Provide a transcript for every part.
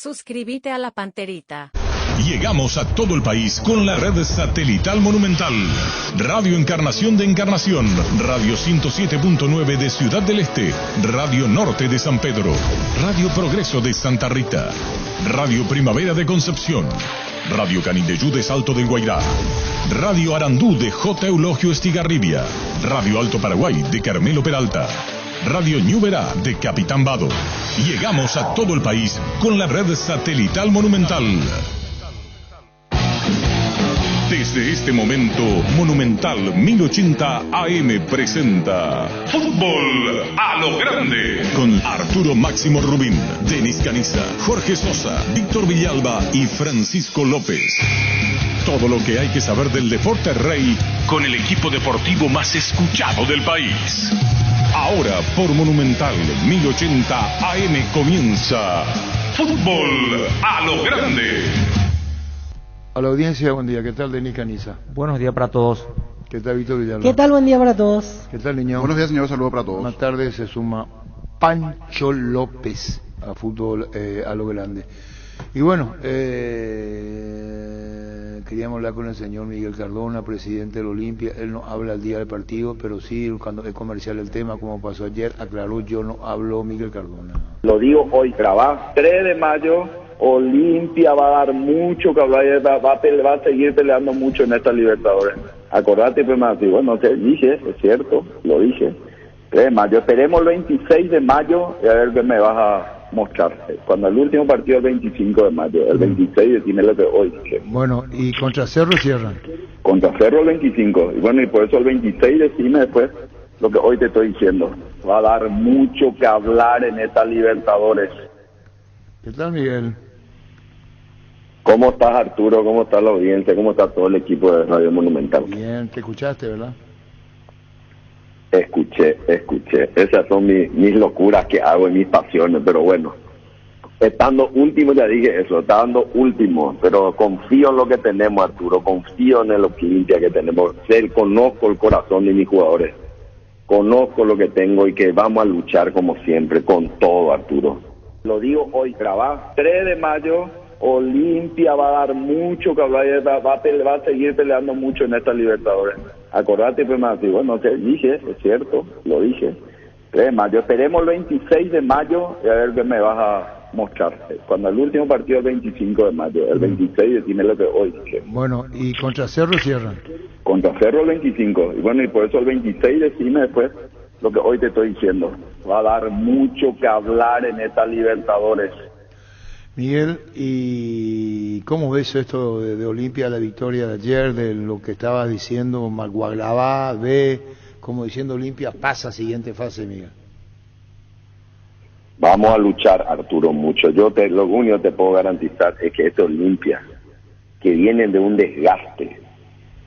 Suscríbete a La Panterita. Llegamos a todo el país con la red satelital Monumental. Radio Encarnación de Encarnación, Radio 107.9 de Ciudad del Este, Radio Norte de San Pedro, Radio Progreso de Santa Rita, Radio Primavera de Concepción, Radio Canindeyú de Salto del Guairá, Radio Arandú de J. Eulogio Estigarribia, Radio Alto Paraguay de Carmelo Peralta, Radio Ñuberá de Capitán Vado. Llegamos a todo el país con la red satelital Monumental. Desde este momento, Monumental 1080 AM presenta Fútbol a lo Grande, con Arturo Máximo Rubín, Denis Caniza, Jorge Sosa, Víctor Villalba y Francisco López. Todo lo que hay que saber del deporte rey con el equipo deportivo más escuchado del país. Ahora por Monumental 1080 AM comienza Fútbol a lo Grande. A la audiencia, buen día. ¿Qué tal, Denis Caniza? Buenos días para todos. ¿Qué tal, Víctor Villalba? ¿Qué tal? Buen día para todos. ¿Qué tal, niño? Buenos días, señor. Saludos para todos. Más tarde se suma Pancho López a Fútbol a lo Grande. Y bueno, queríamos hablar con el señor Miguel Cardona, presidente del Olimpia. Él no habla al día del partido, pero sí, cuando es comercial el tema, como pasó ayer, aclaró, yo no hablo Miguel Cardona. Lo digo hoy, grabá, 3 de mayo, Olimpia va a dar mucho que hablar, va a seguir peleando mucho en esta Libertadores. Acordate, pues, más, bueno, te dije, es cierto, lo dije. 3 de mayo, esperemos el 26 de mayo y a ver qué me vas a mostrar. Cuando el último partido es el 25 de mayo, el 26 decime lo que hoy dije. Bueno, ¿y contra Cerro cierran? Contra Cerro el 25, y bueno, y por eso el 26 decime después lo que hoy te estoy diciendo. Va a dar mucho que hablar en esta Libertadores. ¿Qué tal, Miguel? ¿Cómo estás, Arturo? ¿Cómo está la audiencia? ¿Cómo está todo el equipo de Radio Monumental? Bien, te escuchaste, ¿verdad? Escuché. Esas son mis locuras que hago y mis pasiones, pero bueno. Estando último, ya dije eso, estando último, pero confío en lo que tenemos, Arturo, confío en el Olimpia que tenemos. Conozco el corazón de mis jugadores, conozco lo que tengo y que vamos a luchar como siempre, con todo, Arturo. Lo digo hoy, grabá, 3 de mayo, Olimpia va a dar mucho que hablar, va a seguir peleando mucho en esta Libertadores. Acordate, pues, más, bueno, te dije, es cierto, lo dije. 3 de mayo, esperemos el 26 de mayo y a ver qué me vas a mostrar. Cuando el último partido es el 25 de mayo, el 26 decime lo que hoy dije. Bueno, ¿y contra Cerro cierran? Contra Cerro el 25, y bueno, y por eso el 26 decime después lo que hoy te estoy diciendo. Va a dar mucho que hablar en esta Libertadores. Miguel, ¿y cómo ves esto de Olimpia, la victoria de ayer, de lo que estabas diciendo, Maguaglabá, ve, como diciendo Olimpia pasa a siguiente fase, Miguel? Vamos a luchar, Arturo, mucho. Lo único que te puedo garantizar es que este Olimpia, que vienen de un desgaste,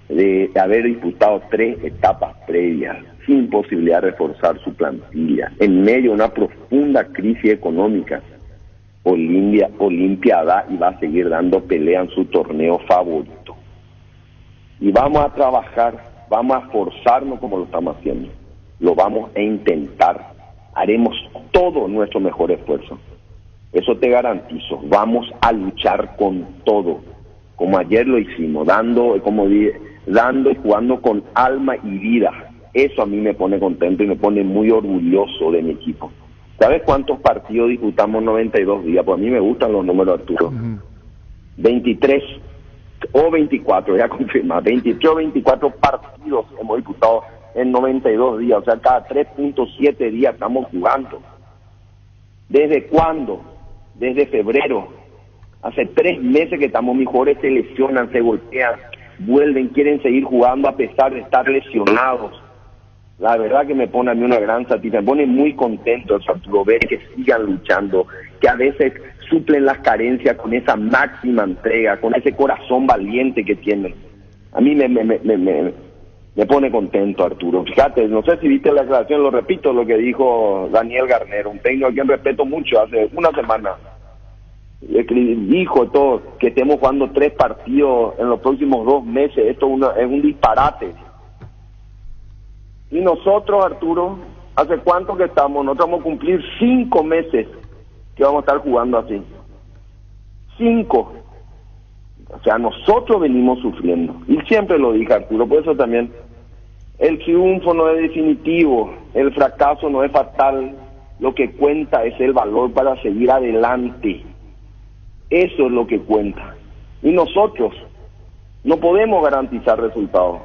de haber disputado 3 etapas previas, sin posibilidad de reforzar su plantilla, en medio de una profunda crisis económica, Olimpia da y va a seguir dando pelea en su torneo favorito. Y vamos a trabajar, vamos a esforzarnos como lo estamos haciendo. Lo vamos a intentar. Haremos todo nuestro mejor esfuerzo. Eso te garantizo. Vamos a luchar con todo, como ayer lo hicimos, dando y jugando con alma y vida. Eso a mí me pone contento y me pone muy orgulloso de mi equipo. ¿Sabes cuántos partidos disputamos 92 días? Pues a mí me gustan los números, Arturo. 23 o 24, ya confirma. 23 o 24 partidos hemos disputado en 92 días. O sea, cada 3.7 días estamos jugando. ¿Desde cuándo? Desde febrero. Hace 3 meses que estamos, mis jugadores se lesionan, se golpean, vuelven, quieren seguir jugando a pesar de estar lesionados. La verdad que me pone a mí una gran satisfacción, me pone muy contento, Arturo, ver que sigan luchando, que a veces suplen las carencias con esa máxima entrega, con ese corazón valiente que tienen. A mí me pone contento, Arturo. Fíjate, no sé si viste la declaración, lo repito, lo que dijo Daniel Garnero, un técnico a quien respeto mucho, hace una semana. Dijo todo, que estemos jugando 3 partidos en los próximos 2 meses, esto es un disparate. Y nosotros, Arturo, ¿hace cuánto que estamos? Nosotros vamos a cumplir 5 meses que vamos a estar jugando así. 5. O sea, nosotros venimos sufriendo. Y siempre lo dije, Arturo, por eso también, el triunfo no es definitivo, el fracaso no es fatal, lo que cuenta es el valor para seguir adelante. Eso es lo que cuenta. Y nosotros no podemos garantizar resultados,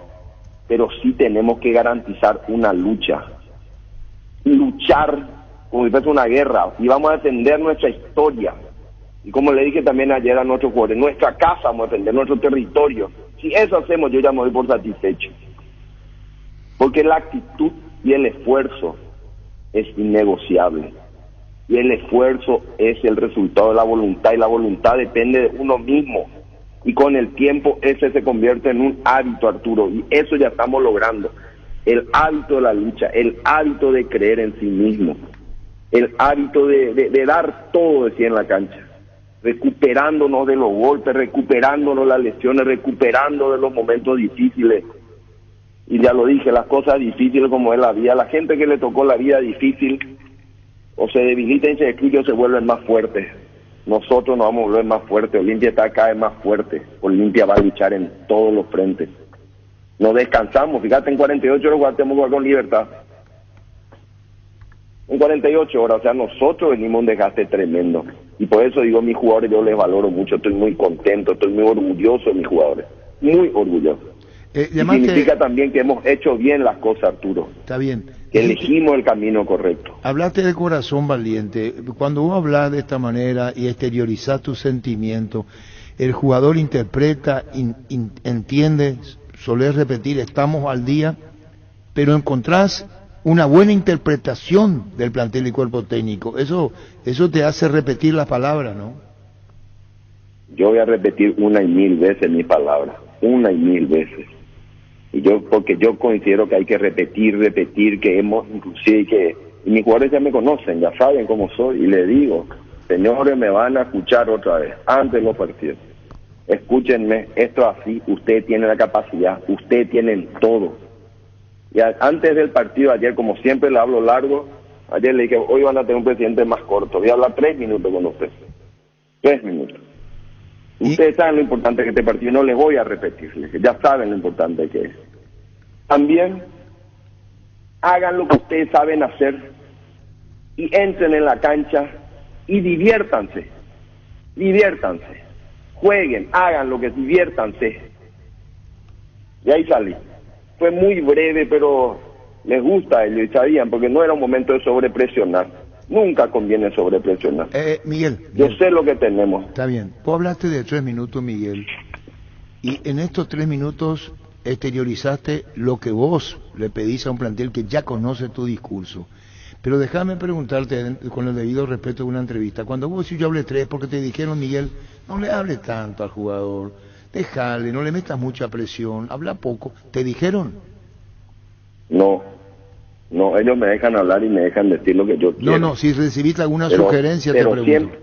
pero sí tenemos que garantizar una lucha. Luchar como si fuese una guerra, y vamos a defender nuestra historia. Y como le dije también ayer a nuestros jugadores, nuestra casa vamos a defender, nuestro territorio. Si eso hacemos, yo ya me doy por satisfecho. Porque la actitud y el esfuerzo es innegociable. Y el esfuerzo es el resultado de la voluntad, y la voluntad depende de uno mismo. Y con el tiempo ese se convierte en un hábito, Arturo, y eso ya estamos logrando. El hábito de la lucha, el hábito de creer en sí mismo, el hábito de dar todo de sí en la cancha, recuperándonos de los golpes, recuperándonos las lesiones, recuperando de los momentos difíciles. Y ya lo dije, las cosas difíciles como es la vida, la gente que le tocó la vida difícil o se debilita y se excluye o se vuelven más fuertes. Nosotros nos vamos a volver más fuertes. Olimpia está cada vez más fuerte. Olimpia va a luchar en todos los frentes. No descansamos. Fíjate, en 48 horas tenemos que jugar con Libertad. En 48 horas, o sea, nosotros venimos un desgaste tremendo. Y por eso digo, mis jugadores yo les valoro mucho. Estoy muy contento, estoy muy orgulloso de mis jugadores. Muy orgulloso. Y significa también que hemos hecho bien las cosas, Arturo. Está bien. Que elegimos el camino correcto. Hablaste de corazón valiente. Cuando vos hablas de esta manera y exteriorizás tus sentimientos, el jugador interpreta, entiende, solés repetir, estamos al día, pero encontrás una buena interpretación del plantel y cuerpo técnico. Eso te hace repetir las palabras, ¿no? Yo voy a repetir 1 y 1000 veces mi palabra, 1 y 1000 veces. Porque yo considero que hay que repetir, que hemos, inclusive y mis jugadores ya me conocen, ya saben cómo soy, y les digo, señores, me van a escuchar otra vez, antes de los partidos. Escúchenme, esto es así, ustedes tienen la capacidad, ustedes tienen todo. Y antes del partido, ayer, como siempre le hablo largo, ayer le dije, hoy van a tener un presidente más corto, voy a hablar 3 minutos con ustedes. 3 minutos. Ustedes saben lo importante que este partido, no les voy a repetir, ya saben lo importante que es. También hagan lo que ustedes saben hacer y entren en la cancha y diviértanse, jueguen, hagan lo que diviértanse. Y ahí salí. Fue muy breve, pero les gusta a ellos y sabían, porque no era un momento de sobrepresionar. Nunca conviene sobrepresionar. Miguel. Yo sé lo que tenemos. Está bien. Vos hablaste de 3 minutos, Miguel. Y en estos 3 minutos exteriorizaste lo que vos le pedís a un plantel que ya conoce tu discurso. Pero déjame preguntarte, con el debido respeto de una entrevista, cuando vos decís yo hablé 3, porque te dijeron, Miguel, no le hables tanto al jugador, déjale, no le metas mucha presión, habla poco. ¿Te dijeron? No, ellos me dejan hablar y me dejan decir lo que yo quiero. No, si recibiste alguna sugerencia, te pregunto. Siempre,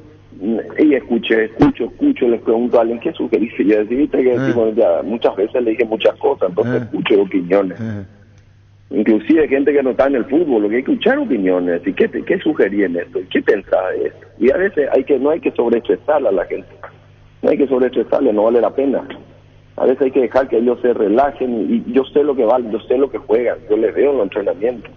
y escucho, les pregunto a alguien, ¿qué sugeriste? Y yo decidiste que decimos, ya, muchas veces le dije muchas cosas, entonces escucho opiniones. Inclusive gente que no está en el fútbol, lo que hay que escuchar opiniones. ¿Y qué sugerí en esto? ¿Qué pensás de esto? Y a veces no hay que sobreestresarle a la gente. No hay que sobreestresarle, no vale la pena. A veces hay que dejar que ellos se relajen y yo sé lo que valen, yo sé lo que juegan, yo les veo en los entrenamientos.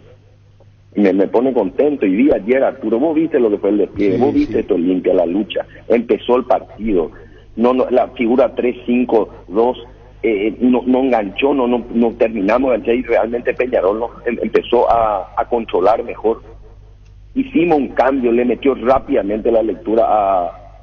Y me pone contento. Y vi ayer, Arturo, vos viste lo que fue el despliegue, vos viste esto Olimpia, la lucha, empezó el partido. No, la figura 3-5-2 no enganchó, no terminamos de enganchar y realmente Peñarol empezó a controlar mejor. Hicimos un cambio, le metió rápidamente la lectura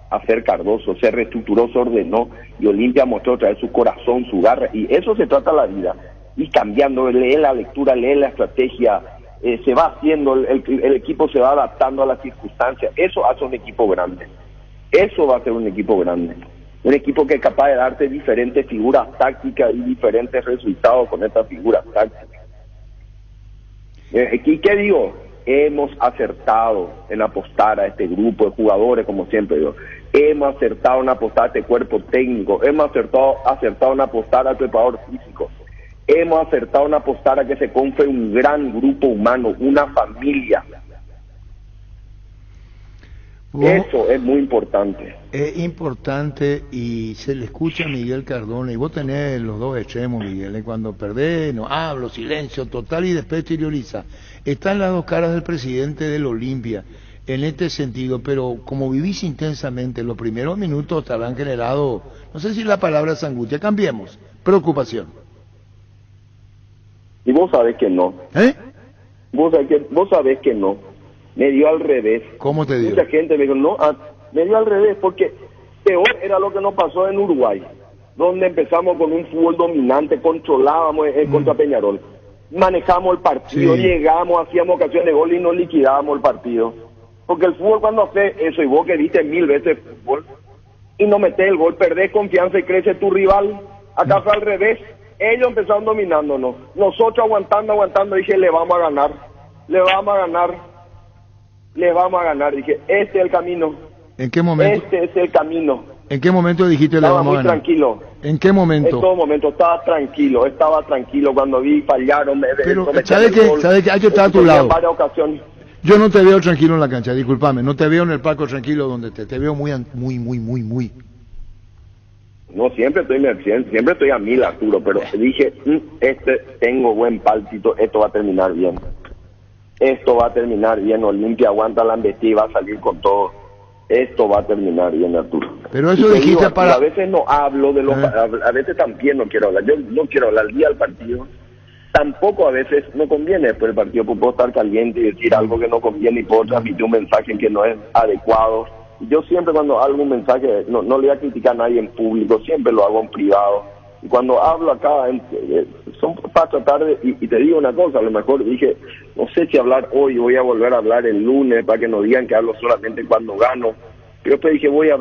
a Fer Cardoso, se reestructuró, se ordenó y Olimpia mostró otra vez su corazón, su garra, y eso se trata la vida, y cambiando, lee la lectura, lee la estrategia, se va haciendo, el equipo se va adaptando a las circunstancias, eso hace un equipo grande, eso va a ser un equipo grande, un equipo que es capaz de darte diferentes figuras tácticas y diferentes resultados con estas figuras tácticas. ¿Y qué digo? Hemos acertado en apostar a este grupo de jugadores, como siempre digo. Hemos acertado en apostar a este cuerpo técnico. Hemos acertado en apostar al preparador físico. Hemos acertado en apostar a que se confre un gran grupo humano, una familia. Eso es muy importante. Es importante y se le escucha a Miguel Cardona y vos tenés los dos extremos, Miguel, cuando perdés, no hablo, silencio total y después exterioriza. Están las dos caras del presidente del Olimpia en este sentido, pero como vivís intensamente, los primeros minutos te habrán generado, no sé si la palabra es angustia, cambiemos, preocupación. Y vos sabés que no. Vos sabés que no. Me dio al revés. ¿Cómo te dio? Mucha gente me dijo, no, me dio al revés, porque peor era lo que nos pasó en Uruguay, donde empezamos con un fútbol dominante, controlábamos contra Peñarol, manejamos el partido, llegamos, hacíamos ocasiones de gol y no liquidábamos el partido. Porque el fútbol cuando hace eso, y vos que viste 1000 veces fútbol, y no metés el gol, perdés confianza y crece tu rival. Acá fue al revés, ellos empezaron dominándonos, nosotros aguantando, dije, le vamos a ganar, dije, este es el camino. ¿En qué momento? Este es el camino. ¿En qué momento dijiste le vamos a ganar? Tranquilo. ¿En qué momento? En todo momento, estaba tranquilo cuando vi fallaron. Pero, ¿sabes qué? Yo estaba a tu lado. En varias ocasiones. Yo no te veo tranquilo en la cancha, discúlpame, no te veo en el palco tranquilo donde te veo muy. No, siempre estoy a 1000, Arturo, pero dije, tengo buen pálpito, esto va a terminar bien. Olimpia aguanta la embestida y va a salir con todo. Esto va a terminar bien, Arturo. Pero eso dijiste para... A veces no hablo de los... A veces también no quiero hablar. Yo no quiero hablar el día del partido. Tampoco a veces no conviene después del partido, pues puedo estar caliente y decir algo que no conviene y puedo transmitir un mensaje que no es adecuado. Yo siempre cuando hago un mensaje, no le voy a criticar a nadie en público, siempre lo hago en privado. Y cuando hablo acá, son para tratar de... Y te digo una cosa, a lo mejor dije, no sé si hablar hoy, voy a volver a hablar el lunes para que no digan que hablo solamente cuando gano. Pero después dije, voy a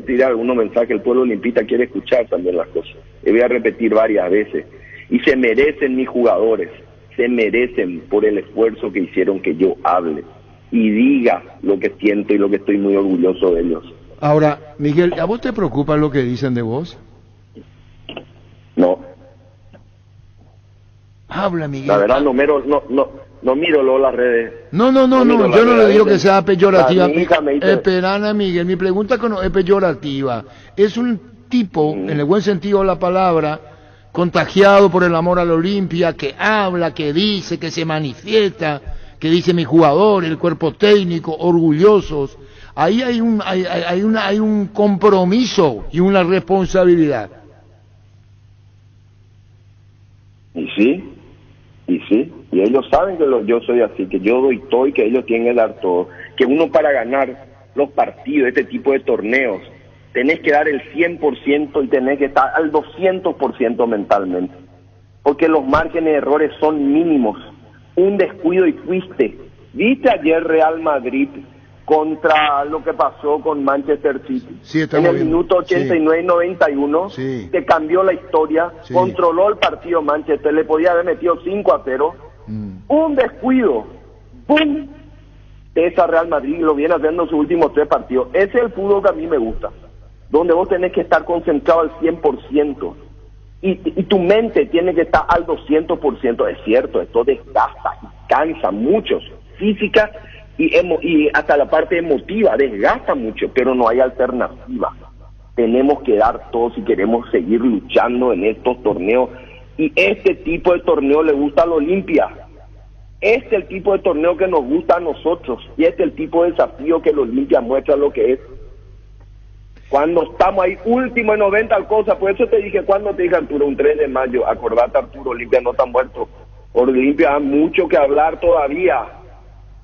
tirar algunos mensajes, el pueblo olimpista quiere escuchar también las cosas. Y voy a repetir varias veces. Y se merecen mis jugadores, se merecen por el esfuerzo que hicieron que yo hable y diga lo que siento y lo que estoy muy orgulloso de ellos. Ahora, Miguel, ¿a vos te preocupa lo que dicen de vos? No. Habla, Miguel. La verdad no miro las redes. No, yo no le digo que sea peyorativa. Esperana, Miguel, mi pregunta no es peyorativa. Es un tipo, en el buen sentido de la palabra, contagiado por el amor a la Olimpia, que habla, que dice, que se manifiesta, que dice mi jugador, el cuerpo técnico, orgullosos. Ahí hay un compromiso y una responsabilidad. Y ellos saben que yo soy así, que yo doy todo y que ellos tienen que dar todo, que uno para ganar los partidos, este tipo de torneos, tenés que dar el 100% y tenés que estar al 200% mentalmente, porque los márgenes de errores son mínimos. Un descuido y fuiste. ¿Viste ayer Real Madrid contra lo que pasó con Manchester City? Sí, en el minuto 89 y 91, te cambió la historia, controló el partido Manchester, le podía haber metido 5-0. Un descuido, ¡pum!, de esa Real Madrid, lo viene haciendo en sus últimos 3 partidos. Ese es el fútbol que a mí me gusta, donde vos tenés que estar concentrado al 100%. Y tu mente tiene que estar al 200%. Es cierto, esto desgasta y cansa mucho, física y hasta la parte emotiva, desgasta mucho, pero no hay alternativa. Tenemos que dar todo si queremos seguir luchando en estos torneos. Y este tipo de torneo le gusta a la Olimpia. Este es el tipo de torneo que nos gusta a nosotros. Y este es el tipo de desafío que la Olimpia muestra lo que es. Cuando estamos ahí último en 90 al cosa, por eso te dije, cuando te dije, Arturo, un 3 de mayo, acordate, Arturo, Olimpia no está muerto. Olimpia da mucho que hablar todavía,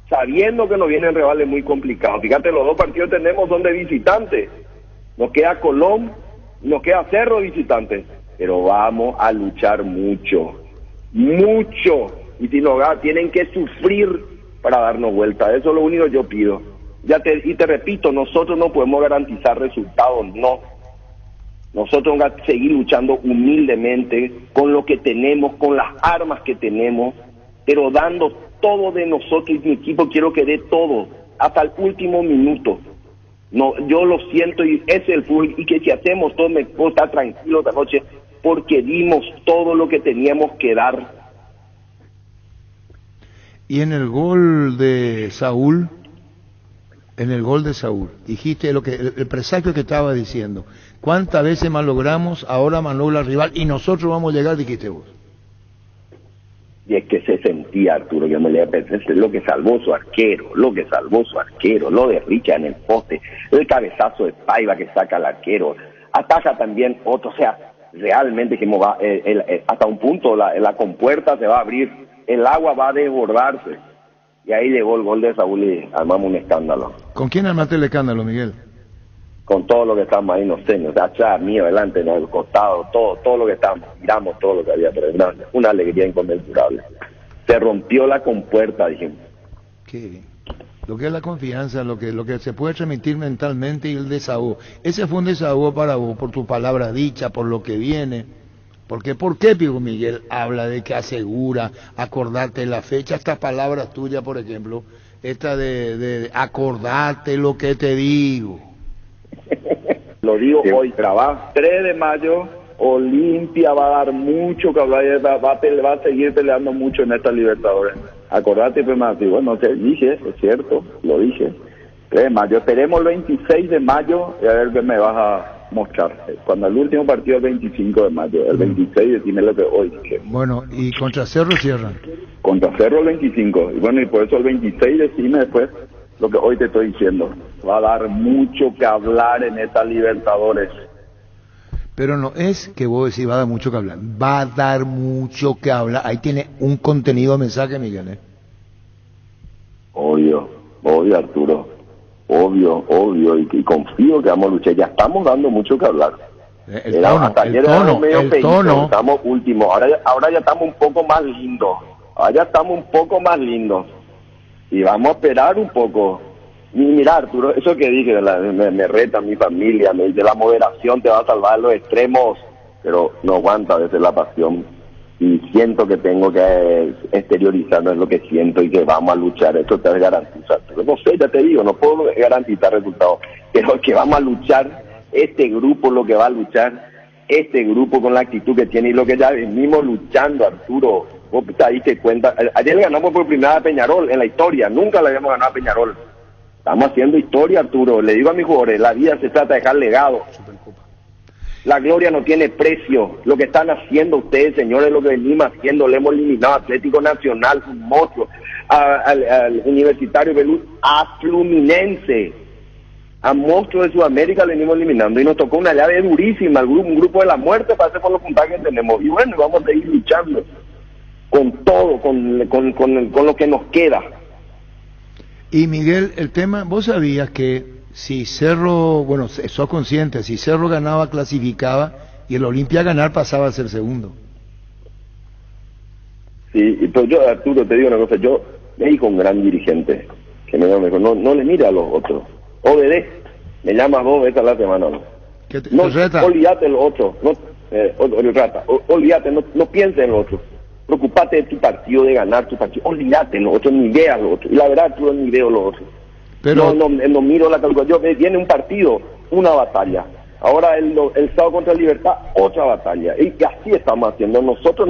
sabiendo que nos vienen rivales muy complicados. Fíjate, los 2 partidos que tenemos son de visitantes. Nos queda Colón, nos queda Cerro visitante, pero vamos a luchar mucho. Y si no, tienen que sufrir para darnos vuelta. Eso es lo único que yo pido. Y te repito, nosotros no podemos garantizar resultados, no. Nosotros vamos a seguir luchando humildemente con lo que tenemos, con las armas que tenemos, pero dando todo de nosotros, y mi equipo quiero que dé todo, hasta el último minuto. No, yo lo siento y ese es el fútbol, y que si hacemos todo me puedo estar tranquilo esta noche, porque dimos todo lo que teníamos que dar. Y en el gol de Saúl, En el gol de Saúl, dijiste lo que el presagio que estaba diciendo. ¿Cuántas veces malogramos? Ahora malogra el rival y nosotros vamos a llegar, dijiste vos. Y es que se sentía, Arturo, yo me le pensé, es lo que salvó su arquero, lo de Richard en el poste, el cabezazo de Paiva que saca al arquero, ataja también otro, o sea, realmente que hasta un punto la compuerta se va a abrir, el agua va a desbordarse, y ahí llegó el gol de Saúl y armamos un escándalo. ¿Con quién armaste el escándalo, Miguel? Con todo lo que estamos ahí, no sé, atrás, mío, adelante, en el costado, todo lo que estamos, miramos todo lo que había, pero una alegría inconmensurable. Se rompió la compuerta, dijimos. Qué lo que es la confianza, lo que se puede transmitir mentalmente y el desahogo. Ese fue un desahogo para vos, por tu palabra dicha, por lo que viene. Porque, ¿por qué, Pico Miguel habla de que asegura, acordarte la fecha? Estas palabras tuyas, por ejemplo, esta de acordarte lo que te digo. Lo digo hoy, trabajo 3 de mayo, Olimpia va a dar mucho que hablar, va a seguir peleando mucho en esta Libertadores. Acordate, pues, más, bueno, te dije, es cierto, lo dije. 3 de mayo, esperemos el 26 de mayo y a ver qué me vas a mostrar. Cuando el último partido es el 25 de mayo, el 26 decime lo que hoy dije. Bueno, y contra Cerro cierran. Contra Cerro el 25, y bueno, y por eso el 26 decime después lo que hoy te estoy diciendo. Va a dar mucho que hablar en esta Libertadores. Pero no es que vos decís va a dar mucho que hablar, va a dar mucho que hablar. Ahí tiene un contenido de mensaje, Miguel, ¿eh? Obvio, Arturo. Obvio, y confío que vamos a luchar. Ya estamos dando mucho que hablar. El tono. Estamos últimos. Ahora ya estamos un poco más lindos. Y vamos a esperar un poco. Y mira, Arturo, eso que dije, me reta mi familia, me dice la moderación te va a salvar los extremos, pero no aguanta a veces la pasión. Y siento que tengo que exteriorizarlo en lo que siento y que vamos a luchar. Esto te garantiza, Arturo. No sé, ya te digo, no puedo garantizar resultados, pero que vamos a luchar, este grupo lo que va a luchar, este grupo con la actitud que tiene y lo que ya venimos luchando, Arturo. Vos te diste cuenta, ayer le ganamos por primera vez a Peñarol en la historia, nunca le habíamos ganado a Peñarol. Estamos haciendo historia, Arturo. Le digo a mis jugadores, la vida se trata de dejar legado. La gloria no tiene precio. Lo que están haciendo ustedes, señores, lo que venimos haciendo, le hemos eliminado a Atlético Nacional, un monstruo, al Universitario Belú, a Fluminense, a monstruos de Sudamérica le venimos eliminando. Y nos tocó una llave durísima, un grupo de la muerte para hacer por los puntajes que tenemos. Y bueno, vamos a seguir luchando con todo, con lo que nos queda. Y Miguel, el tema, vos sabías que si Cerro, bueno, sos consciente, si Cerro ganaba, clasificaba, y el Olimpia ganar pasaba a ser segundo. Sí, pero yo, Arturo, te digo una cosa, yo me dijo un gran dirigente, que me dijo, no le mire a los otros, obedece, me llamas 2 veces a la semana, ¿no? No, olvídate de los otros, olvídate, no pienses en los otros. Preocupate de tu partido, de ganar tu partido. Olvídate los otros, ni veas los otros. Y la verdad, tú ni veo los otros. Pero no miro la calculadora. Viene un partido, una batalla. Ahora el sábado contra Libertad, otra batalla. Y así estamos haciendo. Nosotros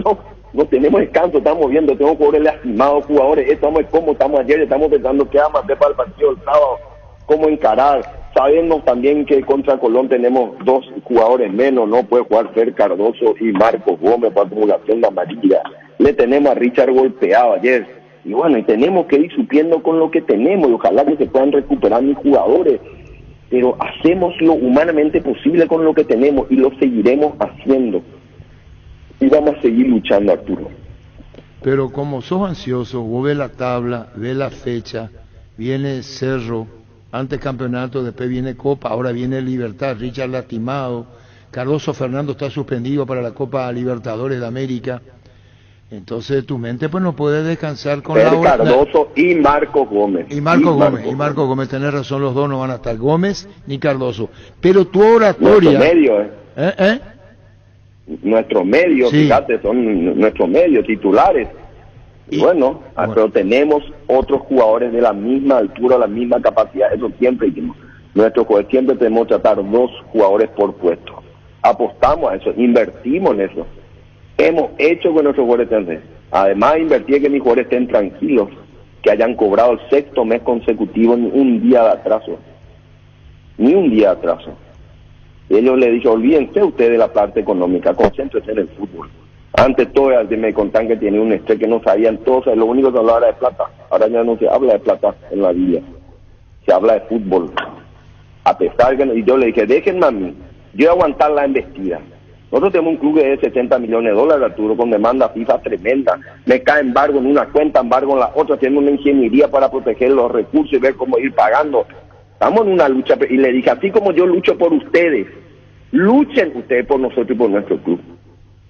no tenemos descanso, estamos viendo, tenemos jugadores lastimados, jugadores. Estamos como estamos ayer, estamos pensando qué vamos a hacer para el partido del sábado, cómo encarar. Sabemos también que contra Colón tenemos 2 jugadores menos, no puede jugar Fer Cardoso y Marcos Gómez por acumulación de amarilla. Le tenemos a Richard golpeado ayer. Y bueno, y tenemos que ir supliendo con lo que tenemos y ojalá que se puedan recuperar mis jugadores. Pero hacemos lo humanamente posible con lo que tenemos y lo seguiremos haciendo. Y vamos a seguir luchando, Arturo. Pero como sos ansioso, vos ves la tabla, ves la fecha, viene Cerro, antes campeonato, después viene Copa, ahora viene Libertad, Richard lastimado, Cardoso Fernando está suspendido para la Copa Libertadores de América. Entonces tu mente pues no puede descansar con la hora. Cardoso y Marcos Gómez. Y Marcos Gómez, tenés razón, los dos no van a estar, Gómez ni Cardoso. Pero tu oratoria... Nuestro medio, Nuestro medio, sí. Fíjate, son nuestros medios titulares. Y bueno, pero tenemos otros jugadores de la misma altura, la misma capacidad, eso siempre hicimos. Nuestros jugadores siempre tenemos que tratar 2 jugadores por puesto. Apostamos a eso, invertimos en eso. Hemos hecho con nuestros jugadores. Además, invertí en que mis jugadores estén tranquilos, que hayan cobrado el 6º mes consecutivo ni un día de atraso. Ni un día de atraso. Ellos le dije, olvídense ustedes de la parte económica, concéntrense en el fútbol. Antes todo me contaban que tenía un estrés que no sabían todos, lo único que hablaba era de plata. Ahora ya no se habla de plata en la vida, se habla de fútbol. A pesar que, y yo le dije, déjenme a mí, yo voy a aguantar la embestida. Nosotros tenemos un club de $70 millones, Arturo, con demanda FIFA tremenda. Me cae embargo en una cuenta, embargo en la otra, haciendo una ingeniería para proteger los recursos y ver cómo ir pagando. Estamos en una lucha, y le dije, así como yo lucho por ustedes, luchen ustedes por nosotros y por nuestro club.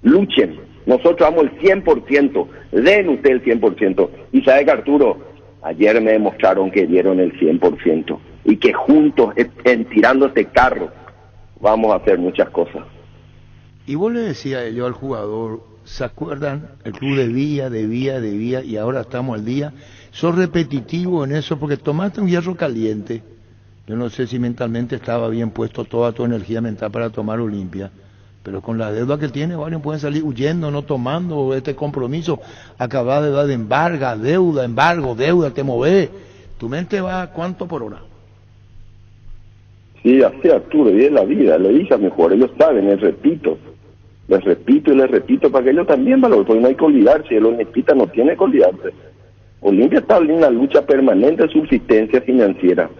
Luchen. Nosotros damos el 100%, den usted el 100%. Y sabe que, Arturo, ayer me demostraron que dieron el 100%. Y que juntos, tirando este carro, vamos a hacer muchas cosas. Y vos le decía yo al jugador, ¿se acuerdan? El club debía, y ahora estamos al día. Sos repetitivo en eso porque tomaste un hierro caliente. Yo no sé si mentalmente estaba bien puesto toda tu energía mental para tomar Olimpia, pero con la deuda que tiene, varios pueden salir huyendo, no tomando este compromiso. Acabas de dar de embargo, deuda, te movés. Tu mente va ¿a cuánto por hora? Sí, así, Arturo, y es la vida. Le dije a mi jugador, ellos saben, les repito para que ellos también valoren, porque no hay que olvidarse, el Olimpita no tiene que olvidarse. Olimpia está en una lucha permanente de subsistencia financiera.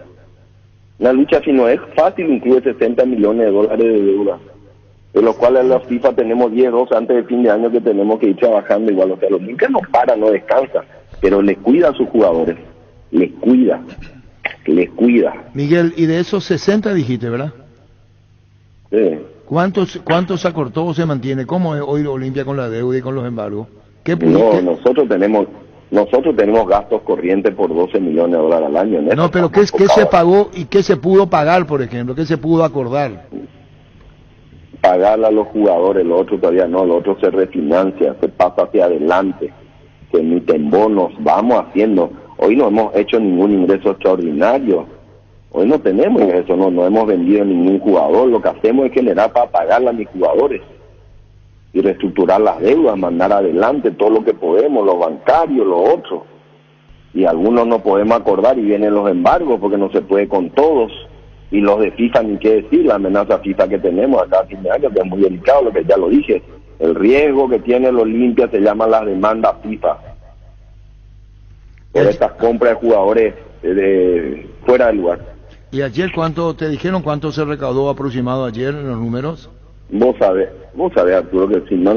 Una lucha, si no es fácil, incluye $60 millones de deuda, de los cuales la FIFA tenemos 10, 12 antes del fin de año que tenemos que ir trabajando igual. O sea, los Olimpia no para, no descansa, pero les cuida a sus jugadores, les cuida. Miguel, y de esos 60 dijiste, ¿verdad? Sí. ¿Cuántos se acortó o se mantiene? ¿Cómo es hoy Olimpia con la deuda y con los embargos? ¿Qué No, nosotros tenemos gastos corrientes por $12 millones al año. No, pero ¿qué se pagó y qué se pudo pagar, por ejemplo? ¿Qué se pudo acordar? Pagarle a los jugadores, lo otro todavía no, lo otro se refinancia, se pasa hacia adelante, se emiten bonos, vamos haciendo. Hoy no hemos hecho ningún ingreso extraordinario, hoy no tenemos ingreso, no hemos vendido ningún jugador, lo que hacemos es generar para pagarle a mis jugadores y reestructurar las deudas, mandar adelante todo lo que podemos, los bancarios, lo otro. Y algunos no podemos acordar y vienen los embargos porque no se puede con todos. Y los de FIFA, ni qué decir, la amenaza FIFA que tenemos acá a fin de año, que es muy delicado, lo que ya lo dije. El riesgo que tiene el Olimpia se llama las demandas FIFA. Por estas compras de jugadores fuera del lugar. ¿Y ayer te dijeron cuánto se recaudó aproximado ayer en los números? Vos sabés, Arturo, que si no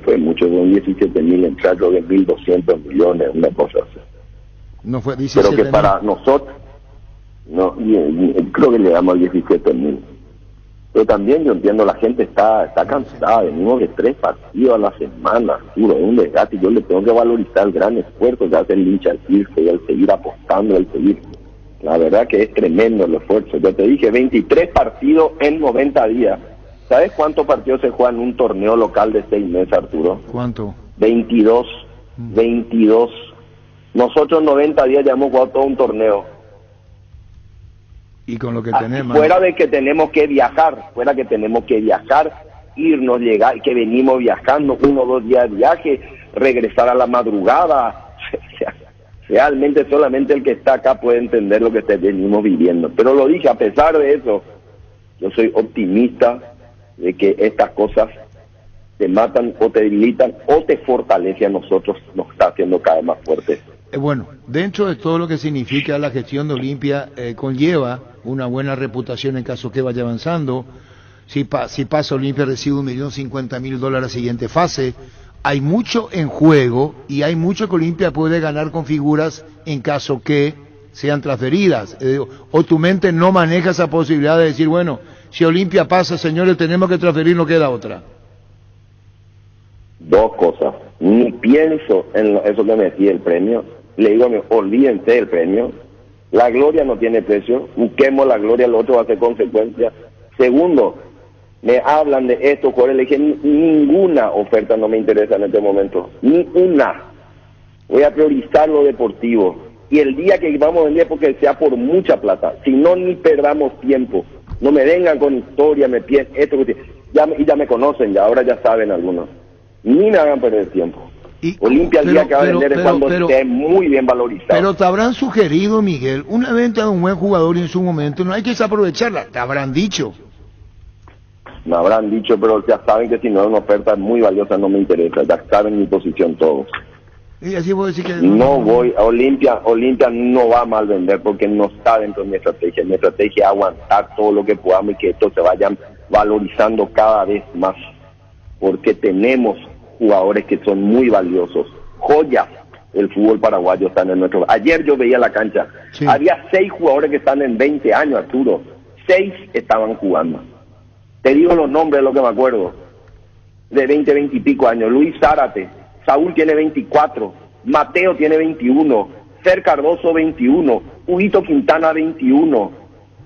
fue mucho, con 17.000 entradas, creo que 1.200 millones, una cosa así. No fue 17.000. Pero que para nosotros, no, creo que le damos 17.000. Pero también yo entiendo, la gente está cansada, venimos de 3 partidos a la semana, Arturo, es un desgaste, y yo le tengo que valorizar el gran esfuerzo que hace el hincha al irse y al seguir apostando, al seguir. La verdad que es tremendo el esfuerzo. Yo te dije, 23 partidos en 90 días. ¿Sabes cuántos partidos se juegan en un torneo local de 6 meses, Arturo? ¿Cuánto? 22. Nosotros en 90 días ya hemos jugado todo un torneo. Y con lo que tenemos... Fuera de que tenemos que viajar, irnos, llegar, que venimos viajando 1 o 2 días de viaje, regresar a la madrugada. Realmente solamente el que está acá puede entender lo que venimos viviendo. Pero lo dije, a pesar de eso, yo soy optimista de que estas cosas te matan o te debilitan o te fortalecen a nosotros, nos está haciendo cada vez más fuertes. Bueno, dentro de todo lo que significa la gestión de Olimpia, conlleva una buena reputación en caso que vaya avanzando. Si pasa Olimpia, recibe $1.050.000 la siguiente fase. Hay mucho en juego y hay mucho que Olimpia puede ganar con figuras en caso que sean transferidas. O tu mente no maneja esa posibilidad de decir, bueno, si Olimpia pasa, señores, tenemos que transferir, no queda otra. 2 cosas. Ni pienso en eso que me decía el premio. Le digo a mí, olvídense del premio. La gloria no tiene precio. Busquemos la gloria, lo otro va a ser consecuencia. Segundo, me hablan de esto, jugadores, le dije, ninguna oferta no me interesa en este momento. Ni una. Voy a priorizar lo deportivo. Y el día que vamos a vender, porque sea por mucha plata. Si no, ni perdamos tiempo. No me vengan con historia, me piden esto, ya me conocen, ya ahora ya saben algunos. Ni me hagan perder tiempo. Olimpia el día que va a vender es cuando esté muy bien valorizado. Pero te habrán sugerido, Miguel, una venta de un buen jugador y en su momento no hay que desaprovecharla, te habrán dicho. Me habrán dicho, pero ya saben que si no es una oferta muy valiosa no me interesa, ya saben mi posición todos. Y así puedo decir que no voy a Olimpia no va a mal vender porque no está dentro de mi estrategia. Mi estrategia es aguantar todo lo que podamos y que esto se vayan valorizando cada vez más, porque tenemos jugadores que son muy valiosos, joyas del fútbol paraguayo están en nuestro. Ayer yo veía la cancha, sí. Había 6 jugadores que están en 20 años, Arturo, 6 estaban jugando. Te digo los nombres de lo que me acuerdo, de 20 y pico años. Luis Zárate, Saúl tiene 24, Mateo tiene 21, Fer Cardoso 21, Huguito Quintana 21,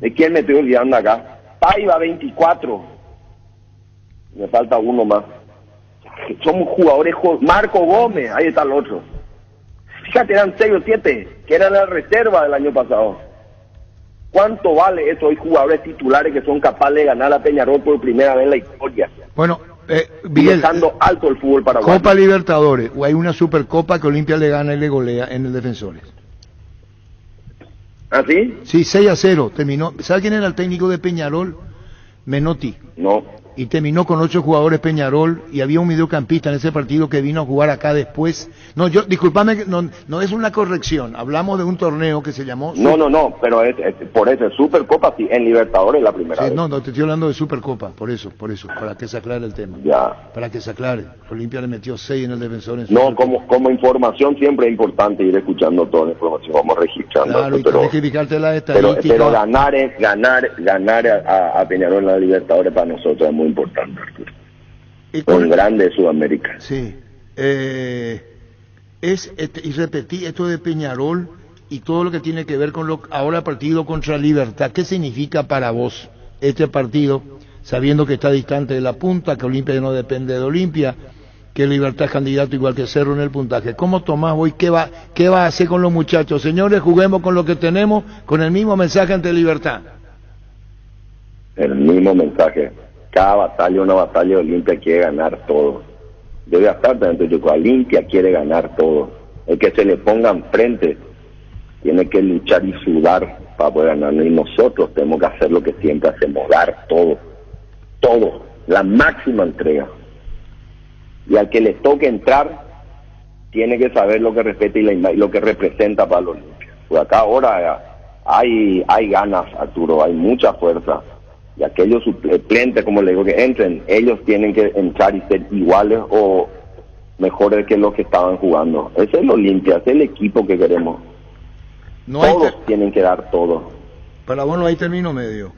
¿de quién me estoy olvidando acá? Paiva 24, me falta uno más. Somos jugadores, Marco Gómez, ahí está el otro. Fíjate, eran 6 o 7, que eran la reserva del año pasado. ¿Cuánto vale eso? Hay jugadores titulares que son capaces de ganar a Peñarol por primera vez en la historia. Bueno, Miguel, dejando alto el fútbol paraguayo. Copa Libertadores, o hay una Supercopa que Olimpia le gana y le golea en el Defensores. ¿Ah, sí? Sí, 6-0, terminó. ¿Sabe quién era el técnico de Peñarol? Menotti. No. Y terminó con 8 jugadores Peñarol, y había un mediocampista en ese partido que vino a jugar acá después. No, disculpame, no es una corrección, hablamos de un torneo que se llamó... No, pero por eso, Supercopa sí, en Libertadores la primera vez. No, te estoy hablando de Supercopa, por eso, para que se aclare el tema. Ya. Para que se aclare, Olimpia le metió 6 en el Defensor. No, como información siempre es importante ir escuchando toda la información, vamos registrando. Claro, y tenés que fijarte la estadística. Pero ganar a Peñarol en la Libertadores para nosotros es muy importante, Arturo. Un grande de Sudamérica. Sí. Y repetí esto de Peñarol y todo lo que tiene que ver con ahora partido contra Libertad. ¿Qué significa para vos este partido, sabiendo que está distante de la punta, que Olimpia no depende de Olimpia, que Libertad es candidato igual que Cerro en el puntaje? ¿Cómo tomás vos y qué va a hacer con los muchachos? Señores, juguemos con lo que tenemos, con el mismo mensaje ante Libertad. El mismo mensaje. Cada batalla, una batalla de Olimpia quiere ganar todo. Debe estar dentro de Olimpia quiere ganar todo. El que se le ponga enfrente tiene que luchar y sudar para poder ganar. Y nosotros tenemos que hacer lo que siempre hacemos, dar todo, la máxima entrega. Y al que le toque entrar, tiene que saber lo que respeta y lo que representa para los Olimpia. Pues acá ahora hay ganas, Arturo, hay mucha fuerza. Y aquellos suplentes, como le digo, que entren, ellos tienen que entrar y ser iguales o mejores que los que estaban jugando. Ese es el Olimpia, ese es el equipo que queremos. Todos tienen que dar todo. Para vos no hay término medio.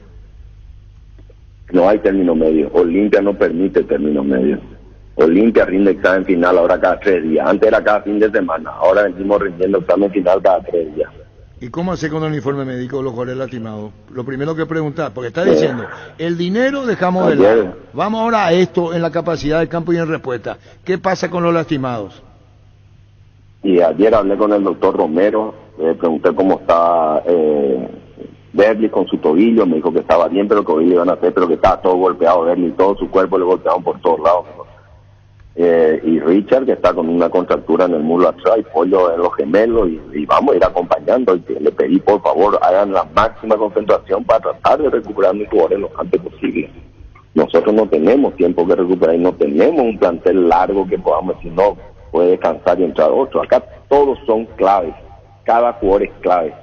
No hay término medio. Olimpia no permite término medio. Olimpia rinde examen final ahora cada 3 días. Antes era cada fin de semana. Ahora venimos rindiendo examen final cada 3 días. ¿Y cómo hace con el informe médico de los jugadores lastimados? Lo primero que preguntar, porque está diciendo, el dinero dejamos de lado. Vamos ahora a esto en la capacidad del campo y en respuesta. ¿Qué pasa con los lastimados? Y ayer hablé con el doctor Romero, pregunté cómo está Berli con su tobillo, me dijo que estaba bien, pero que hoy le iban a hacer, pero que estaba todo golpeado, Berli, todo su cuerpo le golpeaban por todos lados. Y Richard, que está con una contractura en el muslo atrás, y Pollo en los gemelos, y vamos a ir acompañando. Y le pedí, por favor, hagan la máxima concentración para tratar de recuperar mis jugadores lo antes posible. Nosotros no tenemos tiempo que recuperar y no tenemos un plantel largo que podamos decir, no, puede descansar y entrar otro. Acá todos son claves, cada jugador es clave.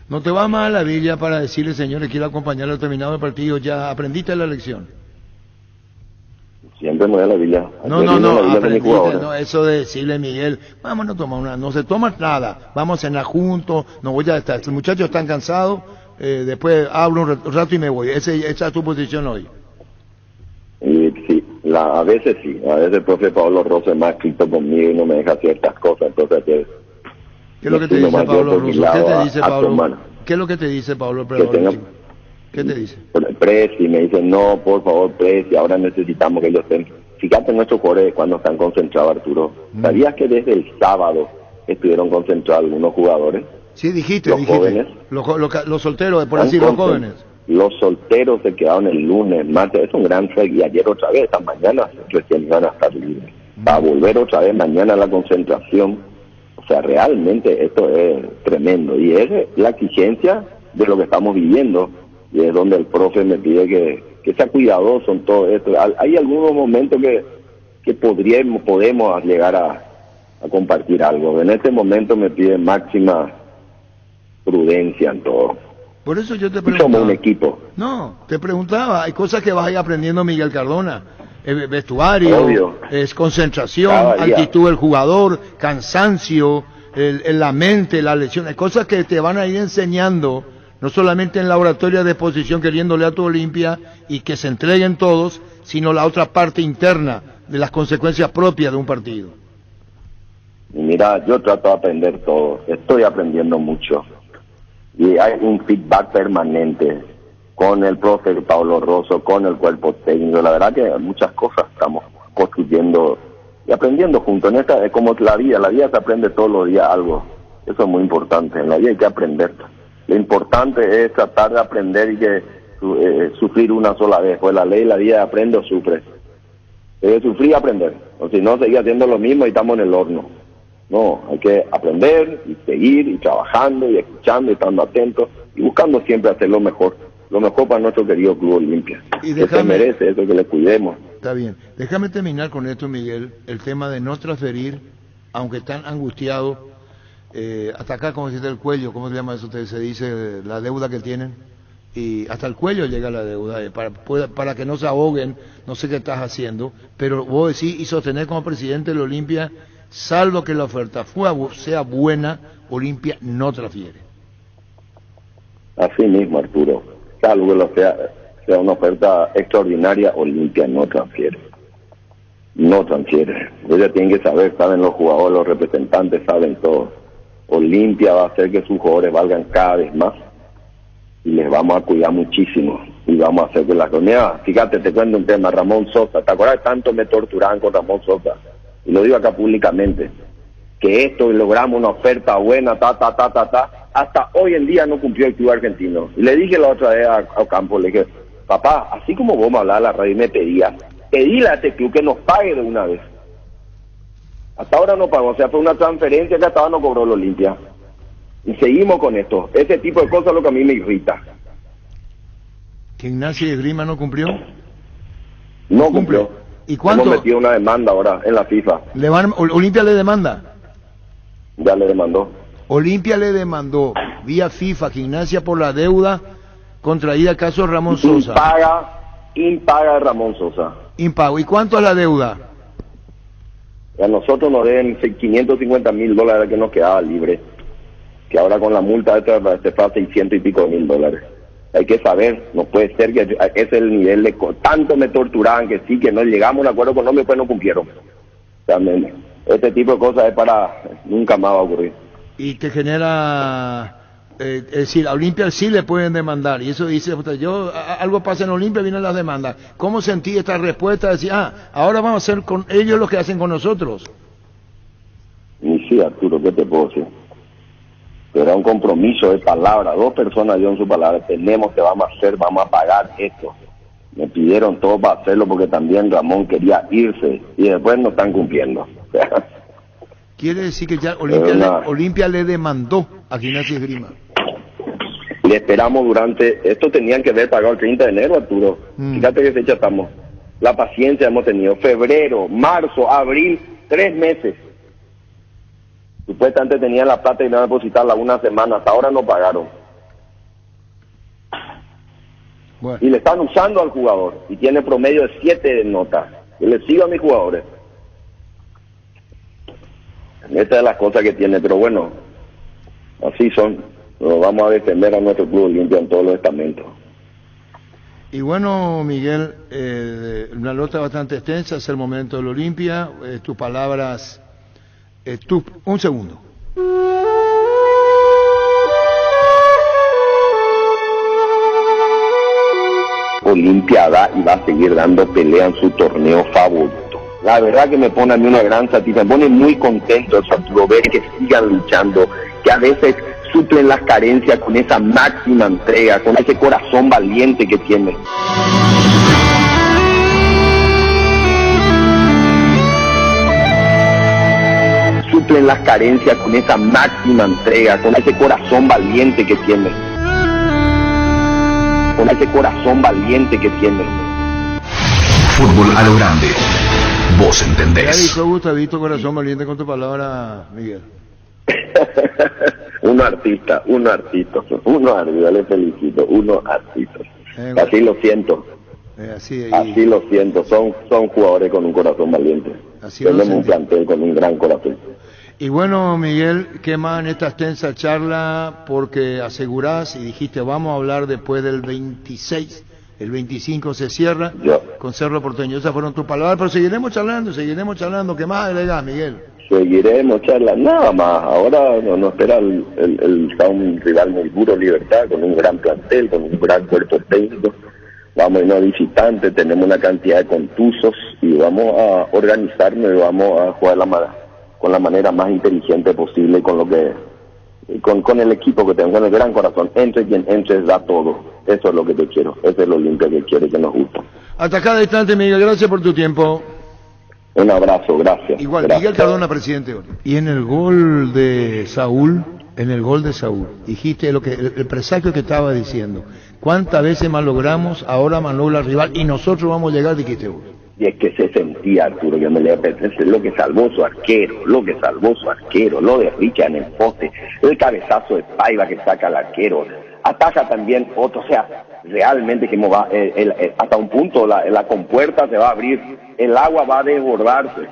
¿No te va más a la villa para decirle, señores, quiero acompañarlo al terminado el partido? ¿Ya aprendiste la lección? Siempre me voy a la villa. No, eso de decirle, Miguel, vamos a tomar no se toma nada, vamos a cenar juntos, no voy a estar, los muchachos están cansados, después hablo un rato y me voy. Esa es tu posición hoy. Sí, a veces el profe Pablo Rosso es más estricto conmigo y no me deja ciertas cosas, entonces ¿qué es lo que te dice Pablo Rosso? ¿Qué te dice Pablo? ¿Qué es lo que te dice Pablo? ¿Qué te dice? Presi, me dice, no, por favor, Presi, ahora necesitamos que ellos estén. Fíjate en nuestros jugadores cuando están concentrados, Arturo. ¿Sabías que desde el sábado estuvieron concentrados algunos jugadores? Sí, dijiste. Jóvenes. Los solteros, por así, los jóvenes. Los solteros se quedaron el lunes, martes, es un gran y ayer otra vez, esta mañana recién iban a estar libres. para volver otra vez mañana a la concentración. O sea, realmente esto es tremendo y es la exigencia de lo que estamos viviendo y es donde el profe me pide que sea cuidadoso en todo esto. Hay algunos momentos que podemos llegar a compartir algo. En este momento me pide máxima prudencia en todo. Por eso yo te Y preguntaba. somos un equipo. No, te preguntaba, hay cosas que vas a ir aprendiendo, Miguel Cardona. Vestuario, Obvio. es concentración, Cada día. actitud del jugador, cansancio, la mente, las lesiones, cosas que te van a ir enseñando, no solamente en la oratoria de exposición queriéndole a tu Olimpia y que se entreguen todos, sino la otra parte interna de las consecuencias propias de un partido. Y mira, yo trato de aprender todo, estoy aprendiendo mucho. Y hay un feedback permanente con el profe Pablo Rosso, con el cuerpo técnico. La verdad que muchas cosas estamos construyendo y aprendiendo juntos. En esta es como la vida se aprende todos los días algo. Eso es muy importante, en la vida hay que aprender. Lo importante es tratar de aprender y que sufrir una sola vez, pues la ley de la vida aprende o sufre. Debe sufrir y aprender, o si no, seguir haciendo lo mismo y estamos en el horno. No, hay que aprender y seguir y trabajando y escuchando y estando atentos y buscando siempre hacer lo mejor para nuestro querido Club Olimpia. Y Que se merece eso, que le cuidemos. Está bien. Déjame terminar con esto, Miguel, el tema de no transferir, aunque están angustiados, hasta acá, como se dice el cuello, ¿cómo se llama eso? Se dice la deuda que tienen, y hasta el cuello llega la deuda, para que no se ahoguen, no sé qué estás haciendo, pero vos decís y sostener como presidente de la Olimpia, salvo que la oferta sea buena, Olimpia no transfiere. Así mismo, Arturo. Salvo que sea una oferta extraordinaria, Olimpia no transfiere. No transfiere. Ellos tienen que saber, saben los jugadores, los representantes, saben todo. Olimpia va a hacer que sus jugadores valgan cada vez más y les vamos a cuidar muchísimo y vamos a hacer que la comunidad, fíjate, te cuento un tema, Ramón Sosa, ¿te acuerdas? Tanto me torturaban con Ramón Sosa, y lo digo acá públicamente, que esto logramos una oferta buena, hasta hoy en día no cumplió el club argentino. Y le dije la otra vez a Ocampo, le dije, papá, así como vos me hablabas a la radio y me pedíle a este club que nos pague de una vez. Hasta ahora no pagó, o sea, fue una transferencia que hasta ahora no cobró la Olimpia. Y seguimos con esto. Ese tipo de cosas es lo que a mí me irrita. ¿Que Ignacio Esgrima no cumplió? No cumplió. ¿Y cuánto? Hemos metido una demanda ahora en la FIFA. ¿Olimpia le demanda? Ya le demandó. Olimpia le demandó vía FIFA Gimnasia por la deuda contraída al caso Ramón Sosa. Impaga Ramón Sosa. Impago. ¿Y cuánto es la deuda? A nosotros nos deben $550,000 que nos quedaba libre, que ahora con la multa se fue a 600 y pico mil dólares. Hay que saber, no puede ser que ese es el nivel de... Tanto me torturaban que sí, que no llegamos a un acuerdo económico, después no cumplieron. También, este tipo de cosas es para... Nunca más va a ocurrir. Y te genera... es decir, a Olimpia sí le pueden demandar, y eso dice, algo pasa en Olimpia, vienen las demandas. ¿Cómo sentí esta respuesta? Decir, ahora vamos a hacer con ellos lo que hacen con nosotros. Y sí, Arturo, ¿qué te puedo decir? Era un compromiso de palabra, 2 personas dieron su palabra, tenemos que vamos a pagar esto. Me pidieron todo para hacerlo porque también Ramón quería irse y después no están cumpliendo. Quiere decir que ya Olimpia le demandó a Gimnasia Esgrima. Le esperamos esto tenían que haber pagado el 30 de enero, Arturo. Fíjate qué fecha estamos. La paciencia hemos tenido, febrero, marzo, abril, 3 meses. Supuestamente tenían la plata y iban a depositarla una semana, hasta ahora no pagaron. Bueno. Y le están usando al jugador, y tiene promedio de 7 notas. Yo le sigo a mis jugadores. Esta es la cosa que tiene, pero bueno, así son. Nos vamos a defender a nuestro club Olimpia en todos los estamentos. Y bueno, Miguel, una nota bastante extensa, es el momento del Olimpia, tus palabras, un segundo. Olimpia da y va a seguir dando pelea en su torneo favorito. La verdad que me pone a mí una gran satisfacción, me pone muy contento eso, Arturo, ver que sigan luchando, que a veces suplen las carencias con esa máxima entrega, con ese corazón valiente que tienen. suplen las carencias con esa máxima entrega, con ese corazón valiente que tienen. Con ese corazón valiente que tienen. Fútbol a lo grande. Vos ¿Te ha entendés. visto, Augusto? ¿Has visto corazón valiente con tu palabra, Miguel? Uno artista, le felicito, uno artista. Bueno. Así lo siento. Así lo siento, son jugadores con un corazón valiente. Tenemos un plantel con un gran corazón. Y bueno, Miguel, ¿qué más en esta extensa charla? Porque asegurás y dijiste, vamos a hablar después del 26, el 25 se cierra con Cerro Porteño. Esas fueron tus palabras, pero seguiremos charlando. ¿Qué más agregás, Miguel? Seguiremos charlando, nada más. Ahora nos espera un rival muy duro, Libertad, con un gran plantel, con un gran cuerpo técnico. Vamos a irnos a visitantes, tenemos una cantidad de contusos y vamos a organizarnos y vamos a jugar con la manera más inteligente posible, con el equipo que tengo, con el gran corazón. Entre quien entre, da todo. Eso es lo que te quiero, eso es lo limpio que quiero, que nos gusta. Hasta cada instante, Miguel, gracias por tu tiempo. Un abrazo, gracias. Igual, gracias. Miguel Cardona, presidente. Y en el gol de Saúl, dijiste el presagio que estaba diciendo. ¿Cuántas veces más logramos? Ahora malogra el rival y nosotros vamos a llegar, dijiste vos. Y es que se sentía, Arturo, yo me le pensé lo que salvó su arquero, lo de Richa en el poste, el cabezazo de Paiva que saca al arquero, ataca también otro, o sea, realmente que va, hasta un punto la compuerta se va a abrir, el agua va a desbordarse,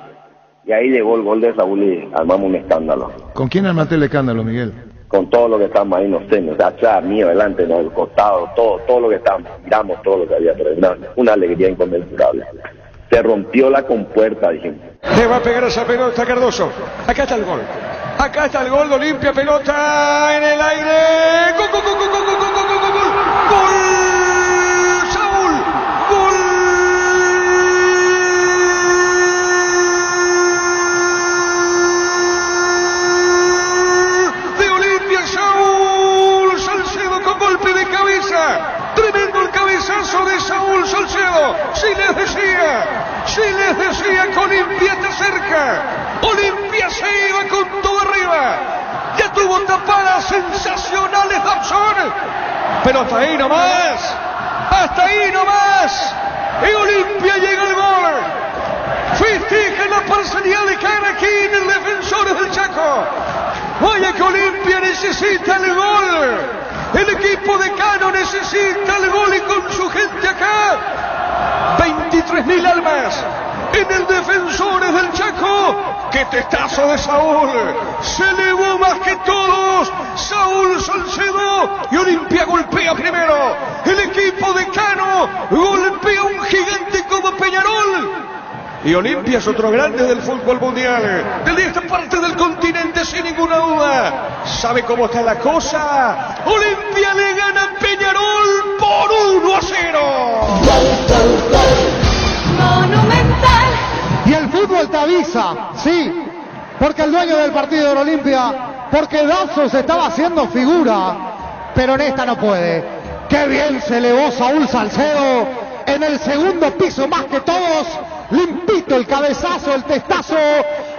y ahí llegó el gol de Saúl y armamos un escándalo. ¿Con quién armaste el escándalo, Miguel? Con todo lo que estamos ahí, no sé, atrás, mío, adelante, no, al costado, todo lo que estamos, miramos todo lo que había, pero una alegría inconmensurable. Se rompió la compuerta, dijimos. Le va a pegar esa pelota Cardoso. Acá está el gol. Acá está el gol de Olimpia, pelota en el aire. ¡Gol, gol, gol, gol, gol, gol, gol, gol, gol, gol! ¡Gol! ¡Saúl! ¡Gol! De Olimpia, Saúl Salcedo con golpe de cabeza. Tremendo el cabezazo de Saúl Salcedo. Si les decía que Olimpia está cerca. Olimpia se iba con todo arriba. Ya tuvo tapadas sensacionales Dobson. Pero hasta ahí nomás. Y Olimpia llega al gol. Festeja la parcialidad de Caraquín, el Defensores del Chaco. Vaya que Olimpia necesita el gol. El equipo de Cano necesita el gol y con su gente acá. 23.000 almas en el Defensores del Chaco. ¡Qué testazo de Saúl! Se elevó más que todos Saúl Salcedo y Olimpia golpea primero. El equipo de Cano golpea a un gigante como Peñarol. Y Olimpia es otro grande del fútbol mundial, de esta parte del continente sin ninguna duda. ¿Sabe cómo está la cosa? Olimpia le gana a Peñarol por 1-0. Monumental. Y el fútbol te avisa, sí, porque el dueño del partido de Olimpia, porque Dazo se estaba haciendo figura, pero en esta no puede. Qué bien se elevó Saúl Salcedo en el segundo piso más que todos. Limpito el cabezazo, el testazo,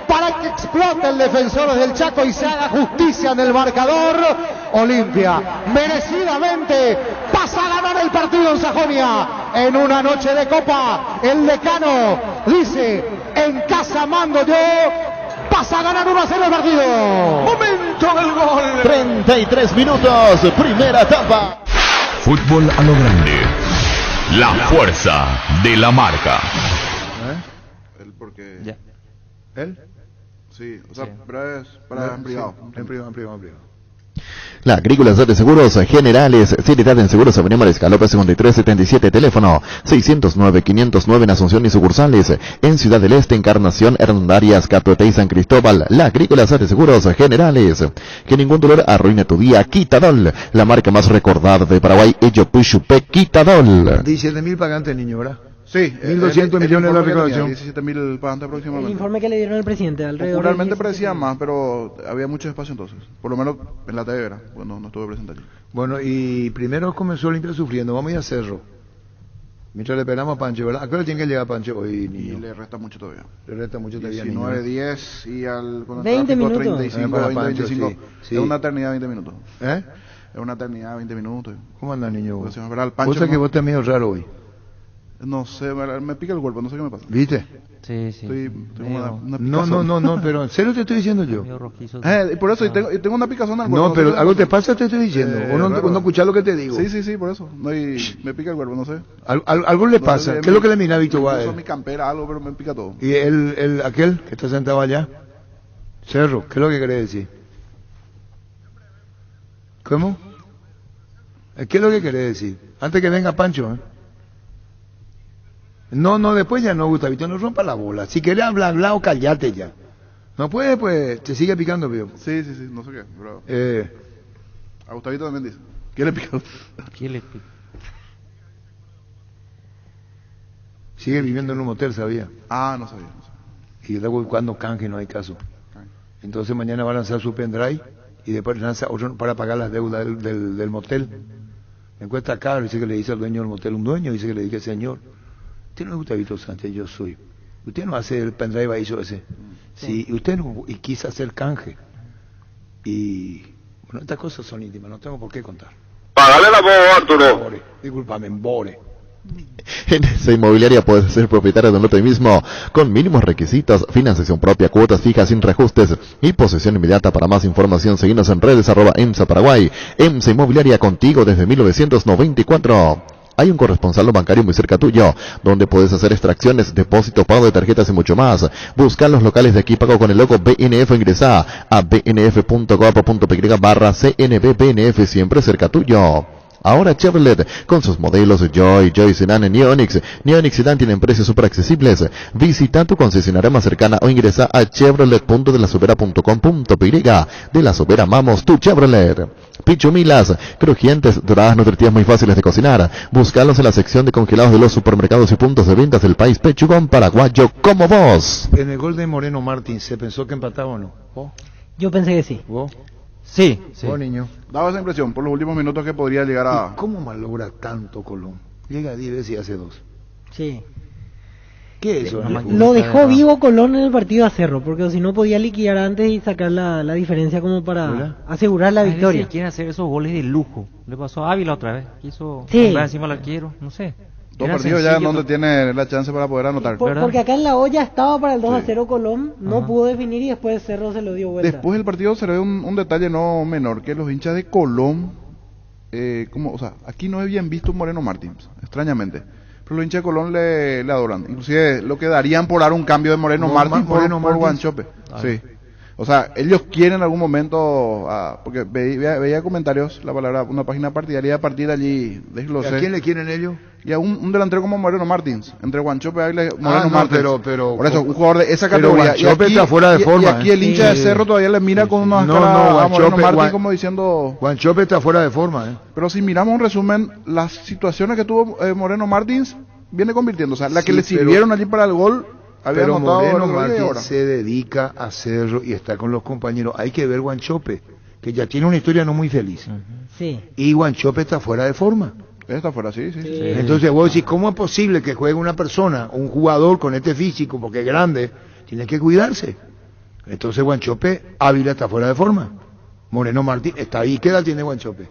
para que explote el Defensores del Chaco y se haga justicia en el marcador. Olimpia merecidamente pasa a ganar el partido en Sajonia en una noche de copa. El decano dice: en casa mando yo. Pasa a ganar 1-0 el partido. Momento del gol. 33 minutos, primera etapa. Fútbol a lo grande. La fuerza de la marca. Él porque... Ya. ¿Él? Sí, o sea, pero es para en privado. En privado. La Agrícola de Seguros Generales, Seriedad en Seguros, Avenida Mariscal López 5377, teléfono 609-509 en Asunción y sucursales, en Ciudad del Este, Encarnación, Hernandarias, Capote y San Cristóbal. La Agrícola de Seguros Generales, que ningún dolor arruine tu día. Quitadol, la marca más recordada de Paraguay, Ello Puchupe, Quitadol. 17.000 pagantes, niño, ¿verdad? Sí, 1.200 millones de la recaudación. 17.000 pagantes aproximadamente. El informe que le dieron al presidente alrededor. Popularmente parecía más, pero había mucho espacio entonces. Por lo menos en la TV era, cuando no estuve presente allí. Bueno, y primero comenzó Olimpia sufriendo. Vamos a ir a Cerro. Mientras le esperamos a Pancho, ¿verdad? ¿A qué hora tiene que llegar Pancho hoy, Y niño? le resta mucho todavía. Le resta mucho todavía, 19, niño. 10 y al con el 20 tráfico, minutos. 35, Para 20, Pancho, 25. sí, sí. Es una eternidad 20 minutos. ¿Eh? Es una eternidad 20 minutos. ¿Cómo anda, niño? Pues, señor, ¿verdad? El Vos Pancho sabés que no- vos estás medio raro hoy. No sé, me pica el cuerpo, no sé qué me pasa. ¿Viste? Sí, sí. Estoy como una No, picazón. no, pero en serio te estoy diciendo yo. Medio rojizo. Y por eso, y tengo una picazón al cuerpo. No, pero sé algo qué te me pasa. pasa, te estoy diciendo. Eh, O no raro. escuchás lo que te digo. Sí, por eso. No, y me pica el cuerpo, no sé. Algo le No, pasa. ¿Qué es lo que le mira habitual a Uso él? mi campera, algo, pero me pica todo. Y aquel que está sentado allá, Cerro, ¿qué es lo que quiere decir? ¿Cómo? ¿Qué es lo que quiere decir? Antes que venga Pancho, ¿eh? No, después ya no, Gustavito, no rompa la bola. Si querés hablar o callate ya. No puede, pues, te sigue picando, pío. Sí, no sé qué. Pero a Gustavito también dice. ¿Qué le pica? ¿Qué le pica? Sigue viviendo en un motel, ¿sabía? Ah, no sabía. Y está buscando canje, no hay caso. Entonces mañana va a lanzar su pendrive y después lanza otro para pagar las deudas del motel. Me cuesta caro, dice que le dice al dueño del motel, un dueño, dice que le dice, señor, usted no es Gustavito Sánchez, yo soy. Usted no hace el pendrive ahí, yo ese. Sí, y usted no, y quiso hacer canje. Y bueno, estas cosas son íntimas, no tengo por qué contar. Pagale la voz, Arturo. Bore, discúlpame, Bore. En esa inmobiliaria puedes ser propietario de un lote mismo, con mínimos requisitos, financiación propia, cuotas fijas sin reajustes y posesión inmediata. Para más información, seguinos en redes @EMSA Paraguay. EMSA Inmobiliaria, contigo desde 1994. Hay un corresponsal bancario muy cerca tuyo, donde puedes hacer extracciones, depósitos, pago de tarjetas y mucho más. Busca los locales de aquí, pago con el logo BNF, ingresa a bnf.gov.py/CNB BNF, siempre cerca tuyo. Ahora Chevrolet, con sus modelos Joy Sedan y Onix. Onix Sedan tienen precios súper accesibles. Visita tu concesionaria más cercana o ingresa a chevrolet.delasovera.com.py. De La Sobera amamos tu Chevrolet. Pichumilas, crujientes, doradas, nutritivas, muy fáciles de cocinar. Búscalos en la sección de congelados de los supermercados y puntos de ventas del país. Pechugón paraguayo como vos. En el gol de Moreno Martín, ¿se pensó que empataba o no? ¿Vos? Yo pensé que sí. ¿Vos? Sí. ¿Vos, niño? Daba esa impresión por los últimos minutos que podría llegar a... ¿Y cómo malogra tanto Colón? Llega 10 veces y hace 2. Sí. ¿Qué es eso? Lo dejó vivo Colón en el partido a Cerro, porque si no podía liquidar antes y sacar la diferencia como para ¿verdad? asegurar la victoria. Quiere hacer esos goles de lujo. Le pasó a Ávila otra vez. Quiso Sí. comprar encima al arquero. No sé. Dos Era partidos ya sencillo, donde tiene la chance para poder anotar. Porque acá en la olla estaba para el 2-0 Colón, no Ajá. pudo definir y después Cerro se lo dio vuelta. Después del partido se le ve un detalle no menor, que los hinchas de Colón, aquí no habían visto Moreno Martins, extrañamente. Pero los hinchas de Colón le adoran. Inclusive lo que darían por dar un cambio de Moreno Martins por Guanchope. Sí. O sea, ellos quieren en algún momento, porque veía comentarios, una página partidaria, a partir de allí desglosé. ¿A quién le quieren ellos? Y a un delantero como Moreno Martins, entre Guanchope, Ávila y Moreno no, Martins. pero por eso, un jugador de esa pero categoría. Guanchope está fuera de forma, Y aquí el hincha de Cerro todavía le mira con una cara a Moreno Martins como diciendo... Guanchope está fuera de forma, ¿eh? Pero si miramos un resumen, las situaciones que tuvo Moreno Martins, viene convirtiendo. O sea, la que le sirvieron allí para el gol, había Pero anotado Moreno el gol y Martins ahora. se dedica a Cerro y está con los compañeros. Hay que ver Guanchope, que ya tiene una historia no muy feliz. Sí. Y Guanchope está fuera de forma. Está fuera, sí. Entonces vos decís, ¿cómo es posible que juegue una persona, un jugador con este físico, porque es grande, tiene que cuidarse? Entonces Guanchope, Ávila está fuera de forma. Moreno Martín está ahí. ¿Qué edad tiene Guanchope?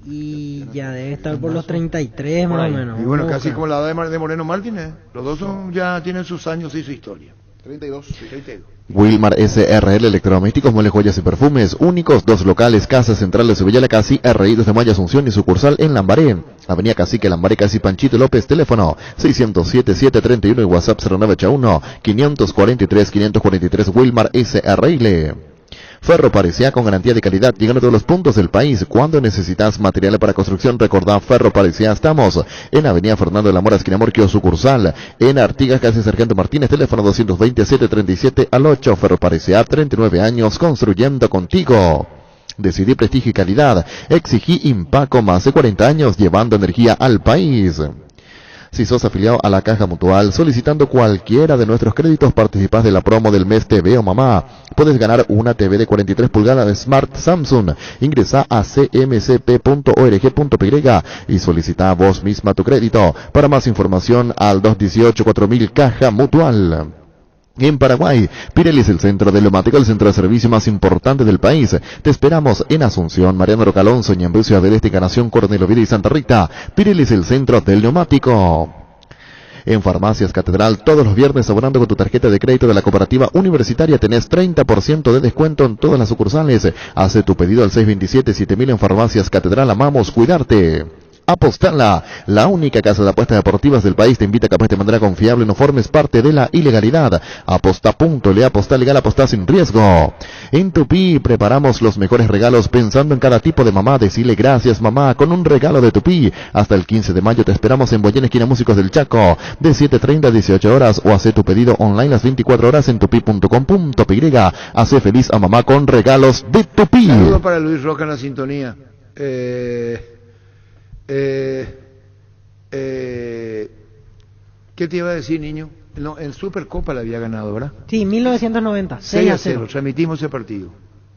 Y ya debe estar por los 33 más o menos. Y bueno, Vamos a casi buscar. como la edad de Moreno Martínez. Los dos ya tienen sus años y su historia. 32. 32. Wilmar SRL Electrodomésticos, muebles, joyas y perfumes únicos, 2 locales, Casa Central de Sevilla, La Casi, RI desde Maya Asunción y sucursal en Lambaré, Avenida Cacique, Lambaré, Casi Panchito López, teléfono 607-731 y WhatsApp 0981-543-543, Wilmar SRL. Ferro Parecía, con garantía de calidad, llegando a todos los puntos del país. Cuando necesitas materiales para construcción, recordá Ferro Parecía. Estamos en Avenida Fernando de la Mora, esquina Morquio, sucursal en Artigas, casi Sargento Martínez, teléfono 227-37 Ferro Parecía, 39 años construyendo contigo. Decidí prestigio y calidad. Exigí Impaco, más de 40 años llevando energía al país. Si sos afiliado a la Caja Mutual, solicitando cualquiera de nuestros créditos, participás de la promo del mes TV o mamá. Puedes ganar una TV de 43 pulgadas de Smart Samsung. Ingresa a cmcp.org.py y solicita vos misma tu crédito. Para más información al 218-4000 Caja Mutual. En Paraguay, Pirelli es el centro del neumático, el centro de servicio más importante del país. Te esperamos en Asunción, Mariano Roca Alonso, Ñemby, Ciudad del Este, Encarnación, Coronel Oviedo y Santa Rita. Pirelli es el centro del neumático. En Farmacias Catedral, todos los viernes, abonando con tu tarjeta de crédito de la cooperativa universitaria, tenés 30% de descuento en todas las sucursales. Hace tu pedido al 627-7000 en Farmacias Catedral. Amamos cuidarte. Apostala, la única casa de apuestas deportivas del país, te invita a que apuestes de manera confiable y no formes parte de la ilegalidad. Aposta.le, aposta legal, aposta sin riesgo. En Tupí preparamos los mejores regalos pensando en cada tipo de mamá. Decile gracias mamá con un regalo de Tupí. Hasta el 15 de mayo te esperamos en Boyén, esquina Músicos del Chaco, de 7:30 a 18 horas, o hace tu pedido online las 24 horas en tupi.com.py. Hace feliz a mamá con regalos de Tupí. Saludos para Luis Roca en la sintonía. ¿Qué te iba a decir, niño? No, en Supercopa la había ganado, ¿verdad? Sí, 1990, 6-0, transmitimos ese partido.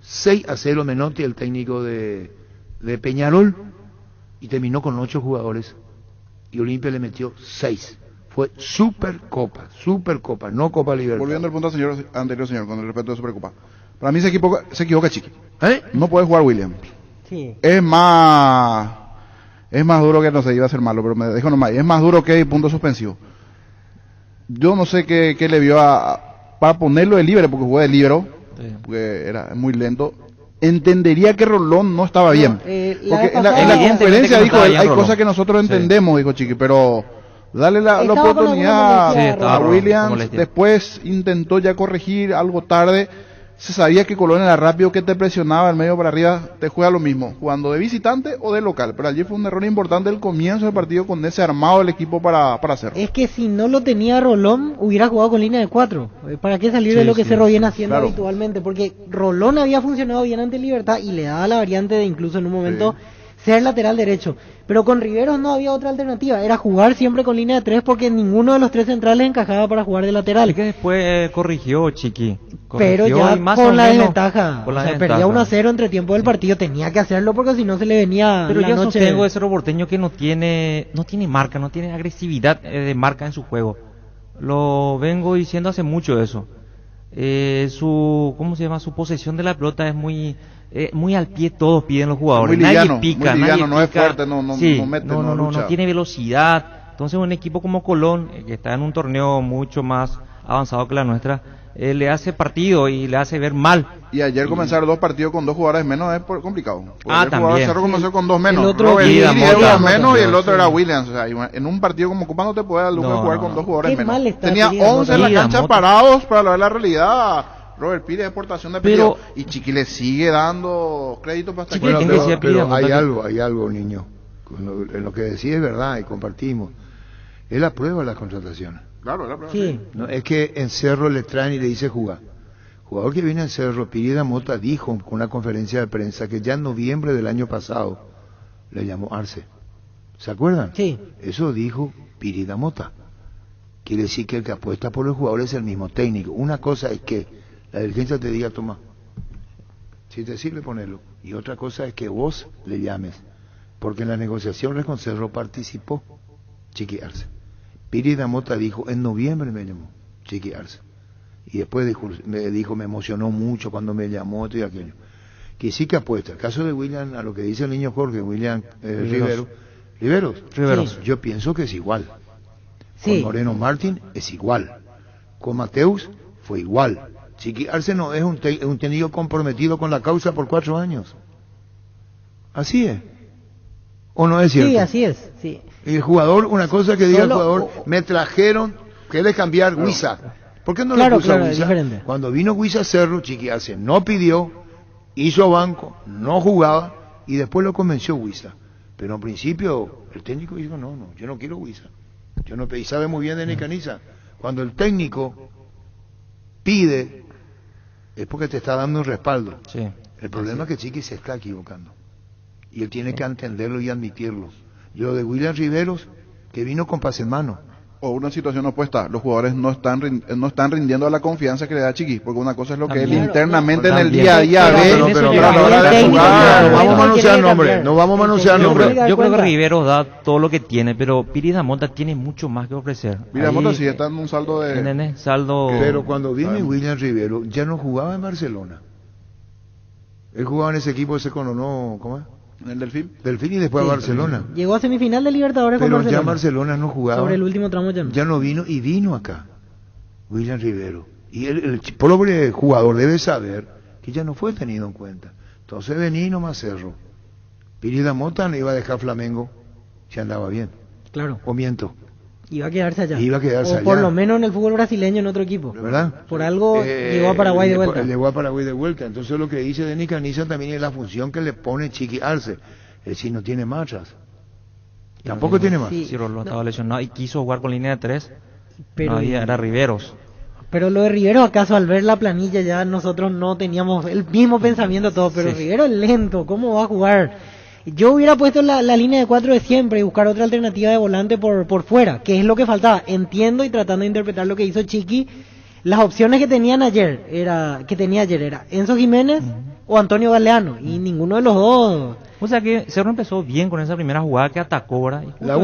6-0 Menotti, el técnico de Peñarol, y terminó con 8 jugadores, y Olimpia le metió 6. Fue Supercopa, no Copa Libertadores. Volviendo al punto anterior, señor, con el respeto de Supercopa. Para mí se equivoca Chiqui. No puede jugar William. Sí. Es más duro que, no sé, iba a ser malo, pero me dejo nomás. Es más duro que punto suspensivo. Yo no sé qué le vio para ponerlo de libre, porque jugó de libero, porque era muy lento. Entendería que Rolón no estaba bien. Porque en la conferencia dijo él, hay cosas que nosotros entendemos, dijo Chiqui, pero dale la oportunidad a Williams. Después intentó ya corregir algo tarde. Se sabía que Colón era rápido, que te presionaba el medio para arriba, te juega lo mismo, jugando de visitante o de local. Pero allí fue un error importante el comienzo del partido con ese armado del equipo para hacerlo. Es que si no lo tenía Rolón, hubiera jugado con línea de 4. ¿Para qué salir de lo que Cerro viene haciendo habitualmente? Porque Rolón había funcionado bien ante Libertad y le daba la variante de incluso en un momento ser lateral derecho. Pero con Riveros no había otra alternativa, era jugar siempre con línea de 3 porque ninguno de los 3 centrales encajaba para jugar de lateral. Es que después corrigió Chiqui. Pero ya más con la desventaja. Perdía 1-0 entre tiempo del partido, tenía que hacerlo porque si no se le venía pero la yo noche. sostengo de Cerro Porteño que no tiene marca, no tiene agresividad de marca en su juego. Lo vengo diciendo hace mucho eso. Su posesión de la pelota es muy al pie, todos piden los jugadores. Nadie pica, no es fuerte, no mete, no tiene velocidad. Entonces un equipo como Colón, que está en un torneo mucho más avanzado que la nuestra, le hace partido y le hace ver mal. Y ayer comenzar 2 partidos con 2 jugadores menos es complicado. También. Cerro comenzó con 2 menos. El otro Robert era menos y el otro era Williams. O sea, en un partido como Copa no te puede dar lujo de jugar con 2 jugadores menos. Tenía 11 en la cancha parados para ver la realidad. Robert pide exportación de pedido y Chiqui le sigue dando crédito para hasta pero hay algo, niño. En lo que decís es verdad y compartimos. Es la prueba de las contrataciones. Claro, es la prueba. Sí. No, es que en Cerro le traen y le dice jugar. Jugador que viene en Cerro, Pirida Mota dijo con una conferencia de prensa que ya en noviembre del año pasado le llamó Arce. ¿Se acuerdan? Sí. Eso dijo Pirida Mota. Quiere decir que el que apuesta por los jugadores es el mismo técnico. Una cosa es que la dirigencia te diga, toma, si te sirve ponerlo. Y otra cosa es que vos le llames. Porque en las negociaciones con Cerro participó Chiqui Arce. Pirida Mota dijo, en noviembre me llamó Chiqui Arce. Y después dijo, me emocionó mucho cuando me llamó esto y aquello. Que sí que apuesta. El caso de William, a lo que dice el niño Jorge, William Riveros. Sí. Yo pienso que es igual. Con Moreno Martín es igual. Con Mateus fue igual. Chiqui Arce no es un técnico comprometido con la causa por 4 años. Así es. ¿O no es cierto? Sí, así es. Sí. Y el jugador, una cosa que diga el jugador, me trajeron, quiere cambiar Huiza. ¿Por qué no le puso a Huiza? Cuando vino Huiza Cerro, Chiqui Arce no pidió, hizo banco, no jugaba y después lo convenció Huiza. Pero en principio el técnico dijo, no, yo no quiero Huiza. Yo no pedí, sabe muy bien de Necaniza. Cuando el técnico pide, es porque te está dando un respaldo. Sí. El problema es que Chiqui se está equivocando. Y él tiene que entenderlo y admitirlo. Yo de William Riveros que vino con pase en mano. O una situación opuesta, los jugadores no están rindiendo a la confianza que le da Chiqui, porque una cosa es lo que él internamente en el día a día ve, pero a la hora de jugar, no vamos a manosear nombres, no vamos a manosear nombres. Yo creo que Rivero da todo lo que tiene, pero Piridamota tiene mucho más que ofrecer. Piridamota sí está en un saldo de... Pero cuando viene William Rivero, ya no jugaba en Barcelona. Él jugaba en ese equipo, ese cono, ¿cómo es? ¿En el Delfín? Delfín y después a Barcelona. Llegó a semifinal de Libertadores pero con Barcelona. Ya Barcelona no jugaba. Sobre el último tramo ya no. Ya no vino y vino acá. William Rivero. Y el pobre jugador debe saber que ya no fue tenido en cuenta. Entonces vení nomás Cerro. Piridamota no iba a dejar Flamengo si andaba bien. Claro. O miento. Iba a quedarse allá. Iba a quedarse allá. O por lo menos en el fútbol brasileño en otro equipo. ¿Verdad? Por algo llegó a Paraguay de vuelta. Llegó a Paraguay de vuelta. Entonces lo que dice Denis Caniza también es la función que le pone Chiqui Arce. Es decir, no tiene marchas. Tampoco tiene más. Sí, Rolón estaba lesionado y quiso jugar con línea de 3. Pero no había, era Riveros. Pero lo de Rivero, acaso al ver la planilla ya nosotros no teníamos el mismo pensamiento todo, pero sí. Rivero es lento, ¿cómo va a jugar? Yo hubiera puesto la línea de 4 de siempre y buscar otra alternativa de volante por fuera, que es lo que faltaba. Entiendo y tratando de interpretar lo que hizo Chiqui, las opciones que tenía ayer era Enzo Jiménez o Antonio Galeano, y ninguno de los dos. O sea que Cerro empezó bien con esa primera jugada que atacó, ¿verdad? La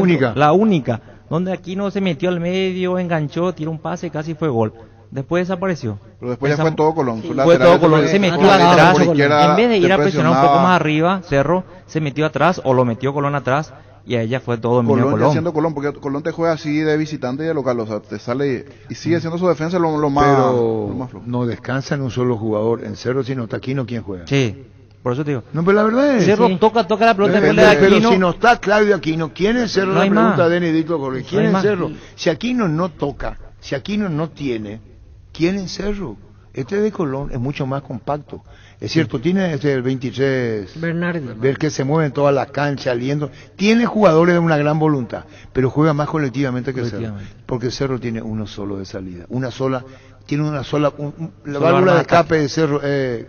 única, donde Aquino se metió al medio, enganchó, tiró un pase y casi fue gol. Después desapareció. Pero después ya fue todo Colón. Sí, fue todo Colón. Se metió atrás. En vez de ir a presionar un poco más arriba, Cerro se metió atrás o lo metió Colón atrás y ahí ya fue todo dominio Colón. Haciendo Colón, porque Colón te juega así de visitante y de local, o sea, te sale y sigue haciendo su defensa lo más flojo. No descansa en un solo jugador. En Cerro, sino está Aquino, ¿quién juega? Sí. Por eso te digo. No, pero la verdad es... Cerro toca la pelota después le da Aquino. Pero si no está Claudio Aquino, ¿quién es Cerro? No la pregunta más. de Benedicto Correa. ¿Quién No es Cerro? Si Aquino no toca, si Aquino no tiene, ¿quién es Cerro? Este de Colón es mucho más compacto. Es cierto, tiene el 23... Bernardo. Ver que se mueve en toda la cancha, liendo. Tiene jugadores de una gran voluntad, pero juega más colectivamente que Cerro. Porque Cerro tiene uno solo de salida. Tiene una sola, la válvula de escape de Cerro,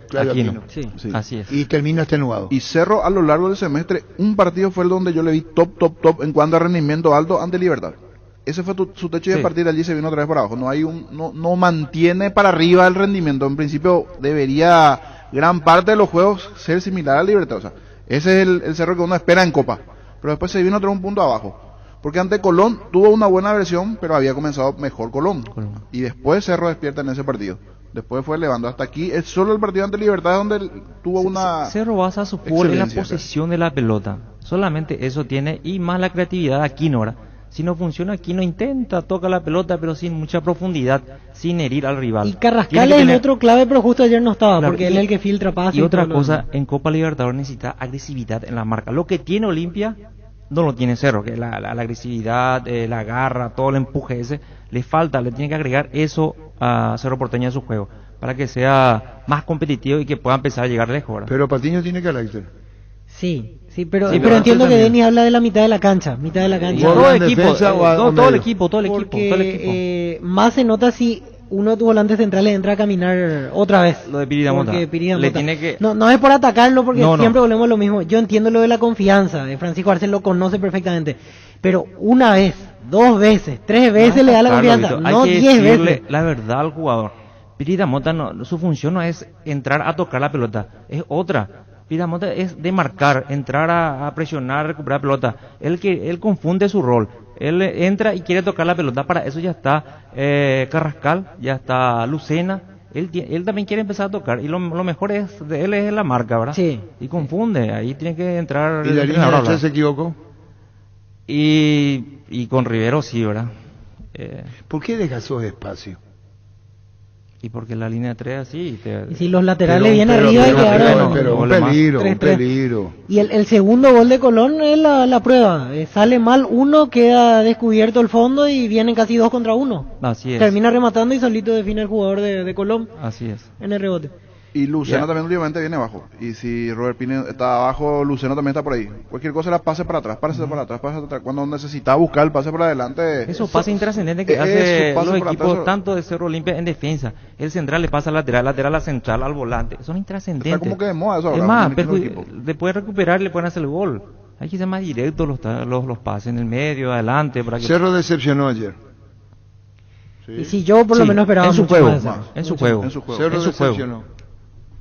Claudio Aquino. Sí, así es. Y termina extenuado. Y Cerro a lo largo del semestre, un partido fue el donde yo le vi top en cuanto a rendimiento alto ante Libertad. Ese fue su techo y a partir de allí se vino otra vez para abajo. No mantiene para arriba el rendimiento. En principio debería gran parte de los juegos ser similar a Libertad. O sea, ese es el Cerro que uno espera en Copa. Pero después se vino otro un punto abajo. Porque ante Colón tuvo una buena versión, pero había comenzado mejor Colón. Y después Cerro despierta en ese partido. Después fue elevando. Hasta aquí es solo el partido ante Libertad donde tuvo una... Cerro basa su fútbol en la posesión de la pelota. Solamente eso tiene y más la creatividad de Aquino, ¿verdad? Si no funciona, Aquino intenta, toca la pelota, pero sin mucha profundidad, sin herir al rival. Y Carrascal es el otro clave, pero justo ayer no estaba, porque él es el que filtra pases. Y otra cosa, en Copa Libertadores necesita agresividad en la marca. Lo que tiene Olimpia no lo tiene Cerro, que la agresividad, la garra, todo el empuje ese, le falta, le tiene que agregar eso a Cerro Porteño en su juego, para que sea más competitivo y que pueda empezar a llegar lejos, ¿verdad? Pero Patiño tiene carácter. Sí, pero entiendo que Denis habla de la mitad de la cancha. Todo el equipo, todo el equipo. Más se nota si uno de tus volantes centrales entra a caminar otra vez. Lo de Piridamota. Le tiene que... No es por atacarlo, porque siempre volvemos a lo mismo. Yo entiendo lo de la confianza, Francisco Arce lo conoce perfectamente. Pero una vez, 2 veces, 3 veces le da la confianza, no 10 veces. La verdad al jugador. Piridamota su función no es entrar a tocar la pelota, es otra. Piridamota es de marcar, entrar a presionar, recuperar pelota. Él confunde su rol. Él entra y quiere tocar la pelota. Para eso ya está Carrascal, ya está Lucena. Él también quiere empezar a tocar. Y lo mejor de él es la marca, ¿verdad? Sí. Y confunde. Ahí tiene que entrar. ¿Y Darín se equivocó? Y con Rivero sí, ¿verdad? ¿Por qué deja esos espacios? Y porque la línea 3 así... Y si los laterales vienen arriba y quedaron... Pero un peligro. Y el segundo gol de Colón es la prueba. Sale mal uno, queda descubierto el fondo y vienen casi 2 contra 1. Así es. Termina rematando y solito define el jugador de Colón. Así es. En el rebote. Y Luceno también últimamente viene abajo. Y si Robert Pino está abajo, Luceno también está por ahí. Cualquier cosa la pase para atrás, pase para atrás. Cuando necesita buscar el pase para adelante. Eso pasa intrascendente que hace los equipos tanto de Cerro Olimpia en defensa. El central le pasa al lateral a central, al volante. Son intrascendentes. Está como que de moda eso ahora. Es más, después de recuperar le pueden hacer el gol. Hay que ser más directos los pases en el medio, adelante. Para que... Cerro decepcionó ayer. Sí. Y si yo por lo menos esperaba en su mucho juego, más en su juego. Cerro decepcionó.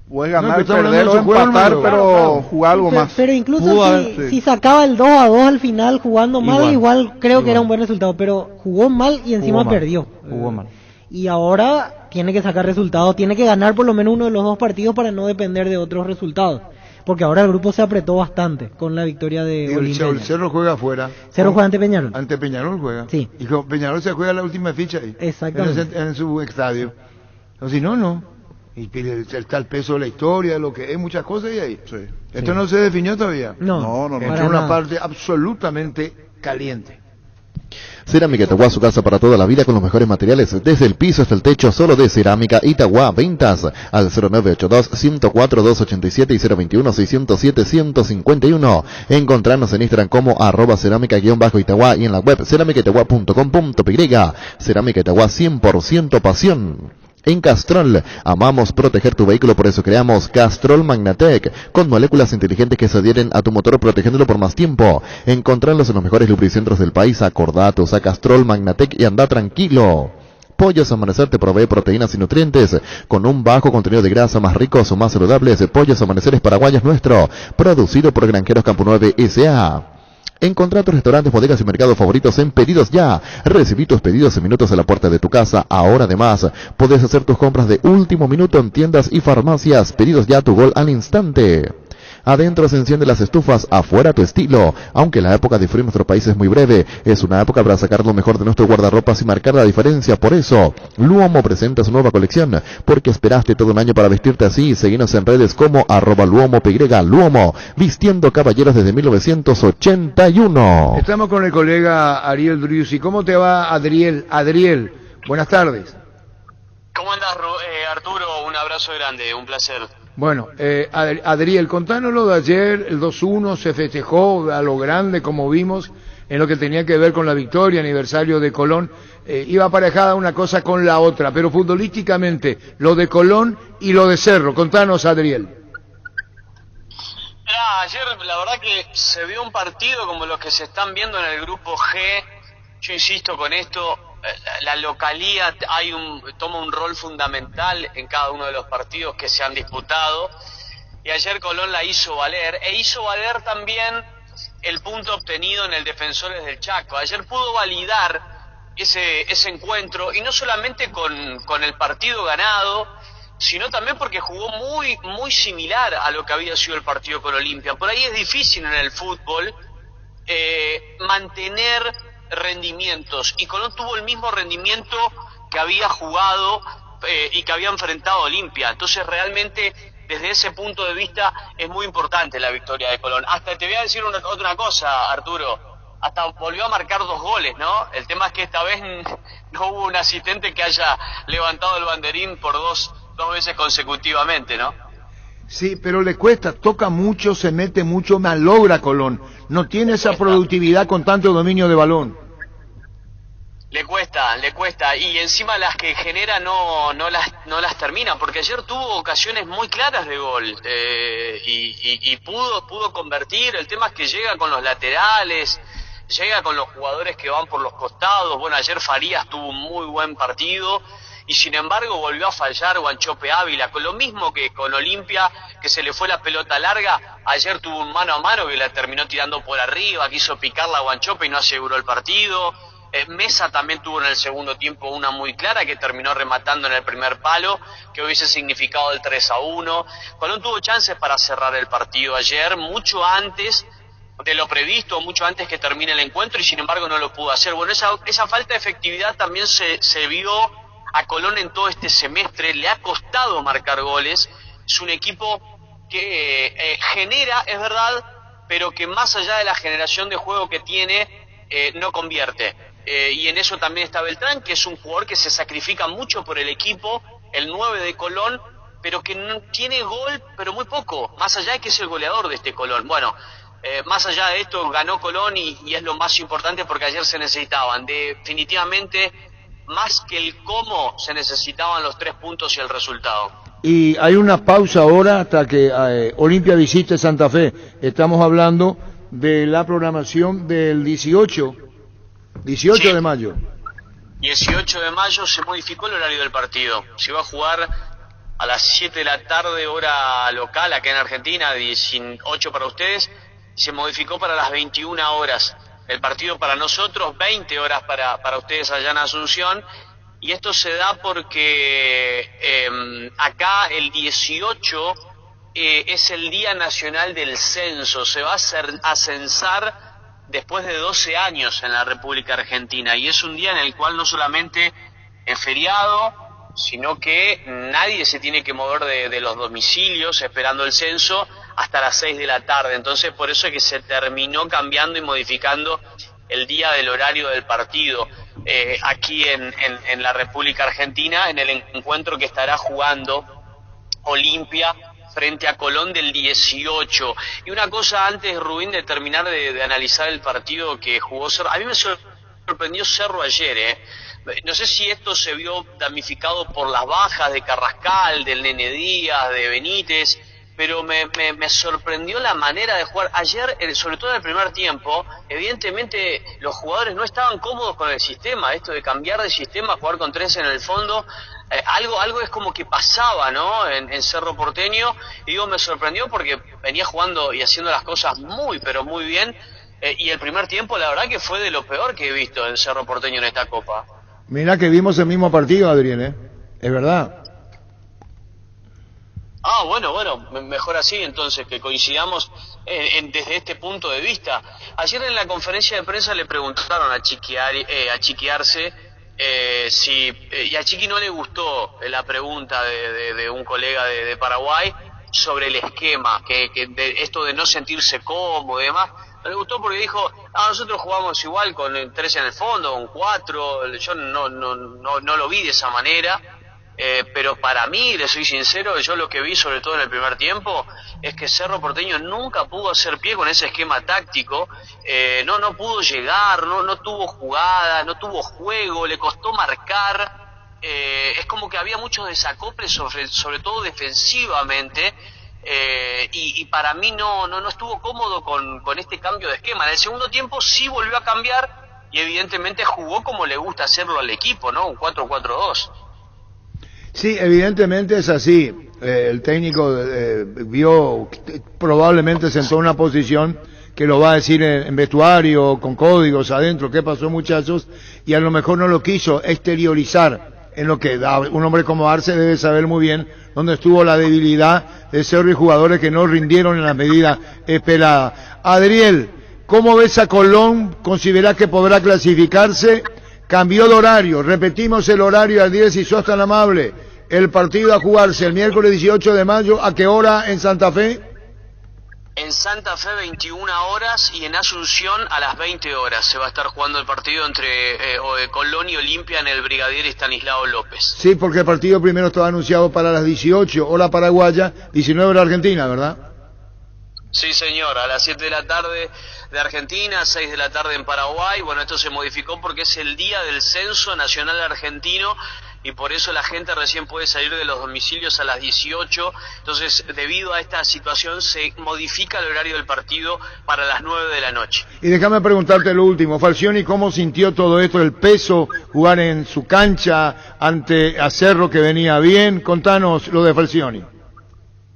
Puedes ganar, perder o empatar, pero jugar algo más. Pero incluso si sacaba el 2-2 al final jugando mal, igual creo que era un buen resultado. Pero jugó mal y encima perdió. Jugó mal. Y ahora tiene que sacar resultados, tiene que ganar por lo menos uno de los dos partidos para no depender de otros resultados. Porque ahora el grupo se apretó bastante con la victoria de Olimpia. El Cerro juega afuera. Cerro juega ante Peñarol. Ante Peñarol juega. Sí. Y Peñarol se juega la última ficha ahí. Exactamente. En su estadio. O si no. Y está el peso de la historia, lo que es, muchas cosas y ahí. Sí. Esto no se definió todavía. No. Es una parte absolutamente caliente. Cerámica Itagua, su casa para toda la vida con los mejores materiales, desde el piso hasta el techo, solo de Cerámica Itagua. Ventas al 0982-104-287 y 021-607-151. Encontrarnos en Instagram como @cerámica_Itagua y en la web cerámicaitagua.com.py. Cerámica Itagua, 100% pasión. En Castrol, amamos proteger tu vehículo, por eso creamos Castrol Magnatec, con moléculas inteligentes que se adhieren a tu motor protegiéndolo por más tiempo. Encontrarlos en los mejores lubricentros del país. Acordate, usa Castrol Magnatec y anda tranquilo. Pollos Amanecer te provee proteínas y nutrientes con un bajo contenido de grasa, más ricos o más saludables. Pollos Amaneceres Paraguayos Nuestro, producido por Granjeros Campo 9 S.A. Encontrá tus restaurantes, bodegas y mercados favoritos en Pedidos Ya. Recibí tus pedidos en minutos a la puerta de tu casa. Ahora además, podés hacer tus compras de último minuto en tiendas y farmacias. Pedidos Ya, tu gol al instante. Adentro se encienden las estufas, afuera tu estilo. Aunque la época de frío en nuestro país es muy breve, es una época para sacar lo mejor de nuestro guardarropas y marcar la diferencia. Por eso, Luomo presenta su nueva colección. Porque esperaste todo un año para vestirte así. Seguinos en redes como @LuomoPY. Luomo, vistiendo caballeros desde 1981. Estamos con el colega Ariel Driussi. ¿Cómo te va, Adriel? Adriel, buenas tardes. ¿Cómo andás, Arturo? Un abrazo grande, un placer. Bueno, Adriel, contanos lo de ayer, el 2-1 se festejó a lo grande, como vimos, en lo que tenía que ver con la victoria, aniversario de Colón. Iba aparejada una cosa con la otra, pero futbolísticamente, lo de Colón y lo de Cerro. Contanos, Adriel. Ayer la verdad que se vio un partido como los que se están viendo en el grupo G. Yo insisto con esto, la localía toma un rol fundamental en cada uno de los partidos que se han disputado, y ayer Colón la hizo valer, e hizo valer también el punto obtenido en el Defensores del Chaco. Ayer pudo validar ese encuentro, y no solamente con el partido ganado, sino también porque jugó muy similar a lo que había sido el partido con Olimpia. Por ahí es difícil en el fútbol mantener rendimientos, y Colón tuvo el mismo rendimiento que había jugado y que había enfrentado a Olimpia. Entonces realmente desde ese punto de vista es muy importante la victoria de Colón. Hasta te voy a decir otra cosa, Arturo, hasta volvió a marcar 2 goles, ¿no? El tema es que esta vez no hubo un asistente que haya levantado el banderín por dos veces consecutivamente, ¿no? Sí, pero le cuesta, toca mucho, se mete mucho, malogra Colón. No tiene esa productividad con tanto dominio de balón. Le cuesta, y encima las que genera no las termina, porque ayer tuvo ocasiones muy claras de gol, y pudo convertir. El tema es que llega con los laterales, llega con los jugadores que van por los costados. Bueno, ayer Farías tuvo un muy buen partido, y sin embargo volvió a fallar Guanchope Ávila, con lo mismo que con Olimpia, que se le fue la pelota larga. Ayer tuvo un mano a mano que la terminó tirando por arriba, quiso picarla a Guanchope y no aseguró el partido. Mesa también tuvo en el segundo tiempo una muy clara que terminó rematando en el primer palo, que hubiese significado el 3-1. Colón tuvo chances para cerrar el partido ayer, mucho antes de lo previsto, mucho antes que termine el encuentro, y sin embargo no lo pudo hacer. Bueno, esa falta de efectividad también se vio a Colón en todo este semestre. Le ha costado marcar goles. Es un equipo que genera, es verdad, pero que más allá de la generación de juego que tiene, no convierte. Y en eso también está Beltrán, que es un jugador que se sacrifica mucho por el equipo, el 9 de Colón, pero que no tiene gol, pero muy poco, más allá de que es el goleador de este Colón. Bueno, más allá de esto, ganó Colón, y es lo más importante, porque ayer se necesitaban, definitivamente, más que el cómo, se necesitaban los 3 puntos y el resultado. Y hay una pausa ahora hasta que Olimpia visite Santa Fe. Estamos hablando de la programación del 18 Sí. de mayo. 18 de mayo se modificó el horario del partido. Se iba a jugar a las 7 de la tarde, hora local, acá en Argentina, 18 para ustedes, y se modificó para las 21 horas. El partido para nosotros, 20 horas para ustedes allá en Asunción, y esto se da porque acá el 18 es el Día Nacional del Censo. Se va a censar después de 12 años en la República Argentina, y es un día en el cual no solamente es feriado, sino que nadie se tiene que mover de los domicilios esperando el censo hasta las 6 de la tarde. Entonces por eso es que se terminó cambiando y modificando el día del horario del partido aquí en la República Argentina, en el encuentro que estará jugando Olimpia frente a Colón del 18. Y una cosa antes, Rubín, de terminar de analizar el partido que jugó Cerro. A mí me sorprendió Cerro ayer, No sé si esto se vio damnificado por las bajas de Carrascal, del Nene Díaz, de Benítez, pero me sorprendió la manera de jugar. Ayer, sobre todo en el primer tiempo, evidentemente los jugadores no estaban cómodos con el sistema, esto de cambiar de sistema, jugar con 3 en el fondo. Algo es como que pasaba, ¿no? En Cerro Porteño, y digo, me sorprendió porque venía jugando y haciendo las cosas muy, pero muy bien, y el primer tiempo la verdad que fue de lo peor que he visto en Cerro Porteño en esta Copa. Mirá que vimos el mismo partido, Adrián, es verdad. Bueno, mejor así entonces, que coincidamos desde este punto de vista. Ayer en la conferencia de prensa le preguntaron a Chiqui Arce y a Chiqui no le gustó la pregunta de un colega de Paraguay sobre el esquema, que esto de no sentirse cómodo y demás. No le gustó porque dijo, nosotros jugamos igual con 3 en el fondo, con 4, yo no lo vi de esa manera. Pero para mí, le soy sincero, yo lo que vi sobre todo en el primer tiempo es que Cerro Porteño nunca pudo hacer pie con ese esquema táctico, no pudo llegar, no tuvo jugada, no tuvo juego, le costó marcar, es como que había muchos desacoples sobre todo defensivamente, y para mí no estuvo cómodo con este cambio de esquema. En el segundo tiempo sí volvió a cambiar y evidentemente jugó como le gusta hacerlo al equipo, ¿no? Un 4-4-2. Sí, evidentemente es así. El técnico vio, probablemente sentó en una posición que lo va a decir en vestuario, con códigos adentro, qué pasó muchachos, y a lo mejor no lo quiso exteriorizar en lo que da. Un hombre como Arce debe saber muy bien dónde estuvo la debilidad de Cerro y jugadores que no rindieron en la medida esperada. Adriel, ¿cómo ves a Colón? ¿Considerás que podrá clasificarse? Cambió de horario, repetimos el horario al 10 si sos tan amable. El partido a jugarse el miércoles 18 de mayo, ¿a qué hora en Santa Fe? En Santa Fe 21 horas y en Asunción a las 20 horas se va a estar jugando el partido entre Colón y Olimpia en el Brigadier Estanislao López. Sí, porque el partido primero estaba anunciado para las 18 hora paraguaya, 19 hora argentina, ¿verdad? Sí, señor, a las 7 de la tarde de Argentina, 6 de la tarde en Paraguay. Bueno, esto se modificó porque es el día del Censo Nacional Argentino y por eso la gente recién puede salir de los domicilios a las 18. Entonces, debido a esta situación, se modifica el horario del partido para las 9 de la noche. Y déjame preguntarte lo último, Falcioni, ¿cómo sintió todo esto, el peso, jugar en su cancha ante a Cerro que venía bien? Contanos lo de Falcioni.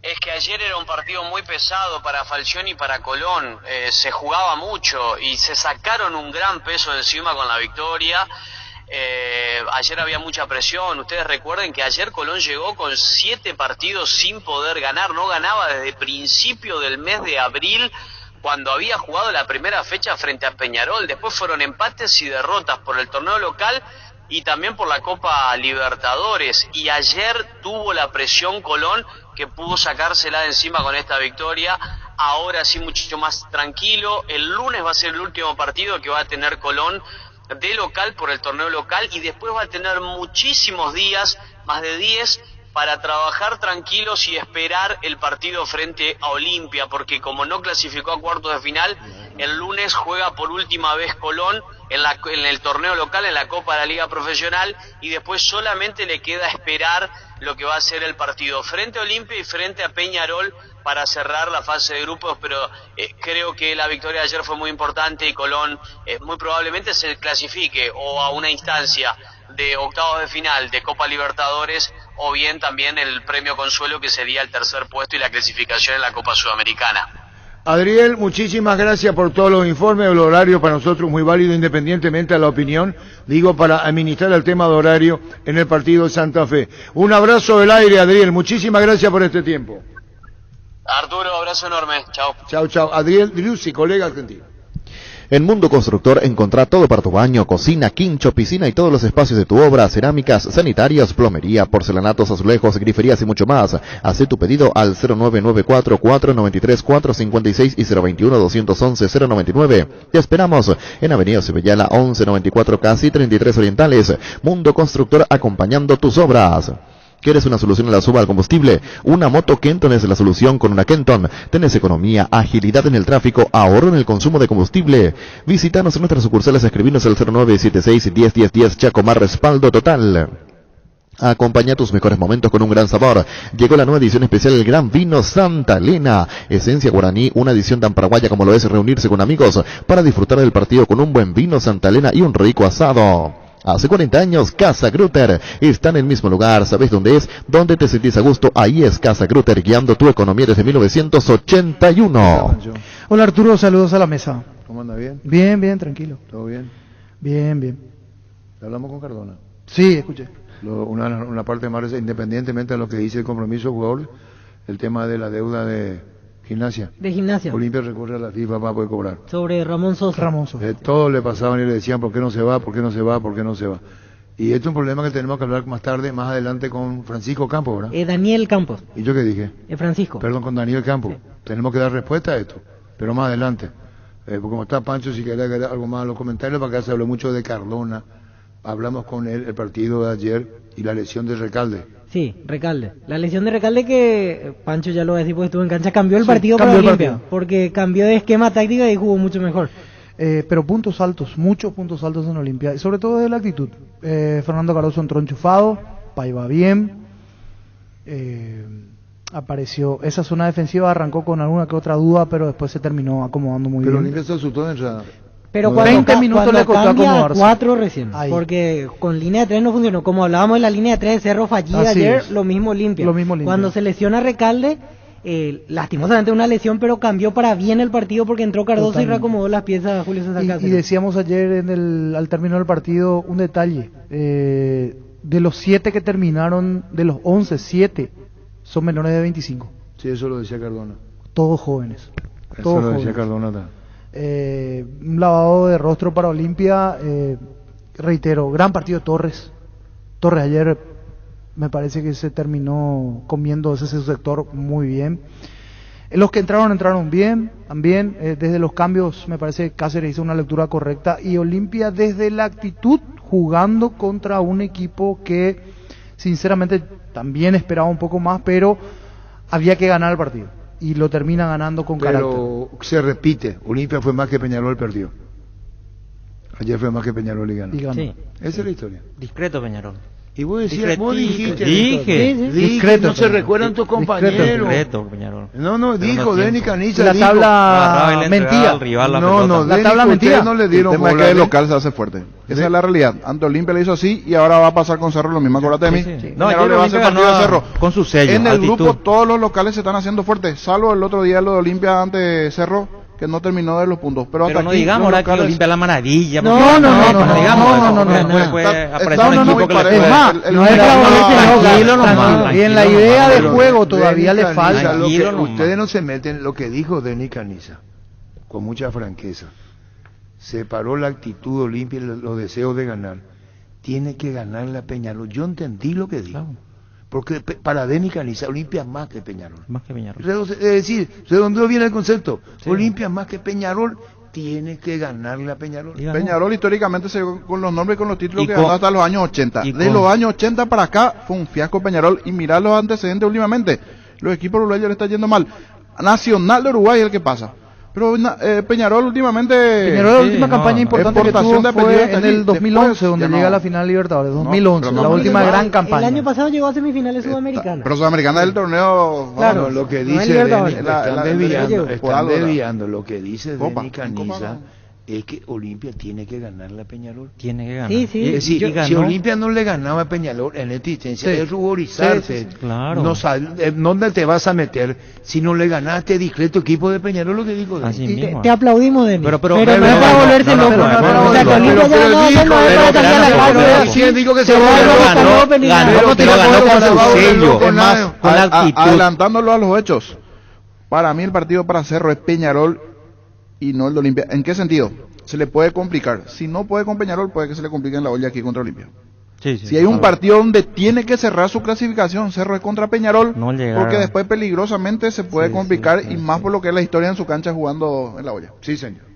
Es que ayer era un partido muy pesado para Falcioni y para Colón, se jugaba mucho y se sacaron un gran peso encima con la victoria. Ayer había mucha presión. Ustedes recuerden que ayer Colón llegó con 7 partidos sin poder ganar, no ganaba desde principio del mes de abril, cuando había jugado la primera fecha frente a Peñarol. Después fueron empates y derrotas por el torneo local y también por la Copa Libertadores, y ayer tuvo la presión Colón, que pudo sacársela de encima con esta victoria. Ahora sí mucho más tranquilo. El lunes va a ser el último partido que va a tener Colón de local por el torneo local, y después va a tener muchísimos días, más de 10, para trabajar tranquilos y esperar el partido frente a Olimpia, porque como no clasificó a cuartos de final, El lunes juega por última vez Colón en el torneo local, en la Copa de la Liga Profesional, y después solamente le queda esperar lo que va a ser el partido frente a Olimpia y frente a Peñarol para cerrar la fase de grupos, pero creo que la victoria de ayer fue muy importante y Colón muy probablemente se clasifique o a una instancia de octavos de final de Copa Libertadores, o bien también el premio consuelo, que sería el tercer puesto y la clasificación en la Copa Sudamericana. Adriel, muchísimas gracias por todos los informes. El horario para nosotros muy válido, independientemente de la opinión, digo, para administrar el tema de horario en el partido de Santa Fe. Un abrazo del aire, Adriel, muchísimas gracias por este tiempo. Arturo, abrazo enorme, chao. Chao, chao. Adriel Driussi, colega argentino. En Mundo Constructor encontrá todo para tu baño, cocina, quincho, piscina y todos los espacios de tu obra, cerámicas, sanitarias, plomería, porcelanatos, azulejos, griferías y mucho más. Haz tu pedido al 0994-493-456 y 021-211-099. Te esperamos en Avenida Cibellala 1194, casi 33 Orientales. Mundo Constructor, acompañando tus obras. ¿Quieres una solución a la suba al combustible? Una moto Kenton es la solución. Con una Kenton tenés economía, agilidad en el tráfico, ahorro en el consumo de combustible. Visítanos en nuestras sucursales, escribinos al 0976-101010, Chacomar, respaldo total. Acompaña tus mejores momentos con un gran sabor. Llegó la nueva edición especial del Gran Vino Santa Elena, esencia guaraní, una edición tan paraguaya como lo es reunirse con amigos para disfrutar del partido con un buen vino Santa Elena y un rico asado. Hace 40 años, Casa Grutter está en el mismo lugar. ¿Sabes dónde es? ¿Dónde te sentís a gusto? Ahí es Casa Grutter, guiando tu economía desde 1981. Hola Arturo, saludos a la mesa. ¿Cómo anda? ¿Bien? Bien, bien, tranquilo. ¿Todo bien? Bien, bien. ¿Hablamos con Cardona? Sí, escuché. Una parte más, independientemente de lo que dice el compromiso jugador, el tema de la deuda de Gimnasia. De Gimnasia. Olimpia recurre a la FIFA para poder cobrar. Sobre Ramón Sosa. Todos le pasaban y le decían ¿por qué no se va? ¿Por qué no se va? ¿Por qué no se va? Y esto es un problema que tenemos que hablar más tarde, más adelante, con Francisco Campos, ¿verdad? Daniel Campos. ¿Y yo qué dije? Francisco. Perdón, con Daniel Campos. Sí. Tenemos que dar respuesta a esto, pero más adelante. Porque como está Pancho, si quería agregar algo más a los comentarios, para acá se habló mucho de Cardona. Hablamos con él el partido de ayer y la lesión de Recalde. Sí, Recalde. La lesión de Recalde, que Pancho ya lo va a decir porque estuvo en cancha, cambió el partido para Olimpia, porque cambió de esquema táctico y jugó mucho mejor. Pero puntos altos, muchos puntos altos en Olimpia, y sobre todo de la actitud. Fernando Cardoso entró enchufado, Paiva bien, apareció, esa zona defensiva arrancó con alguna que otra duda, pero después se terminó acomodando muy bien. Pero Olimpia se asustó en esa... Pero cuando 20 minutos le costó acomodarse. 4 recién, porque con línea de 3 no funcionó. Como hablábamos de la línea de 3 de Cerro fallida ayer, lo mismo Olimpia. Cuando se lesiona Recalde, lastimosamente una lesión, pero cambió para bien el partido porque entró Cardoso. Totalmente. Y reacomodó las piezas a Julio César Cáceres. Y decíamos ayer al término del partido un detalle. De los 7 que terminaron, de los 11, 7 son menores de 25. Sí, eso lo decía Cardona. Todos jóvenes. Eso lo decía Cardona también. Un lavado de rostro para Olimpia. Reitero, gran partido de Torres ayer me parece que se terminó comiendo ese sector muy bien. Los que entraron bien también. Desde los cambios me parece que Cáceres hizo una lectura correcta, y Olimpia desde la actitud, jugando contra un equipo que sinceramente también esperaba un poco más, pero había que ganar el partido. Y lo termina ganando con carácter. Pero se repite, Olimpia fue más que Peñarol, perdió. Ayer fue más que Peñarol y ganó. Sí. Esa es la historia. Discreto Peñarol. Y vos decías, vos dijiste. Dije. Discreto, no se recuerdan tus compañeros. Discreto Peñarol. No, dijo Denny Canilla. La tabla mentira. La tabla mentira. No le dieron bola. El tema es que el local se hace fuerte. Esa es la realidad. Ante Olimpia le hizo así y ahora va a pasar con Cerro lo mismo. Acuérdate de mí. Sí. No, le va a hacer partido a Cerro. Con su sello. En el grupo todos los locales se están haciendo fuertes, salvo el otro día lo de Olimpia ante Cerro, que no terminó de los puntos. Pero hasta no aquí, digamos ahora que Olimpia la maravilla. No. Y en la idea de juego todavía le falta. Ustedes no se meten lo que dijo Denny Caniza, con mucha franqueza. Separó la actitud de Olimpia y los deseos de ganar. Tiene que ganar la Peñarol. Yo entendí lo que dijo. Claro. Porque para Denny Caniza, Olimpia más que Peñarol. Más que Peñarol. Es decir, ¿de dónde viene el concepto? Sí. Olimpia más que Peñarol, tiene que ganarle a Peñarol. Peñarol históricamente se con los nombres y con los títulos que ganó hasta los años 80. De los años 80 para acá fue un fiasco Peñarol, y mirá los antecedentes últimamente. Los equipos uruguayos le están yendo mal. Nacional de Uruguay es el que pasa. Pero Peñarol últimamente... Peñarol la última campaña importante que tuvo fue en el 2011, donde llega a la final Libertadores. 2011, la última gran campaña. El año pasado llegó a semifinales sudamericanas. Pero Sudamericana del torneo... Claro, lo que no dice Libertadores. están desviando. Lo que dice Denis Caniza es que Olimpia tiene que ganarle a Peñarol. Tiene que ganar. Sí, sí. Es decir, Y si ganó. Olimpia no le ganaba a Peñarol en esta instancia, es ruborizarse. Claro. No ¿dónde te vas a meter si no le ganaste? Discreto equipo de Peñarol, lo que digo. Así mismo. Te aplaudimos, Denis. Pero no es para volverse loco. O sea, que Olimpia ya ganó, no es para cambiar la cara. Sí, digo que Se se va a ganó. Ganó, pero ganó con su sello. Es más, con la actitud. Adelantándolo a los hechos. Para mí el partido para Cerro es Peñarol y no el de Olimpia. ¿En qué sentido? Se le puede complicar. Si no puede con Peñarol, puede que se le complique en la olla aquí contra Olimpia. Sí, sí, Si hay un partido donde tiene que cerrar su clasificación, Cerro es contra Peñarol, No llegar. porque después peligrosamente se puede complicar y más por lo que es la historia en su cancha jugando en la olla. Sí, señor.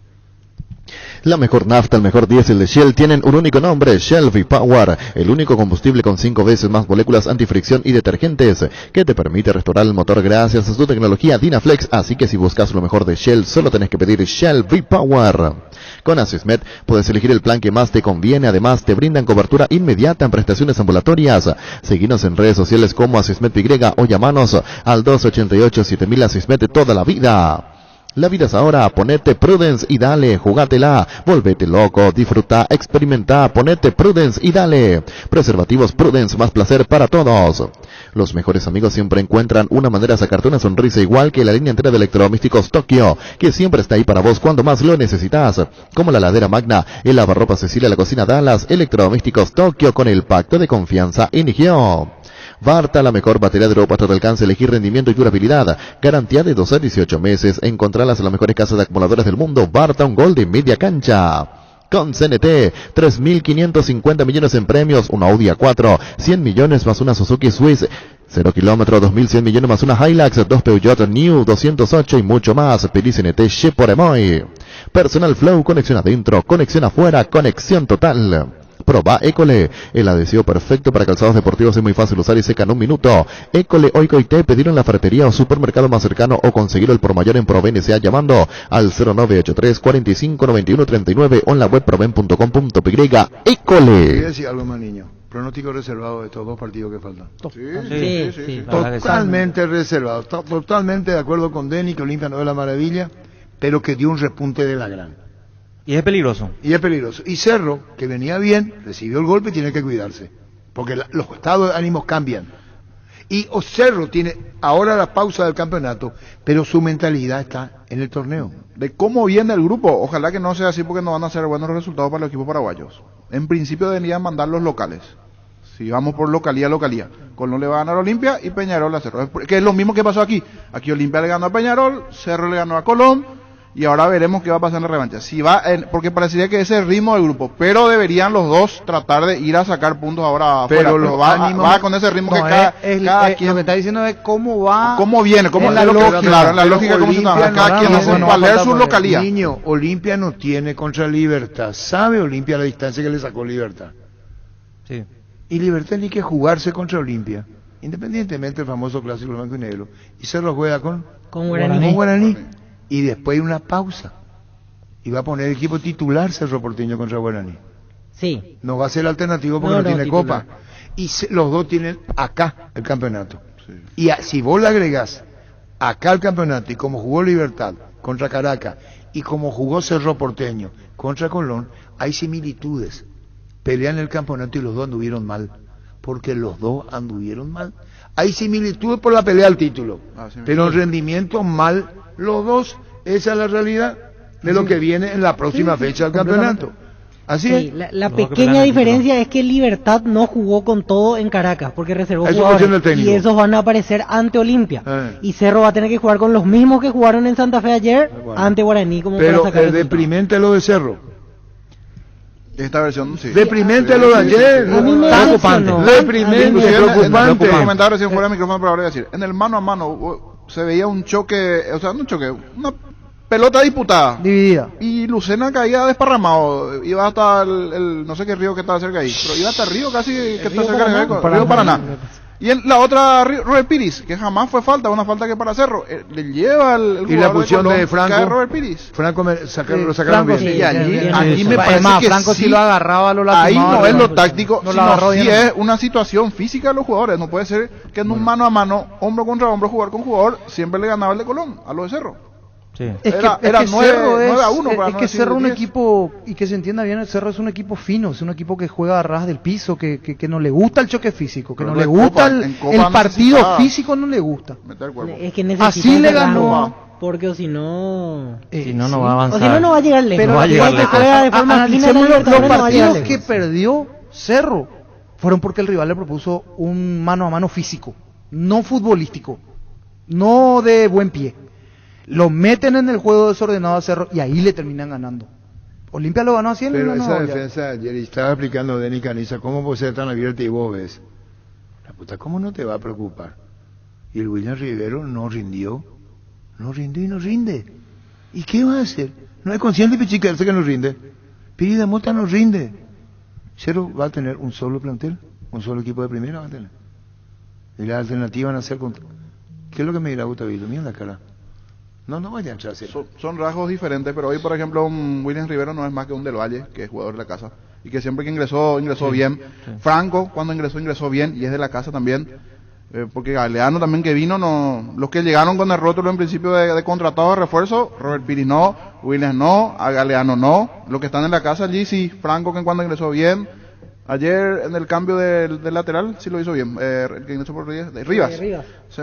La mejor nafta, el mejor diésel de Shell tienen un único nombre, Shell V-Power, el único combustible con 5 veces más moléculas antifricción y detergentes que te permite restaurar el motor gracias a su tecnología Dynaflex, así que si buscas lo mejor de Shell, solo tenés que pedir Shell V-Power. Con Asismed puedes elegir el plan que más te conviene, además te brindan cobertura inmediata en prestaciones ambulatorias. Seguinos en redes sociales como AsismedY o llamanos al 288-7000 Asismed toda la vida. La vida es ahora, ponete Prudence y dale, jugátela, volvete loco, disfruta, experimenta, ponete Prudence y dale. Preservativos Prudence, más placer para todos. Los mejores amigos siempre encuentran una manera de sacarte una sonrisa, igual que la línea entera de electrodomésticos Tokio, que siempre está ahí para vos cuando más lo necesitas. Como la ladera Magna, el lavarropa Cecilia, la cocina Dallas, electrodomésticos Tokio con el pacto de confianza Inigio. Varta, la mejor batería de Europa a tu alcance, elegir rendimiento y durabilidad. Garantía de 12 a 18 meses. Encontrarlas en las mejores casas de acumuladores del mundo. Varta, un gol de media cancha. Con CNT, 3.550 millones en premios, una Audi A4, 100 millones más una Suzuki Swiss, 0 kilómetros, 2.100 millones más una Hilux, 2 Peugeot New 208 y mucho más. Pedí CNT Chip por Emoy. Personal Flow, conexión adentro, conexión afuera, conexión total. Proba École, el adhesivo perfecto para calzados deportivos, es muy fácil usar y seca en un minuto. École Oikoite, pedirlo en la ferretería o supermercado más cercano o conseguirlo el por mayor en Proven S.A. llamando al 0983 45 91 39 o en la web proven.com.py. École. Quería decir algo más, niño. Pronóstico reservado de estos dos partidos que faltan. Sí. Totalmente reservado. Totalmente de acuerdo con Denis, que Olimpia no es la maravilla, pero que dio un repunte de la gran. Y es peligroso. Y Cerro, que venía bien, recibió el golpe y tiene que cuidarse. Porque los estados de ánimos cambian. Y Cerro tiene ahora la pausa del campeonato, pero su mentalidad está en el torneo. De cómo viene el grupo, ojalá que no sea así porque no van a ser buenos resultados para los equipos paraguayos. En principio deberían mandar los locales. Si vamos por localía. Colón le va a ganar a Olimpia y Peñarol a Cerro. Que es lo mismo que pasó aquí. Aquí Olimpia le ganó a Peñarol, Cerro le ganó a Colón. Y ahora veremos qué va a pasar en la revancha. Si porque parecería que ese es el ritmo del grupo, pero deberían los dos tratar de ir a sacar puntos ahora afuera. Pero va con ese ritmo que cada quien... Lo que está diciendo es cómo viene, la lógica. Claro, en la lógica cómo se trabaja. Cada quien hace valer su localidad. Niño, Olimpia no tiene contra Libertad. ¿Sabe Olimpia la distancia que le sacó Libertad? Sí. Y Libertad ni que jugarse contra Olimpia, independientemente del famoso clásico blanco y negro. Y Cerro juega con Guaraní. Y después una pausa. Y va a poner el equipo titular Cerro Porteño contra Guaraní. Sí. No va a ser alternativo porque no tiene titular. copa. Y los dos tienen acá el campeonato. Sí. Y si vos le agregás acá el campeonato, y como jugó Libertad contra Caracas, y como jugó Cerro Porteño contra Colón, hay similitudes. Pelean el campeonato y los dos anduvieron mal. Porque los dos anduvieron mal. Hay similitudes por la pelea al título. Pero en rendimiento mal los dos. Esa es la realidad de lo que viene en la próxima fecha del campeonato. Así es. La pequeña diferencia es que Libertad no jugó con todo en Caracas porque reservó Eso jugadores y esos van a aparecer ante Olimpia. Y Cerro va a tener que jugar con los mismos que jugaron en Santa Fe ayer ante Guaraní. Como pero para sacar es deprimente lo de Cerro. Esta versión, sí. Deprimente lo de ayer. Deprimente, preocupante. Un comentario recién fuera de micrófono, pero ahora voy a decir. En el mano a mano se veía un choque, una pelota disputada. Dividida. Y Lucena caía desparramado. Iba hasta el no sé qué río que estaba cerca ahí. Pero iba hasta el río casi que está cerca del Río Paraná. Y en la otra, Robert Pires, que jamás fue falta, una falta que para Cerro, le lleva el y la posición de Franco, Robert Pires. Franco lo sacaron bien. Sí, y allí me parece más, que Franco sí, si lo agarraba, lo ahí lastimaba. no es lo táctico, no sino sí es una situación física de los jugadores. No puede ser que en un mano a mano, hombro contra hombro, jugador con jugador, siempre le ganaba el de Colón, a los de Cerro. Sí. Es Era que 9 Cerro a 1 para es no que decir Cerro es un 10. equipo, y que se entienda bien, el Cerro es un equipo fino, es un equipo que juega a ras del piso, que no le gusta el choque físico, que Pero no le en gusta Copa- en el Copa partido necesitaba físico, no le gusta. Meter cuerpo. Es que necesita Así le ese ganó. rango, porque o si no... Si no, no va a avanzar. O si no, no va a llegar lejos. Pero no va a llegar que lejos. juega de forma fina en Analicemos la los Libertadores, no va a llegar partidos que lejos. perdió Cerro fueron porque el rival le propuso un mano a mano físico, no futbolístico, no de buen pie. Lo meten en el juego desordenado a Cerro y ahí le terminan ganando. Olimpia lo ganó así en Pero la esa Nueva defensa, Jerry, estaba explicando Denis Caniza, ¿cómo puede ser tan abierta y vos ves? La puta, ¿cómo no te va a preocupar? Y el William Rivero no rindió y no rinde. ¿Y qué va a hacer? No es consciente Pichiquerse que no rinde. Pirida Mota no rinde. Cerro va a tener un solo plantel, un solo equipo de primera va a tener. Y las alternativas van a ser contra... ¿Qué es lo que me dirá Gustavito? Mira la cara. No vaya a entrar así. Son rasgos diferentes, pero hoy, por ejemplo, William Rivero no es más que un Del Valle, que es jugador de la casa, y que siempre que ingresó bien. Sí. Franco, cuando ingresó bien, y es de la casa también, porque Galeano también que vino, los que llegaron con el rótulo en principio de contratado de refuerzo, Robert Pires no, William no, a Galeano no, los que están en la casa allí sí, Franco que cuando ingresó bien. Ayer en el cambio del lateral sí lo hizo bien, el que ingresó por Rivas. Se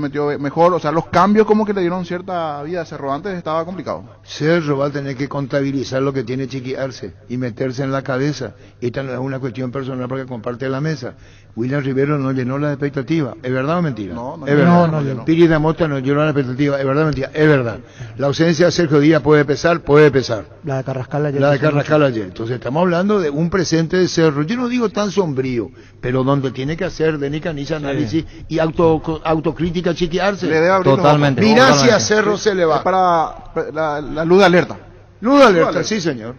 metió mejor, o sea, los cambios como que le dieron cierta vida a Cerro, antes estaba complicado. Cerro va a tener que contabilizar lo que tiene Chiquiarse y meterse en la cabeza. Esta no es una cuestión personal porque comparte la mesa. William Rivero no llenó las expectativas, ¿es verdad o mentira? No es verdad. No. Pirida Mota no llenó las expectativas, ¿es verdad o mentira? Es verdad. La ausencia de Sergio Díaz puede pesar. La de Carrascal ayer. Entonces estamos hablando de un presente de Cerro, yo no digo tan sombrío, pero donde tiene que hacer Denis Caniza análisis y autocrítica Chiquiarse. Totalmente. Mirá si a Cerro se le va. Es para la luz de alerta. Luz de alerta, sí señor.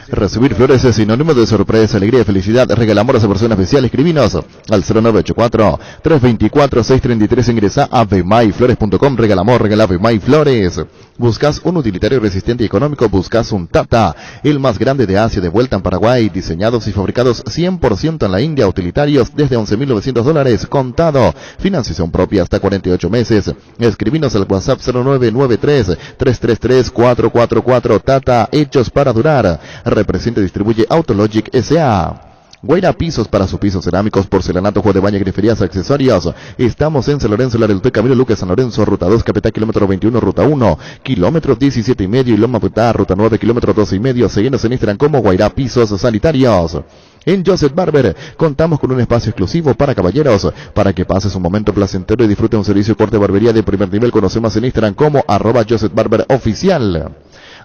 Recibir flores es sinónimo de sorpresa, alegría y felicidad. Regalamos a esa persona especial. Escribinos al 0984-324-633. Ingresa a vemaiflores.com. Regalamos, regala Vemaiflores. Buscas un utilitario resistente y económico. Buscas un Tata, el más grande de Asia, de vuelta en Paraguay. Diseñados y fabricados 100% en la India. Utilitarios desde $11.900 contado. Financiación propia hasta 48 meses. Escribinos al WhatsApp 0993-333-444. Tata, hechos para durar. Representa y distribuye Autologic S.A. Guaira Pisos para sus pisos cerámicos, porcelanato, juego de baño, griferías, accesorios. Estamos en San Lorenzo, Laredo, Camilo Lucas, San Lorenzo, ruta 2, Capetá, kilómetro 21, ruta 1, kilómetro 17 y medio, y Loma Putá, ruta 9, kilómetro 12 y medio. Seguimos en Instagram como Guaira Pisos Sanitarios. En Joseph Barber contamos con un espacio exclusivo para caballeros, para que pases un momento placentero y disfrute un servicio de corte de barbería de primer nivel. Conocemos en Instagram como @JosephBarberOficial.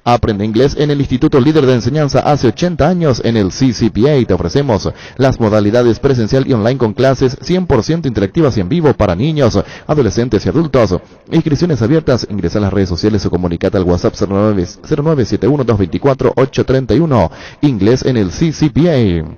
Aprende inglés en el Instituto Líder de Enseñanza hace 80 años en el CCPA. Te ofrecemos las modalidades presencial y online con clases 100% interactivas y en vivo para niños, adolescentes y adultos. Inscripciones abiertas. Ingresa a las redes sociales o comunicate al WhatsApp 0971-224-831. Inglés en el CCPA.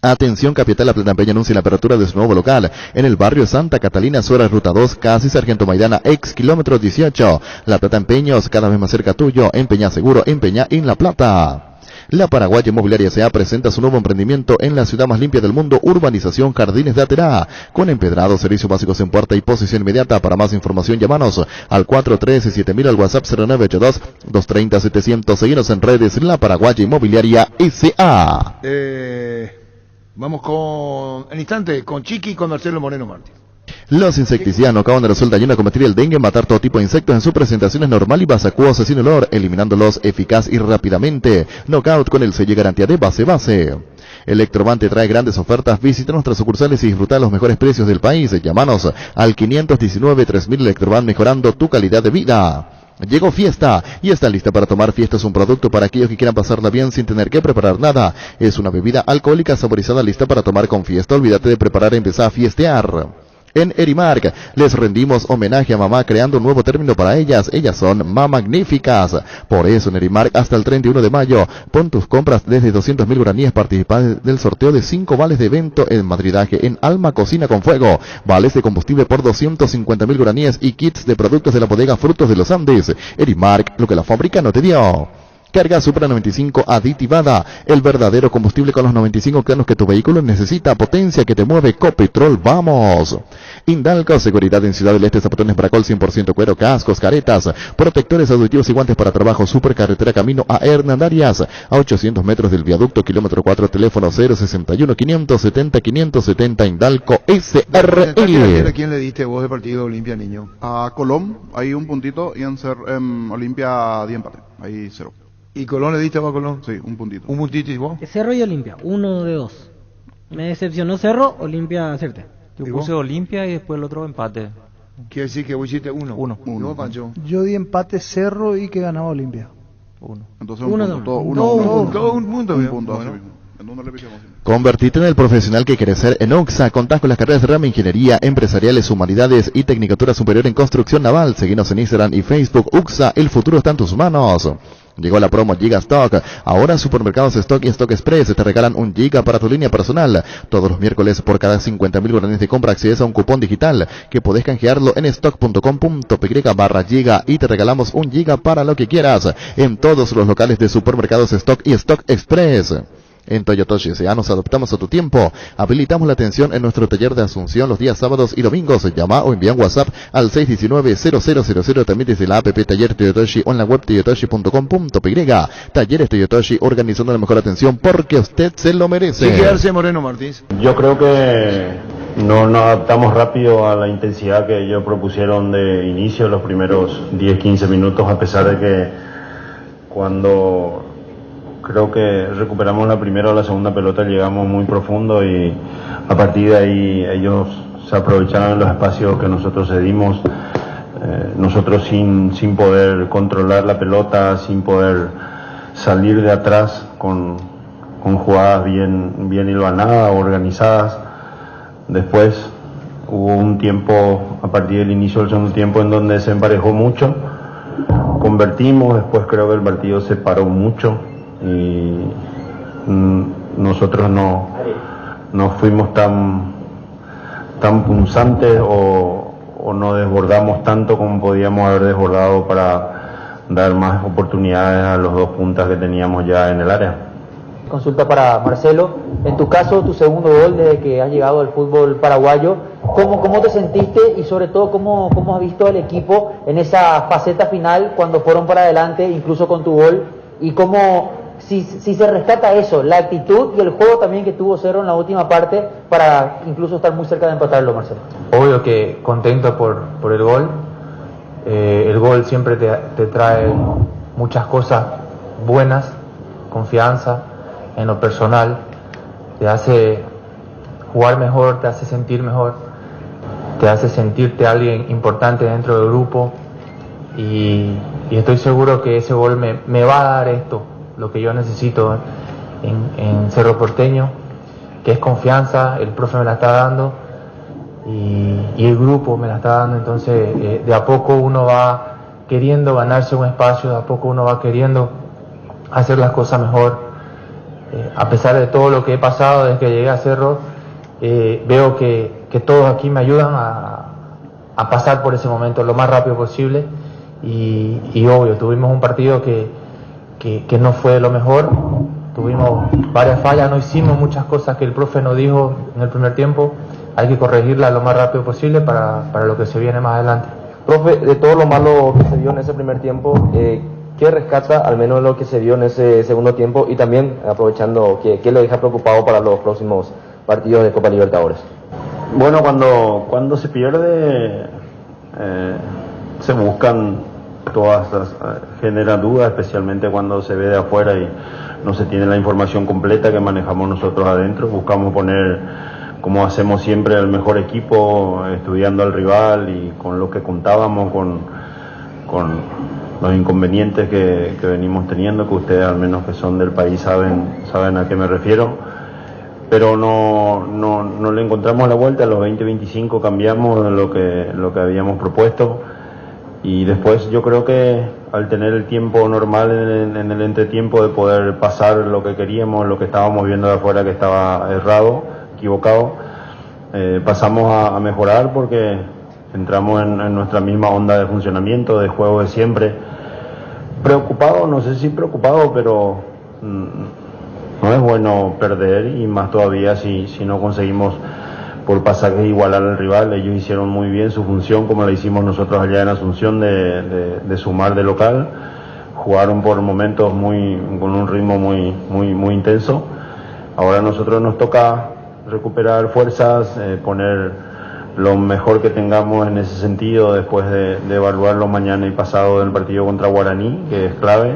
Atención, Capital Platampeña anuncia la apertura de su nuevo local en el barrio Santa Catalina, Suera, ruta 2, casi Sargento Maidana, ex kilómetro 18. La Plata Empeños, cada vez más cerca tuyo. Empeña Seguro, Empeña en La Plata. La Paraguaya Inmobiliaria S.A. presenta su nuevo emprendimiento en la ciudad más limpia del mundo, Urbanización Jardines de Aterá, con empedrados, servicios básicos en puerta y posición inmediata. Para más información, llámanos al 413-7000, al WhatsApp 0982-230-700. Seguinos en redes, La Paraguaya Inmobiliaria S.A. Vamos en instante con Chiqui y con Marcelo Moreno Martín. Los insecticidas no acaban de resolver daño a combatir el dengue, matar todo tipo de insectos en sus presentaciones normal y vasacuosa sin olor, eliminándolos eficaz y rápidamente. Knockout con el sello y garantía de Base. Electroban te trae grandes ofertas. Visita nuestras sucursales y disfruta los mejores precios del país. Llámanos al 519-3000 Electroban, mejorando tu calidad de vida. Llegó Fiesta y está lista para tomar. Fiesta es un producto para aquellos que quieran pasarla bien sin tener que preparar nada. Es una bebida alcohólica saborizada lista para tomar con Fiesta. Olvídate de preparar, empezá a fiestear. En Erimark les rendimos homenaje a mamá creando un nuevo término para ellas. Ellas son mamagníficas. Por eso en Erimark hasta el 31 de mayo pon tus compras desde 200.000 guaraníes, participa del sorteo de 5 vales de evento en madridaje en Alma Cocina con Fuego, vales de combustible por 250.000 guaraníes y kits de productos de la bodega Frutos de los Andes. Erimark, lo que la fábrica no te dio. Carga Supra 95 aditivada, el verdadero combustible con los 95 octanos que tu vehículo necesita, potencia que te mueve. Copetrol, vamos. Indalco, seguridad en Ciudad del Este, zapatones Bracol 100% cuero, cascos, caretas, protectores auditivos y guantes para trabajo. Supercarretera camino a Hernandarias, a 800 metros del viaducto, kilómetro 4, teléfono 061 570 570. Indalco SRL. ¿A quién le diste vos de partido Olimpia, niño? A Colón, hay un puntito, y en Olimpia 10 empate, ahí 0. ¿Y Colón le diste a Colón? Sí, un puntito. ¿Un puntito y vos? Cerro y Olimpia, 1 de 2. Me decepcionó Cerro, Olimpia acerté. Yo puse Olimpia y después el otro empate. Quiere decir que vos hiciste 1. 1. ¿Y vos, Pancho? Yo di empate Cerro y que ganaba Olimpia. 1. Entonces Uno, un punto, Todo un punto. un punto. Bueno. ¿En dónde le pisamos? Convertirte en el profesional que quieres ser en UXA. Contás con las carreras de rama Ingeniería, Empresariales, Humanidades y Tecnicatura Superior en Construcción Naval. Seguinos en Instagram y Facebook. UXA, el futuro está en tus manos. Llegó la promo Giga Stock. Ahora Supermercados Stock y Stock Express te regalan 1 giga para tu línea personal. Todos los miércoles por cada 50.000 guaraníes de compra accedes a un cupón digital que podés canjearlo en stock.com.py/giga y te regalamos 1 giga para lo que quieras en todos los locales de Supermercados Stock y Stock Express. En Toyotoshi S.A. nos adaptamos a tu tiempo. Habilitamos la atención en nuestro taller de Asunción los días sábados y domingos. Llama o envía un WhatsApp al 619-0000. También desde la app Taller Toyotoshi o en la web toyotoshi.com.py. Talleres Toyotoshi, organizando la mejor atención porque usted se lo merece. ¿Qué quedarse, Moreno Martínez? Yo creo que no nos adaptamos rápido a la intensidad que ellos propusieron de inicio, los primeros 10-15 minutos, a pesar de que cuando creo que recuperamos la primera o la segunda pelota llegamos muy profundo y a partir de ahí ellos se aprovecharon los espacios que nosotros cedimos, nosotros sin poder controlar la pelota, sin poder salir de atrás con jugadas bien hilvanadas, organizadas. Después hubo un tiempo a partir del inicio del segundo tiempo en donde se emparejó mucho, convertimos, después creo que el partido se paró mucho y nosotros no fuimos tan punzantes o no desbordamos tanto como podíamos haber desbordado para dar más oportunidades a los dos puntas que teníamos ya en el área. Consulta para Marcelo, en tu caso, tu segundo gol desde que has llegado al fútbol paraguayo, ¿cómo te sentiste y sobre todo cómo has visto al equipo en esa faceta final cuando fueron para adelante, incluso con tu gol, y cómo, si se rescata eso, la actitud y el juego también que tuvo Cerro en la última parte para incluso estar muy cerca de empatarlo, Marcelo? Obvio que contento por el gol. El gol siempre te trae muchas cosas buenas, confianza en lo personal, te hace jugar mejor, te hace sentir mejor, te hace sentirte alguien importante dentro del grupo y estoy seguro que ese gol me va a dar esto, lo que yo necesito en Cerro Porteño, que es confianza. El profe me la está dando y el grupo me la está dando, entonces de a poco uno va queriendo ganarse un espacio, de a poco uno va queriendo hacer las cosas mejor. A pesar de todo lo que he pasado desde que llegué a Cerro, veo que todos aquí me ayudan a pasar por ese momento lo más rápido posible y obvio, tuvimos un partido que no fue lo mejor, tuvimos varias fallas, no hicimos muchas cosas que el profe nos dijo en el primer tiempo, hay que corregirlas lo más rápido posible para lo que se viene más adelante. Profe, de todo lo malo que se vio en ese primer tiempo, ¿qué rescata al menos lo que se vio en ese segundo tiempo? Y también, aprovechando, ¿qué lo deja preocupado para los próximos partidos de Copa Libertadores? Bueno, cuando se pierde, se buscan todas las, generan dudas, especialmente cuando se ve de afuera y no se tiene la información completa que manejamos nosotros adentro. Buscamos poner, como hacemos siempre, el mejor equipo, estudiando al rival y con lo que contábamos, con los inconvenientes que venimos teniendo, que ustedes al menos que son del país saben a qué me refiero, pero no no le encontramos la vuelta, a los 20-25 cambiamos lo que habíamos propuesto, y después yo creo que al tener el tiempo normal en el entretiempo de poder pasar lo que queríamos, lo que estábamos viendo de afuera que estaba errado, equivocado, pasamos a mejorar porque entramos en nuestra misma onda de funcionamiento, de juego de siempre. Preocupado, no sé si preocupado, pero no es bueno perder, y más todavía si no conseguimos por pasajes igualar al rival. Ellos hicieron muy bien su función, como la hicimos nosotros allá en Asunción, de sumar de local. Jugaron por momentos con un ritmo muy intenso. Ahora a nosotros nos toca recuperar fuerzas, poner lo mejor que tengamos en ese sentido después de evaluarlo mañana y pasado del partido contra Guaraní, que es clave,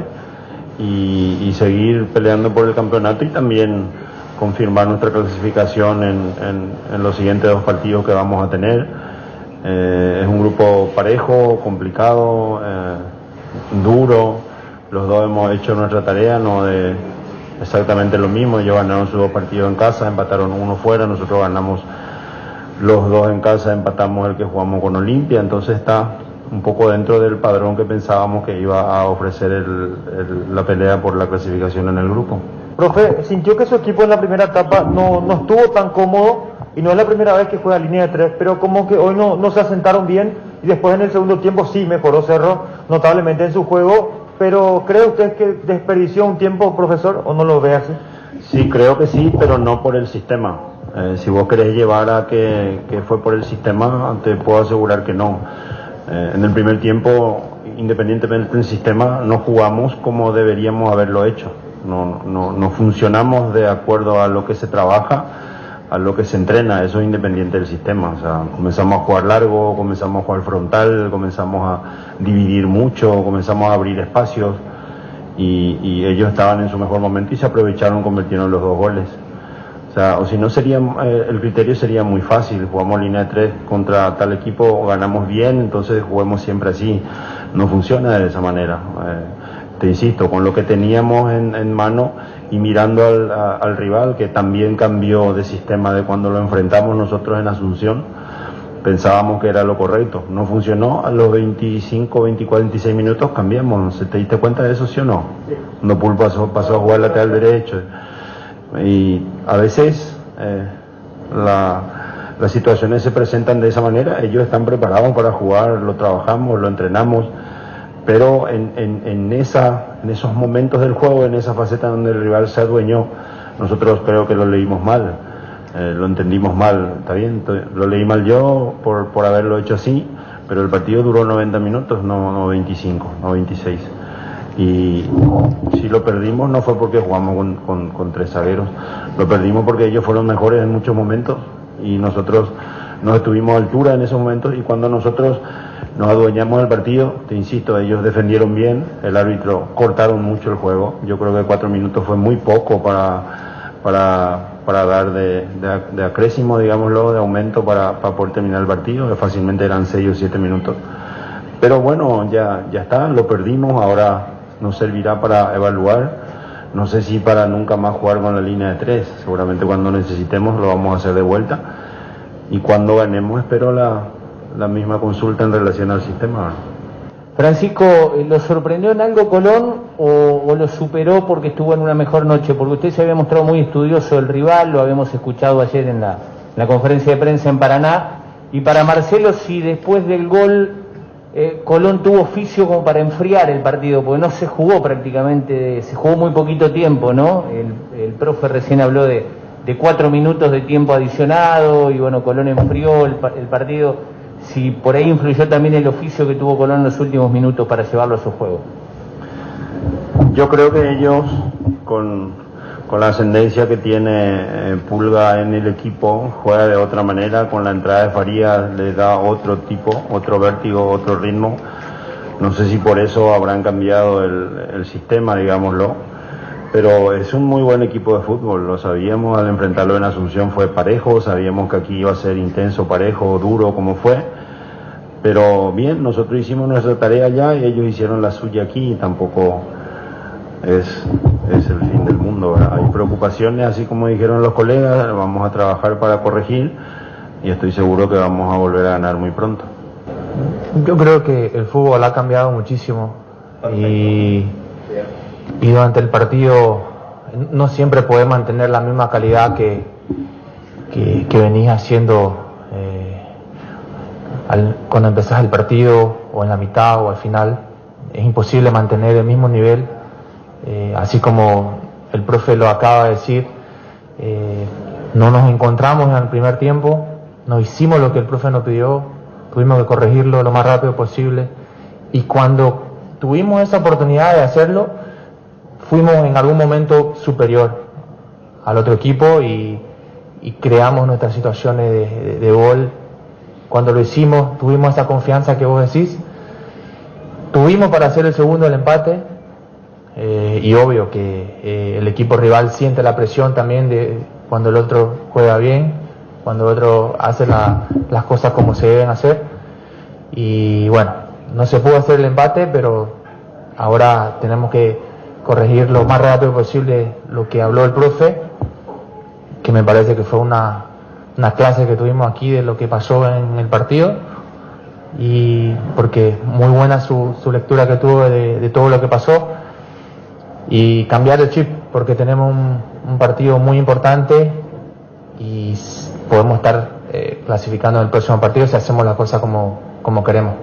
y seguir peleando por el campeonato, y también confirmar nuestra clasificación en los siguientes 2 partidos que vamos a tener. Es un grupo parejo, complicado, duro. Los dos hemos hecho nuestra tarea, no de exactamente lo mismo. Ellos ganaron sus 2 partidos en casa, empataron 1 fuera, nosotros ganamos los 2 en casa, empatamos el que jugamos con Olimpia, entonces está un poco dentro del padrón que pensábamos que iba a ofrecer la pelea por la clasificación en el grupo. Profe, sintió que su equipo en la primera etapa no estuvo tan cómodo, y no es la primera vez que juega línea de 3, pero como que hoy no se asentaron bien, y después en el segundo tiempo sí mejoró Cerro notablemente en su juego. Pero ¿cree usted que desperdició un tiempo, profesor, o no lo ve así? Sí, creo que sí, pero no por el sistema. Si vos querés llevar a que fue por el sistema, te puedo asegurar que no. En el primer tiempo, independientemente del sistema, no jugamos como deberíamos haberlo hecho. No funcionamos de acuerdo a lo que se trabaja, a lo que se entrena. Eso es independiente del sistema. O sea, comenzamos a jugar largo, comenzamos a jugar frontal, comenzamos a dividir mucho, comenzamos a abrir espacios, y ellos estaban en su mejor momento y se aprovecharon, convirtieron los 2 goles. O si no, el criterio sería muy fácil: jugamos línea de 3 contra tal equipo, ganamos bien, entonces juguemos siempre así. No funciona de esa manera. Te insisto, con lo que teníamos en mano, y mirando al rival, que también cambió de sistema de cuando lo enfrentamos nosotros en Asunción, pensábamos que era lo correcto. No funcionó. A los 25, 24, 26 minutos cambiamos. ¿Te diste cuenta de eso, sí o no? Sí. No, Pulpo pasó a jugar lateral derecho. Y a veces las situaciones se presentan de esa manera. Ellos están preparados para jugar, lo trabajamos, lo entrenamos, pero en esos momentos del juego, en esa faceta donde el rival se adueñó, nosotros creo que lo leímos mal, lo entendimos mal. Está bien, lo leí mal yo por haberlo hecho así, pero el partido duró 90 minutos, no 25, no 26. Y si lo perdimos no fue porque jugamos con 3 zagueros, lo perdimos porque ellos fueron mejores en muchos momentos y nosotros no estuvimos a altura en esos momentos, y cuando nosotros nos adueñamos del partido, te insisto, ellos defendieron bien, el árbitro cortaron mucho el juego. Yo creo que 4 minutos fue muy poco para dar de acrésimo, digámoslo, de aumento para poder terminar el partido, que fácilmente eran 6 o 7 minutos. Pero bueno, ya está, lo perdimos, ahora nos servirá para evaluar, no sé si para nunca más jugar con la línea de 3, seguramente cuando necesitemos lo vamos a hacer de vuelta, y cuando ganemos espero la misma consulta en relación al sistema. Francisco, ¿lo sorprendió en algo Colón o lo superó porque estuvo en una mejor noche? Porque usted se había mostrado muy estudioso del rival, lo habíamos escuchado ayer en la conferencia de prensa en Paraná, y para Marcelo, si después del gol Colón tuvo oficio como para enfriar el partido, porque no se jugó prácticamente, se jugó muy poquito tiempo, ¿no? El profe recién habló de 4 minutos de tiempo adicionado, y bueno, Colón enfrió el partido. Si por ahí influyó también el oficio que tuvo Colón en los últimos minutos para llevarlo a su juego. Yo creo que ellos, con la ascendencia que tiene Pulga en el equipo, juega de otra manera. Con la entrada de Farías le da otro tipo, otro vértigo, otro ritmo. No sé si por eso habrán cambiado el sistema, digámoslo, pero es un muy buen equipo de fútbol. Lo sabíamos al enfrentarlo en Asunción, fue parejo, sabíamos que aquí iba a ser intenso, parejo, duro, como fue, pero bien, nosotros hicimos nuestra tarea allá y ellos hicieron la suya aquí, y tampoco es es el fin del mundo, ¿verdad? Hay preocupaciones, así como dijeron los colegas, vamos a trabajar para corregir y estoy seguro que vamos a volver a ganar muy pronto. Yo creo que el fútbol ha cambiado muchísimo y durante el partido no siempre puedes mantener la misma calidad que venís haciendo cuando empezás el partido o en la mitad o al final. Es imposible mantener el mismo nivel, así como el profe lo acaba de decir. No nos encontramos en el primer tiempo, no hicimos lo que el profe nos pidió, tuvimos que corregirlo lo más rápido posible y cuando tuvimos esa oportunidad de hacerlo, fuimos en algún momento superior al otro equipo y creamos nuestras situaciones de gol. Cuando lo hicimos, tuvimos esa confianza que vos decís, tuvimos para hacer el segundo, el empate, y obvio que el equipo rival siente la presión también de cuando el otro juega bien, cuando el otro hace las cosas como se deben hacer, y bueno, no se pudo hacer el empate, pero ahora tenemos que corregir lo más rápido posible lo que habló el profe, que me parece que fue una clase que tuvimos aquí de lo que pasó en el partido, y porque muy buena su lectura que tuvo de todo lo que pasó, y cambiar el chip porque tenemos un partido muy importante y podemos estar clasificando en el próximo partido si hacemos las cosas como queremos.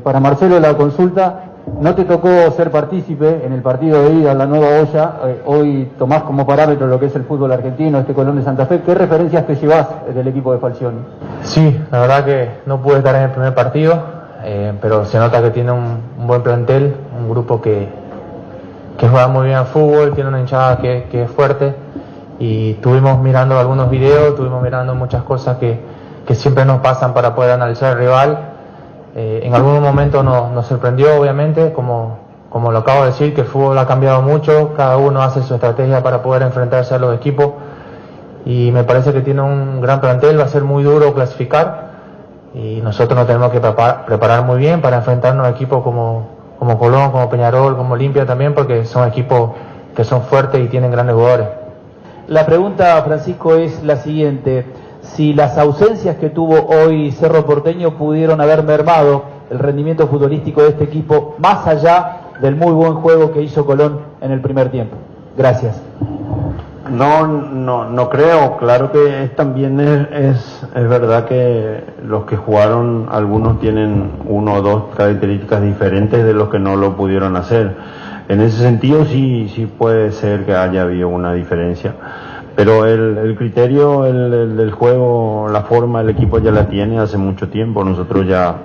Para Marcelo, la consulta: no te tocó ser partícipe en el partido de ida a la Nueva Olla, hoy tomás como parámetro lo que es el fútbol argentino, este Colón de Santa Fe. ¿Qué referencias te llevas del equipo de Falcioni? Sí, la verdad que no pude estar en el primer partido, pero se nota que tiene un buen plantel, un grupo que juega muy bien al fútbol, tiene una hinchada que es fuerte, y estuvimos mirando algunos videos, estuvimos mirando muchas cosas que siempre nos pasan para poder analizar al rival. En algún momento nos sorprendió, obviamente, como lo acabo de decir, que el fútbol ha cambiado mucho, cada uno hace su estrategia para poder enfrentarse a los equipos, y me parece que tiene un gran plantel, va a ser muy duro clasificar, y nosotros nos tenemos que preparar muy bien para enfrentarnos a equipos como Colón, como Peñarol, como Olimpia también, porque son equipos que son fuertes y tienen grandes jugadores. La pregunta, Francisco, es la siguiente: si las ausencias que tuvo hoy Cerro Porteño pudieron haber mermado el rendimiento futbolístico de este equipo, más allá del muy buen juego que hizo Colón en el primer tiempo. Gracias. No creo. Claro que también es verdad que los que jugaron, algunos tienen uno o dos características diferentes de los que no lo pudieron hacer. En ese sentido sí puede ser que haya habido una diferencia. Pero el criterio del juego, la forma, el equipo ya la tiene hace mucho tiempo. Nosotros ya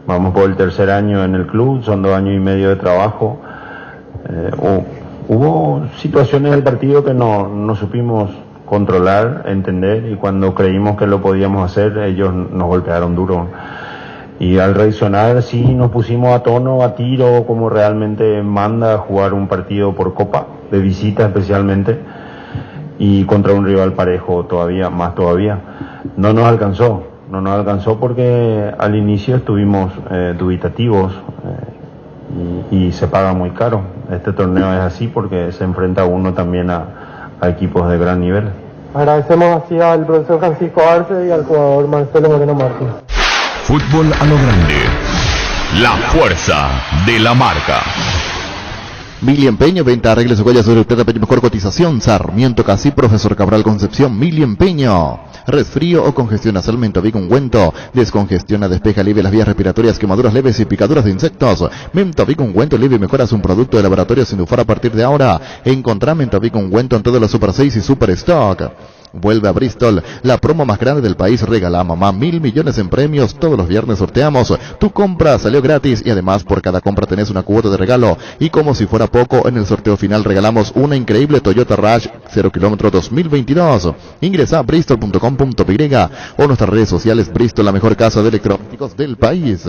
vamos por el tercer año en el club, son 2 años y medio de trabajo. Hubo situaciones del partido que no supimos controlar, entender, y cuando creímos que lo podíamos hacer, ellos nos golpearon duro. Y al reaccionar sí nos pusimos a tono, a tiro, como realmente manda jugar un partido por copa, de visita especialmente, y contra un rival parejo todavía. No nos alcanzó porque al inicio estuvimos dubitativos, y se paga muy caro. Este torneo es así porque se enfrenta uno también a equipos de gran nivel. Agradecemos así al profesor Francisco Arce y al jugador Marcelo Moreno Martín. Fútbol a lo grande. La fuerza de la marca. Mili Empeño, venta, arreglos, huellas sobre usted, mejor cotización. Sarmiento Casi, Profesor Cabral Concepción, Mili Empeño. Resfrío o congestión nasal, Mentovic ungüento. Descongestiona, despeja, alivia las vías respiratorias, quemaduras leves y picaduras de insectos. Mentovic ungüento, alivia y mejora un producto de laboratorio Sindufar a partir de ahora. Encontrá Mentovic ungüento en todos los Super 6 y Super Stock. Vuelve a Bristol, la promo más grande del país. Regala a mamá 1.000 millones en premios. Todos los viernes sorteamos. Tu compra salió gratis y además por cada compra tenés una cuota de regalo. Y como si fuera poco, en el sorteo final regalamos una increíble Toyota Rush 0 km 2022. Ingresa a bristol.com.py o nuestras redes sociales. Bristol, la mejor casa de electrodomésticos del país.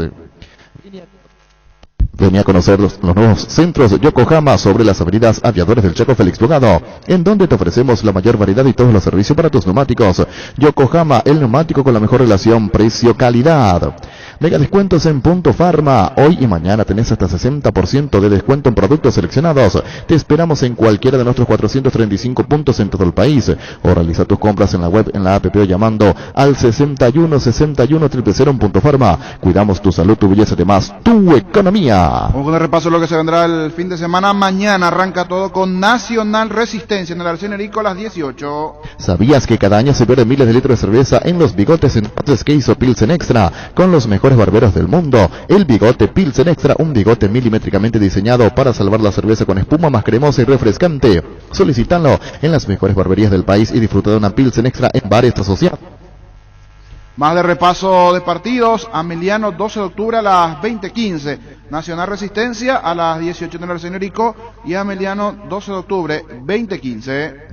Venía a conocer los nuevos centros Yokohama sobre las avenidas Aviadores del Chaco Félix Bogado, en donde te ofrecemos la mayor variedad y todos los servicios para tus neumáticos. Yokohama, el neumático con la mejor relación precio-calidad. Mega descuentos en Punto Farma. Hoy y mañana tenés hasta 60% de descuento en productos seleccionados. Te esperamos en cualquiera de nuestros 435 puntos en todo el país. O realiza tus compras en la web, en la app o llamando al 61 61 000 en Punto Farma. Cuidamos tu salud, tu belleza, además tu economía. Vamos con el repaso de lo que se vendrá el fin de semana. Mañana arranca todo con Nacional Resistencia en el Arsenio Erico a las 18. ¿Sabías que cada año se pierden miles de litros de cerveza en los bigotes? Entonces, ¿qué hizo Pilsen Extra? Con los mejores barberos del mundo. El bigote Pilsen Extra, un bigote milimétricamente diseñado para salvar la cerveza con espuma más cremosa y refrescante. Solicítalo en las mejores barberías del país y disfruta de una Pilsen Extra en bares asociados. Más de repaso de partidos. Ameliano 12 de octubre a las 20:15. Nacional Resistencia a las 18 en el Arsenio Erico. Y Ameliano 12 de octubre 20:15.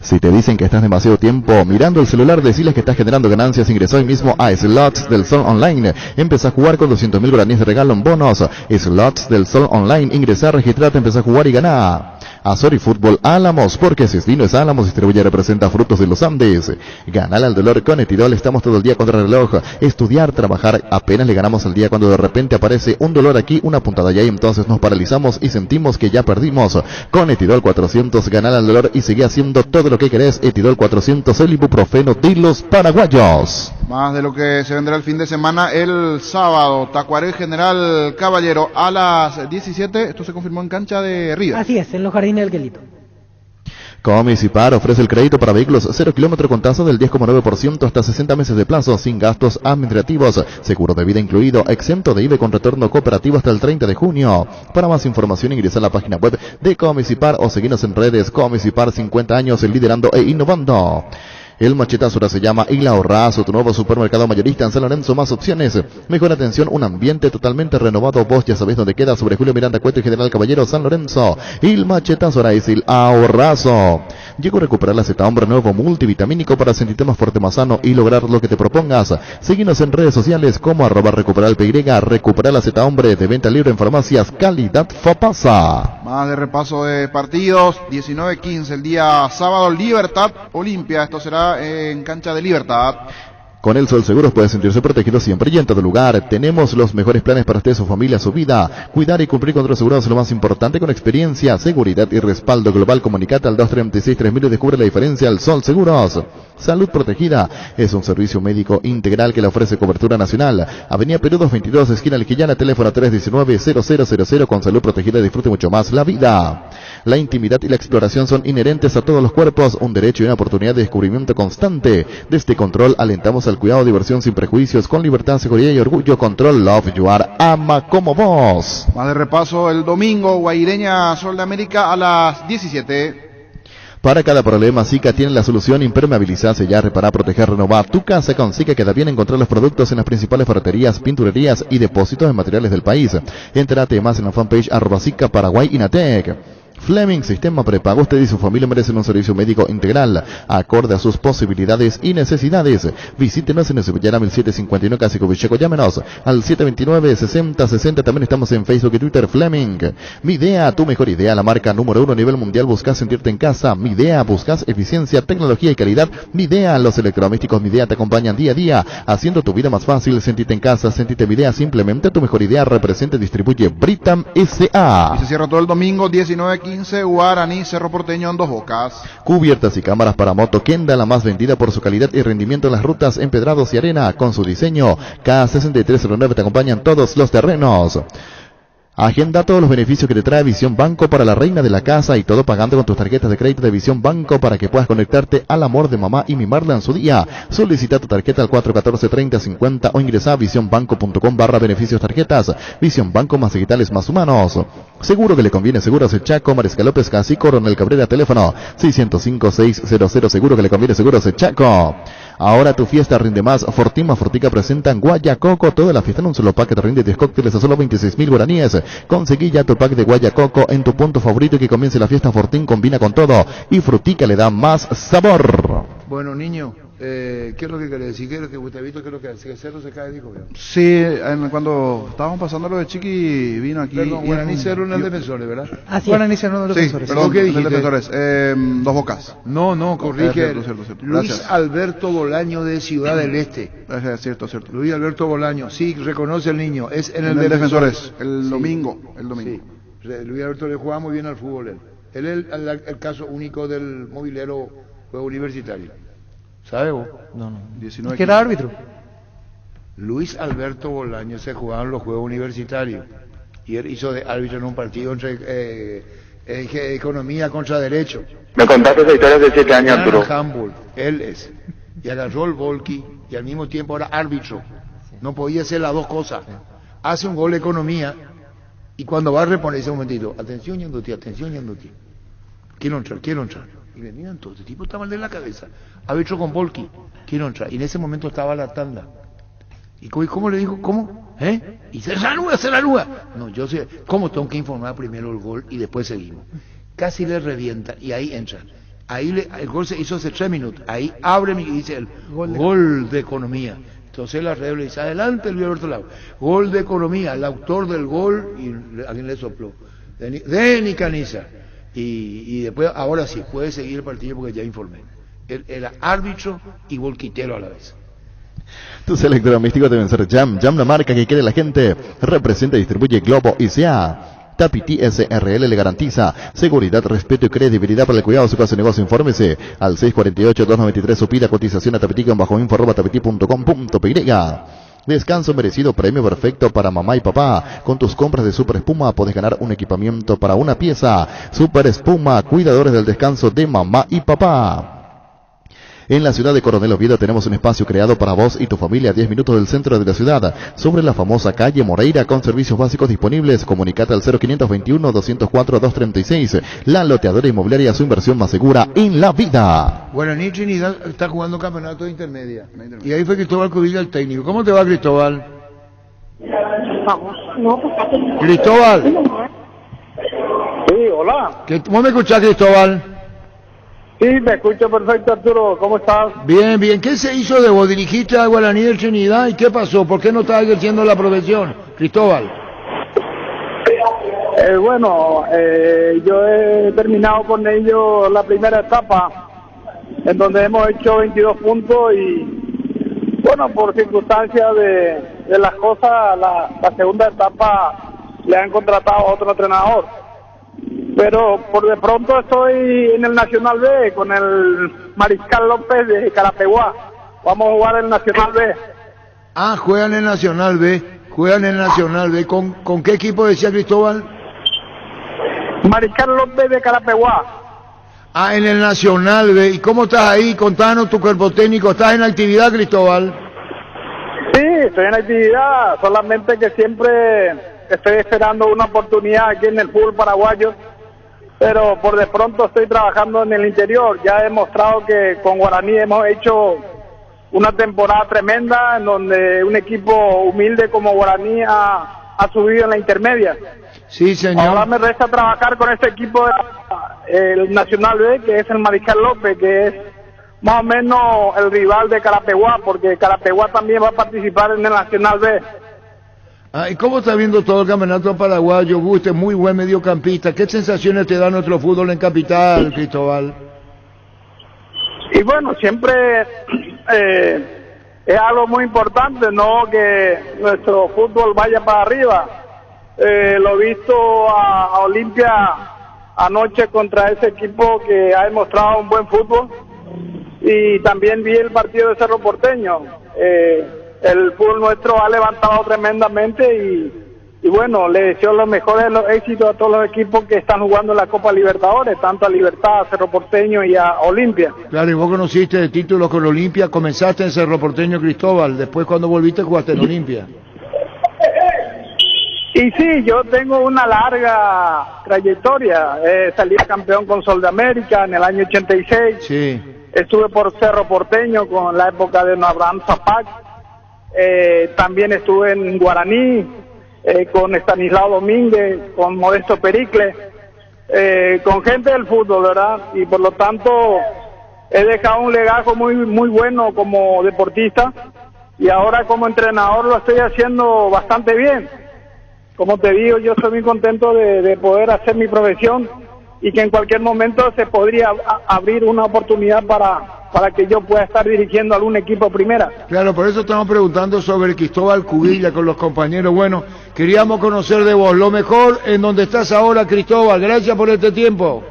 Si te dicen que estás demasiado tiempo mirando el celular, decirles que estás generando ganancias. Ingresá hoy mismo a Slots del Sol Online. Empezá a jugar con 200.000 guaraníes de regalo en bonos. Slots del Sol Online. Ingresá, registrate, empezá a jugar y ganá. Azori Fútbol Álamos, porque Cestino es Álamos, distribuye y representa Frutos de los Andes. Ganar al dolor con Etidol, estamos todo el día contra el reloj. Estudiar, trabajar, apenas le ganamos al día cuando de repente aparece un dolor aquí, una puntada allá y entonces nos paralizamos y sentimos que ya perdimos. Con Etidol 400, ganar al dolor y seguir haciendo todo lo que querés. Etidol 400, el ibuprofeno de los paraguayos. Más de lo que se vendrá el fin de semana, el sábado, Tacuarel General Caballero a las 17. Esto se confirmó en cancha de Rivas. Así es, en los jardines del Quelito. Comisipar ofrece el crédito para vehículos 0 kilómetro con tasa del 10,9% hasta 60 meses de plazo, sin gastos administrativos, seguro de vida incluido, exento de IVA con retorno cooperativo hasta el 30 de junio. Para más información ingresa a la página web de Comisipar o seguinos en redes. Comisipar, 50 años liderando e innovando. El machetazo ahora se llama Isla Ahorrazo, tu nuevo supermercado mayorista en San Lorenzo, más opciones, mejor atención, un ambiente totalmente renovado. Vos ya sabés dónde queda, sobre Julio Miranda Cueto y General Caballero, San Lorenzo. El machetazo ahora es el Ahorrazo. Llegó a recuperar la Z Hombre nuevo multivitamínico para sentirte más fuerte, más sano y lograr lo que te propongas. Síguenos en redes sociales como @recuperar el PY, recuperar la Z Hombre, de venta libre en farmacias, calidad Fapasa. Más de repaso de partidos, 19:15 el día sábado, Libertad Olimpia, esto será en cancha de Libertad. Con el Sol Seguros puede sentirse protegido siempre y en todo lugar. Tenemos los mejores planes para usted, su familia, su vida. Cuidar y cumplir con otros seguros es lo más importante, con experiencia, seguridad y respaldo global. Comunicate al 236-3000 y descubre la diferencia. El Sol Seguros. Salud Protegida es un servicio médico integral que le ofrece cobertura nacional. Avenida Perú 222, esquina Alquillana, teléfono 319-0000. Con Salud Protegida disfrute mucho más la vida. La intimidad y la exploración son inherentes a todos los cuerpos, un derecho y una oportunidad de descubrimiento constante. Desde Control alentamos al cuidado, diversión sin prejuicios, con libertad, seguridad y orgullo. Control, love you are, ama como vos. Más de repaso el domingo, Guaireña Sol de América a las 17. Para cada problema, Zika tiene la solución. Impermeabilizar, sellar, reparar, proteger, renovar tu casa con Zika. Queda bien encontrar los productos en las principales ferreterías, pinturerías y depósitos de materiales del país. Entérate más en la fanpage @Zika Paraguay Inatec. Fleming, sistema prepago. Usted y su familia merecen un servicio médico integral, acorde a sus posibilidades y necesidades. Visítenos en el Sevillana 1751 Casi Covicheco. Llámenos al 729-6060. También estamos en Facebook y Twitter. Fleming. Midea, tu mejor idea, la marca número 1 a nivel mundial. Buscas sentirte en casa. Midea, buscas eficiencia, tecnología y calidad. Midea, los electrodomésticos Midea te acompañan día a día, haciendo tu vida más fácil. Sentirte en casa, sentirte Midea. Simplemente tu mejor idea. Representa y distribuye Britam S.A. Y se cierra todo el domingo, 19:15, Guaraní, Cerro Porteño en Dos Bocas. Cubiertas y cámaras para moto Kenda, la más vendida por su calidad y rendimiento en las rutas empedrados y arena. Con su diseño K6309 te acompañan todos los terrenos. Agenda todos los beneficios que te trae Visión Banco para la reina de la casa, y todo pagando con tus tarjetas de crédito de Visión Banco para que puedas conectarte al amor de mamá y mimarla en su día. Solicita tu tarjeta al 414-3050 o ingresa a visionbanco.com/beneficios tarjetas. Visión Banco, más digitales, más humanos. Seguro que le conviene. Seguros El Chaco, Mariscal López, Casi, Coronel Cabrera, teléfono 605-600. Seguro que le conviene. Seguros El Chaco. Ahora tu fiesta rinde más. Fortima Fortica presentan Guayacoco. Toda la fiesta en un solo pack te rinde 10 cócteles a solo 26.000 guaraníes. Conseguí ya tu pack de Guayacoco en tu punto favorito y que comience la fiesta. Fortín combina con todo y Frutica le da más sabor. Bueno, niño, ¿Qué es lo que querés decir? ¿Qué es lo que usted ha visto? ¿Qué es lo que hace? ¿Que Cerro se cae? Dijo, Sí, cuando estábamos pasando lo de Chiqui, vino aquí. Perdón, Guaraní Cerro no es defensores, ¿verdad? Guaraní Cerro no es defensores. Sí, perdón, ¿Qué dijiste? defensores. Dos Bocas. No, corrige. Cierto. Luis Gracias. Alberto Bolaño de Ciudad del Este. Cierto. Luis Alberto Bolaño, sí, reconoce el niño. Es en el defensores. El Sí. domingo. Sí. Luis Alberto le juega muy bien al fútbol. Él es el caso único del movilero juego universitario. ¿Sabes vos? No. 19. ¿Qué era árbitro? Luis Alberto Bolaño se jugaba en los juegos universitarios y él hizo de árbitro en un partido entre economía contra derecho. Me contaste esa historia de 7 años, Arturo. Hamburg, él es. Y agarró el volky y al mismo tiempo era árbitro. No podía hacer las dos cosas. Hace un gol de economía y cuando va a reponer ese momentito, atención Yanduti. Quiero entrar. Y le miran todo, este tipo está mal de la cabeza. Árbitro con volky, quiero entrar. Y en ese momento estaba la tanda. ¿Y cómo le dijo? ¿Cómo? Y se la nueva. No, yo sé. ¿Cómo tengo que informar primero el gol y después seguimos? Casi le revienta y ahí entra. El gol se hizo hace 3 minutos. Ahí abre y dice el gol de economía. Entonces la red le dice, adelante Luis Alberto Lago. Gol de economía, el autor del gol, y alguien le sopló. Deni Caniza. Y después, ahora sí, puede seguir el partido porque ya informé. Él era árbitro y volquitero a la vez. Tus electrodomésticos deben ser Jam, la marca que quiere la gente. Representa y distribuye Globo ICA. Tapiti SRL le garantiza seguridad, respeto y credibilidad para el cuidado de su casa y negocio. Infórmese al 648-293 o pida cotización a tapiti-info@tapiti.com.py. Descanso merecido, premio perfecto para mamá y papá. Con tus compras de Super Espuma podés ganar un equipamiento para una pieza. Super Espuma, cuidadores del descanso de mamá y papá. En la ciudad de Coronel Oviedo tenemos un espacio creado para vos y tu familia a 10 minutos del centro de la ciudad, sobre la famosa calle Moreira, con servicios básicos disponibles. Comunicate al 0521-204-236. La loteadora inmobiliaria, su inversión más segura en la vida. Guaraní Trinidad está jugando campeonato de intermedia. Y ahí fue Cristóbal Cubilla el técnico. ¿Cómo te va, Cristóbal? Cristóbal. Sí, hola. ¿Cómo me escuchás, Cristóbal? Sí, me escucho perfecto, Arturo. ¿Cómo estás? Bien. ¿Qué se hizo de vos? ¿Dirigiste a Guaraní del Trinidad? ¿Y qué pasó? ¿Por qué no estás ejerciendo la profesión, Cristóbal? Yo he terminado con ellos la primera etapa, en donde hemos hecho 22 puntos y, por circunstancias de las cosas, la segunda etapa le han contratado a otro entrenador. Pero por de pronto estoy en el Nacional B con el Mariscal López de Carapeguá. Vamos a jugar en el Nacional B. Ah, juegan en el Nacional B. ¿Con qué equipo decía Cristóbal? Mariscal López de Carapeguá. Ah, en el Nacional B. ¿Y cómo estás ahí? Contanos tu cuerpo técnico. ¿Estás en actividad, Cristóbal? Sí, estoy en actividad. Solamente que siempre estoy esperando una oportunidad aquí en el fútbol paraguayo. Pero por de pronto estoy trabajando en el interior. Ya he demostrado que con Guaraní hemos hecho una temporada tremenda en donde un equipo humilde como Guaraní ha subido en la intermedia. Sí, señor. Ahora me resta trabajar con este equipo el Nacional B, que es el Mariscal López, que es más o menos el rival de Carapeguá, porque Carapeguá también va a participar en el Nacional B. ¿Y cómo está viendo todo el campeonato paraguayo? Usted muy buen mediocampista. ¿Qué sensaciones te da nuestro fútbol en Capital, Cristóbal? Y siempre es algo muy importante, ¿no? Que nuestro fútbol vaya para arriba. Lo he visto a Olimpia anoche contra ese equipo que ha demostrado un buen fútbol. Y también vi el partido de Cerro Porteño. El fútbol nuestro ha levantado tremendamente y le deseo los mejores éxitos a todos los equipos que están jugando en la Copa Libertadores, tanto a Libertad, a Cerro Porteño y a Olimpia. Claro, y vos conociste de títulos con Olimpia, comenzaste en Cerro Porteño, Cristóbal, después cuando volviste jugaste en Olimpia. Y sí, yo tengo una larga trayectoria. Salí campeón con Sol de América en el año 86. Sí. Estuve por Cerro Porteño con la época de Abraham Zapac. También estuve en Guaraní con Estanislao Domínguez, con Modesto Pericles, con gente del fútbol, ¿verdad? Y por lo tanto he dejado un legajo muy bueno como deportista y ahora como entrenador lo estoy haciendo bastante bien. Como te digo, yo estoy muy contento de poder hacer mi profesión y que en cualquier momento se podría abrir una oportunidad para que yo pueda estar dirigiendo algún equipo primera. Claro, por eso estamos preguntando sobre Cristóbal Cubilla con los compañeros. Bueno, queríamos conocer de vos lo mejor en donde estás ahora, Cristóbal. Gracias por este tiempo.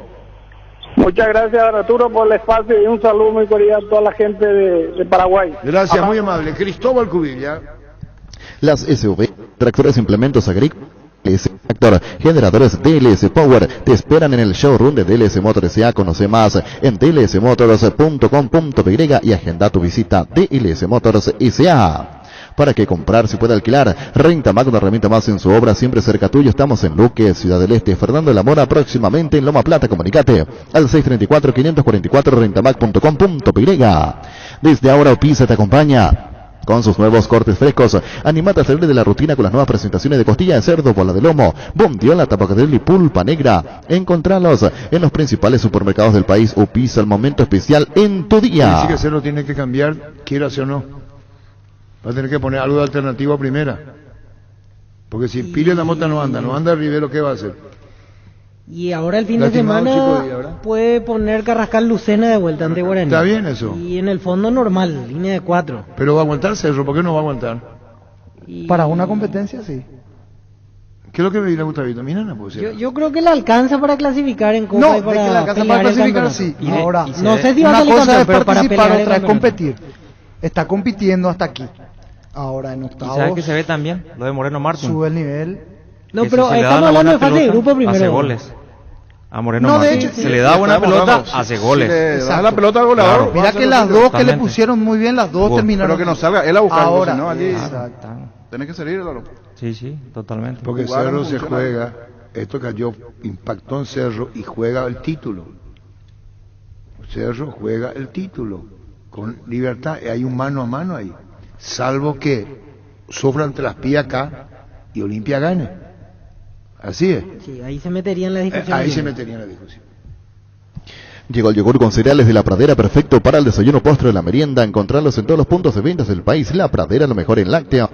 Muchas gracias, Arturo, por el espacio y un saludo muy cordial a toda la gente de Paraguay. Gracias, muy amable. Cristóbal Cubilla. Las SUV, tractores, implementos agrícolas, Tractor, generadores DLS Power te esperan en el showroom de DLS Motors S.A. Conoce más en dlsmotors.com.py y agenda tu visita. DLS Motors S.A. Para que comprar se pueda alquilar. Rentamac, una herramienta más en su obra, siempre cerca tuyo. Estamos en Luque, Ciudad del Este, Fernando de la Mora, próximamente en Loma Plata. Comunicate al 634-544 rentamac.com.py. Desde ahora Opisa te acompaña con sus nuevos cortes frescos. Animate a salir de la rutina con las nuevas presentaciones de costilla de cerdo, bola de lomo, bondiola, tapacadril y pulpa negra. Encontralos en los principales supermercados del país. Upisa, el momento especial en tu día. Dice que se lo tiene que cambiar, quieras o no. Va a tener que poner algo de alternativo a primera. Porque si Pile la Mota no anda Rivero, ¿qué va a hacer? Y ahora el fin de semana puede poner Carrascal Lucena de vuelta ante Guaraní. Está bien eso. Y en el fondo normal, línea de 4. Pero va a aguantar Cerro, ¿por qué no va a aguantar? Para una competencia, sí. ¿Qué es lo que me gusta vitamina? Yo creo que le alcanza para clasificar en Copa. No, y para de que le alcanza para clasificar, sí. Ahora, no sé si va a salir cosa campeón, es pero para participar, pelear otra es el competir. Está compitiendo hasta aquí. Ahora en octavos. ¿Y sabes que se ve también? Lo de Moreno Martín. Sube el nivel. No, pero estamos hablando de fase de grupo primero. Hace goles. A Moreno No, de Martín. hecho, se le da buena pelota, hace goles. Le da la pelota al goleador. Mira que las dos que le pusieron muy bien, las dos terminaron. Pero que no salga él a buscar. Ahora, ¿no? Allí exacto. Tenés que salir, claro. Sí, totalmente. Porque Cerro se juega, esto cayó, impactó en Cerro y juega el título. Cerro juega el título con Libertad, hay un mano a mano ahí. Salvo que sufra entre las pías acá y Olimpia gane. Así es. Sí, ahí se metería en la discusión. Ahí se metería en la discusión. Llegó el yogur con cereales de La Pradera, perfecto para el desayuno, postre de la merienda. Encontrarlos en todos los puntos de ventas del país. La Pradera, lo mejor en lácteo.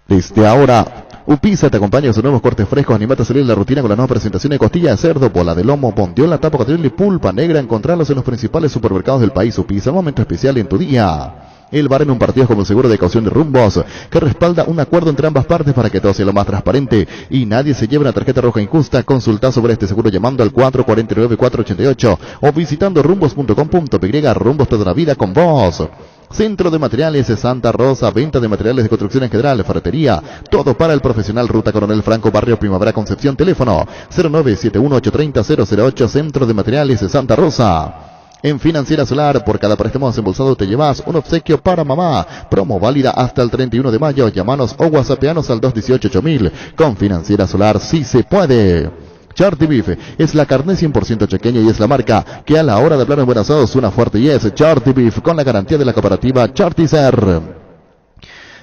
Desde ahora, Upisa te acompaña con sus nuevos cortes frescos. Animate a salir de la rutina con la nueva presentación de costilla de cerdo, bola de lomo, bondiola, tapacadril y pulpa negra. Encontrarlos en los principales supermercados del país. Upisa, momento especial en tu día. El bar en un partido como el seguro de caución de Rumbos, que respalda un acuerdo entre ambas partes para que todo sea lo más transparente y nadie se lleve una tarjeta roja injusta. Consulta sobre este seguro llamando al 449-488 o visitando rumbos.com.py. Rumbos toda la vida con vos. Centro de Materiales Santa Rosa, venta de materiales de construcción en general, ferretería, todo para el profesional. Ruta Coronel Franco, Barrio Primavera, Concepción. Teléfono 0971-830-008. Centro de Materiales Santa Rosa. En Financiera Solar, por cada préstamo desembolsado te llevas un obsequio para mamá. Promo válida hasta el 31 de mayo. Llámanos o whatsappeanos al 218-8000. Con Financiera Solar sí se puede. Charty Beef es la carne 100% chequeña y es la marca que a la hora de hablar en buen asado suena fuerte y es Charty Beef con la garantía de la cooperativa Charticer.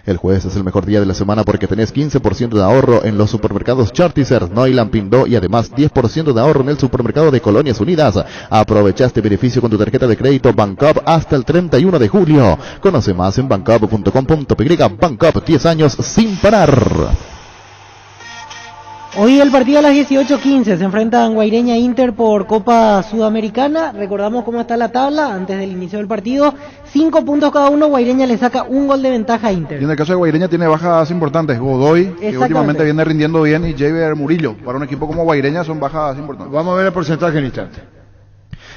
El jueves es el mejor día de la semana porque tenés 15% de ahorro en los supermercados Charticer, Noiland, Pindó y además 10% de ahorro en el supermercado de Colonias Unidas. Aprovecha este beneficio con tu tarjeta de crédito Bancoop hasta el 31 de julio. Conoce más en bancoop.com.py. Bancoop, 10 años sin parar. Hoy el partido a las 18:15 se enfrentan Guaireña e Inter por Copa Sudamericana. Recordamos cómo está la tabla antes del inicio del partido. 5 puntos cada uno, Guaireña le saca un gol de ventaja a Inter. Y en el caso de Guaireña tiene bajas importantes. Godoy, que últimamente viene rindiendo bien, y Javier Murillo. Para un equipo como Guaireña son bajas importantes. Vamos a ver el porcentaje en instante.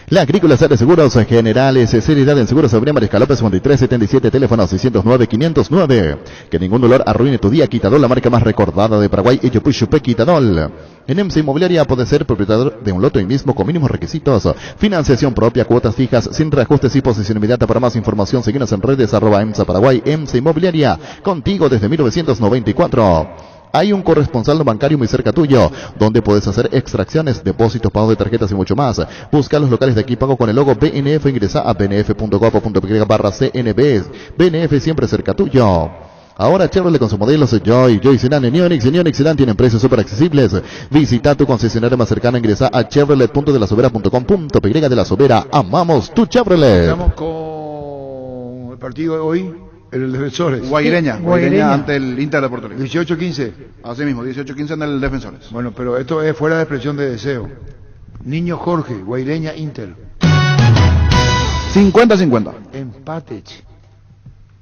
La Agrícola de Seguros Generales, seriedad en seguros. Avenida Mariscal López 5377, teléfono 609-509. Que ningún dolor arruine tu día. Quitadol, la marca más recordada de Paraguay. Iyopuyupe Quitadol. En EMSA Inmobiliaria puede ser propietario de un lote hoy mismo con mínimos requisitos. Financiación propia, cuotas fijas, sin reajustes y posición inmediata. Para más información, síguenos en redes @EMSA Paraguay. EMSA Inmobiliaria, contigo desde 1994. Hay un corresponsal bancario muy cerca tuyo, donde puedes hacer extracciones, depósitos, pagos de tarjetas y mucho más. Busca los locales de aquí pago con el logo BNF, ingresa a bnf.gov.py/CNB. BNF siempre cerca tuyo. Ahora Chevrolet con sus modelos Joy Sedan y Neonix. Neonix Sedan tienen precios súper accesibles. Visita tu concesionaria más cercana, ingresa a chevrolet.delasobera.com.py. De La Sobera, amamos tu Chevrolet. Estamos con el partido de hoy, el Defensores. Guaireña ante el Inter de Puerto Rico. 18-15. Así mismo, 18-15 en el Defensores. Bueno, pero esto es fuera de expresión de deseo. Niño Jorge, Guaireña, Inter. 50-50. Empate.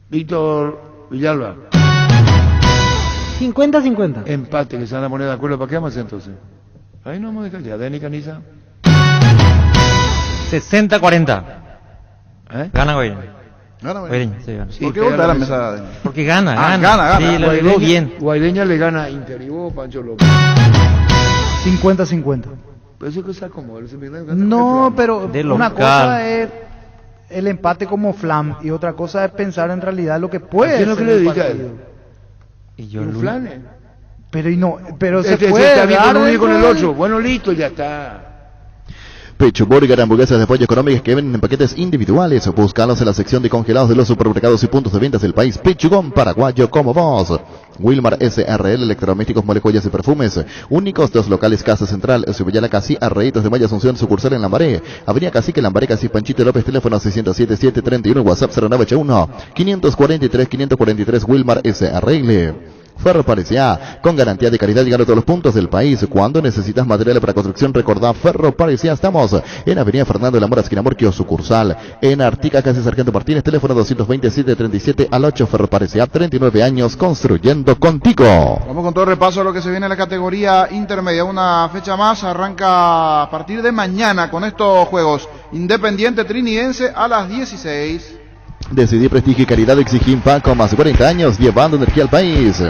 Víctor Villalba. 50-50. Empate, que se van a poner de acuerdo. ¿Para qué vamos a hacer entonces? Ahí no vamos a dejar ya. Dani Caniza. 60-40. Gana Guaireña. Gana Guaireña, sí, gana. ¿Por qué voltea la mesa? Porque gana. Gana. Sí, lo digo bien. Guaireña le gana a Inter. Y vos, Pancho López. 50-50. Pero eso que está como... No, pero De una local. cosa es el empate como flan y otra cosa es pensar en realidad lo que puede ¿Qué es lo que ser le el dedica partido. él? Y yo Un flan, pero se Este puede está bien dar con uno y con el dentro otro. Bueno, listo, ya está. Pecho Burger, hamburguesas de pollo económicas que venden en paquetes individuales. Búscalos en la sección de congelados de los supermercados y puntos de ventas del país. Pechugón paraguayo como vos. Wilmar SRL, electrodomésticos, molecuillas y perfumes. Únicos 2 locales, Casa Central, Subillala Casi, Arreitos de Maya Asunción, sucursal en Lambaré. Avenida Cacique, Lambaré, Casi Panchito López, teléfono 607-731, WhatsApp 0981 543-543, Wilmar SRL. Ferro Parecía, con garantía de calidad, llegando a todos los puntos del país. Cuando necesitas material para construcción, recordá Ferro Parecía. Estamos en Avenida Fernando de la Mora, esquina Morquio, sucursal. En Artica, casi Sargento Martínez, teléfono 227-37 Ferro Parecía, 39 años construyendo contigo. Vamos con todo el repaso de lo que se viene en la categoría intermedia. Una fecha más, arranca a partir de mañana con estos juegos. Independiente Trinidense a las 16. Decidí prestigio y calidad, exigí Paco, más de 40 años, llevando energía al país.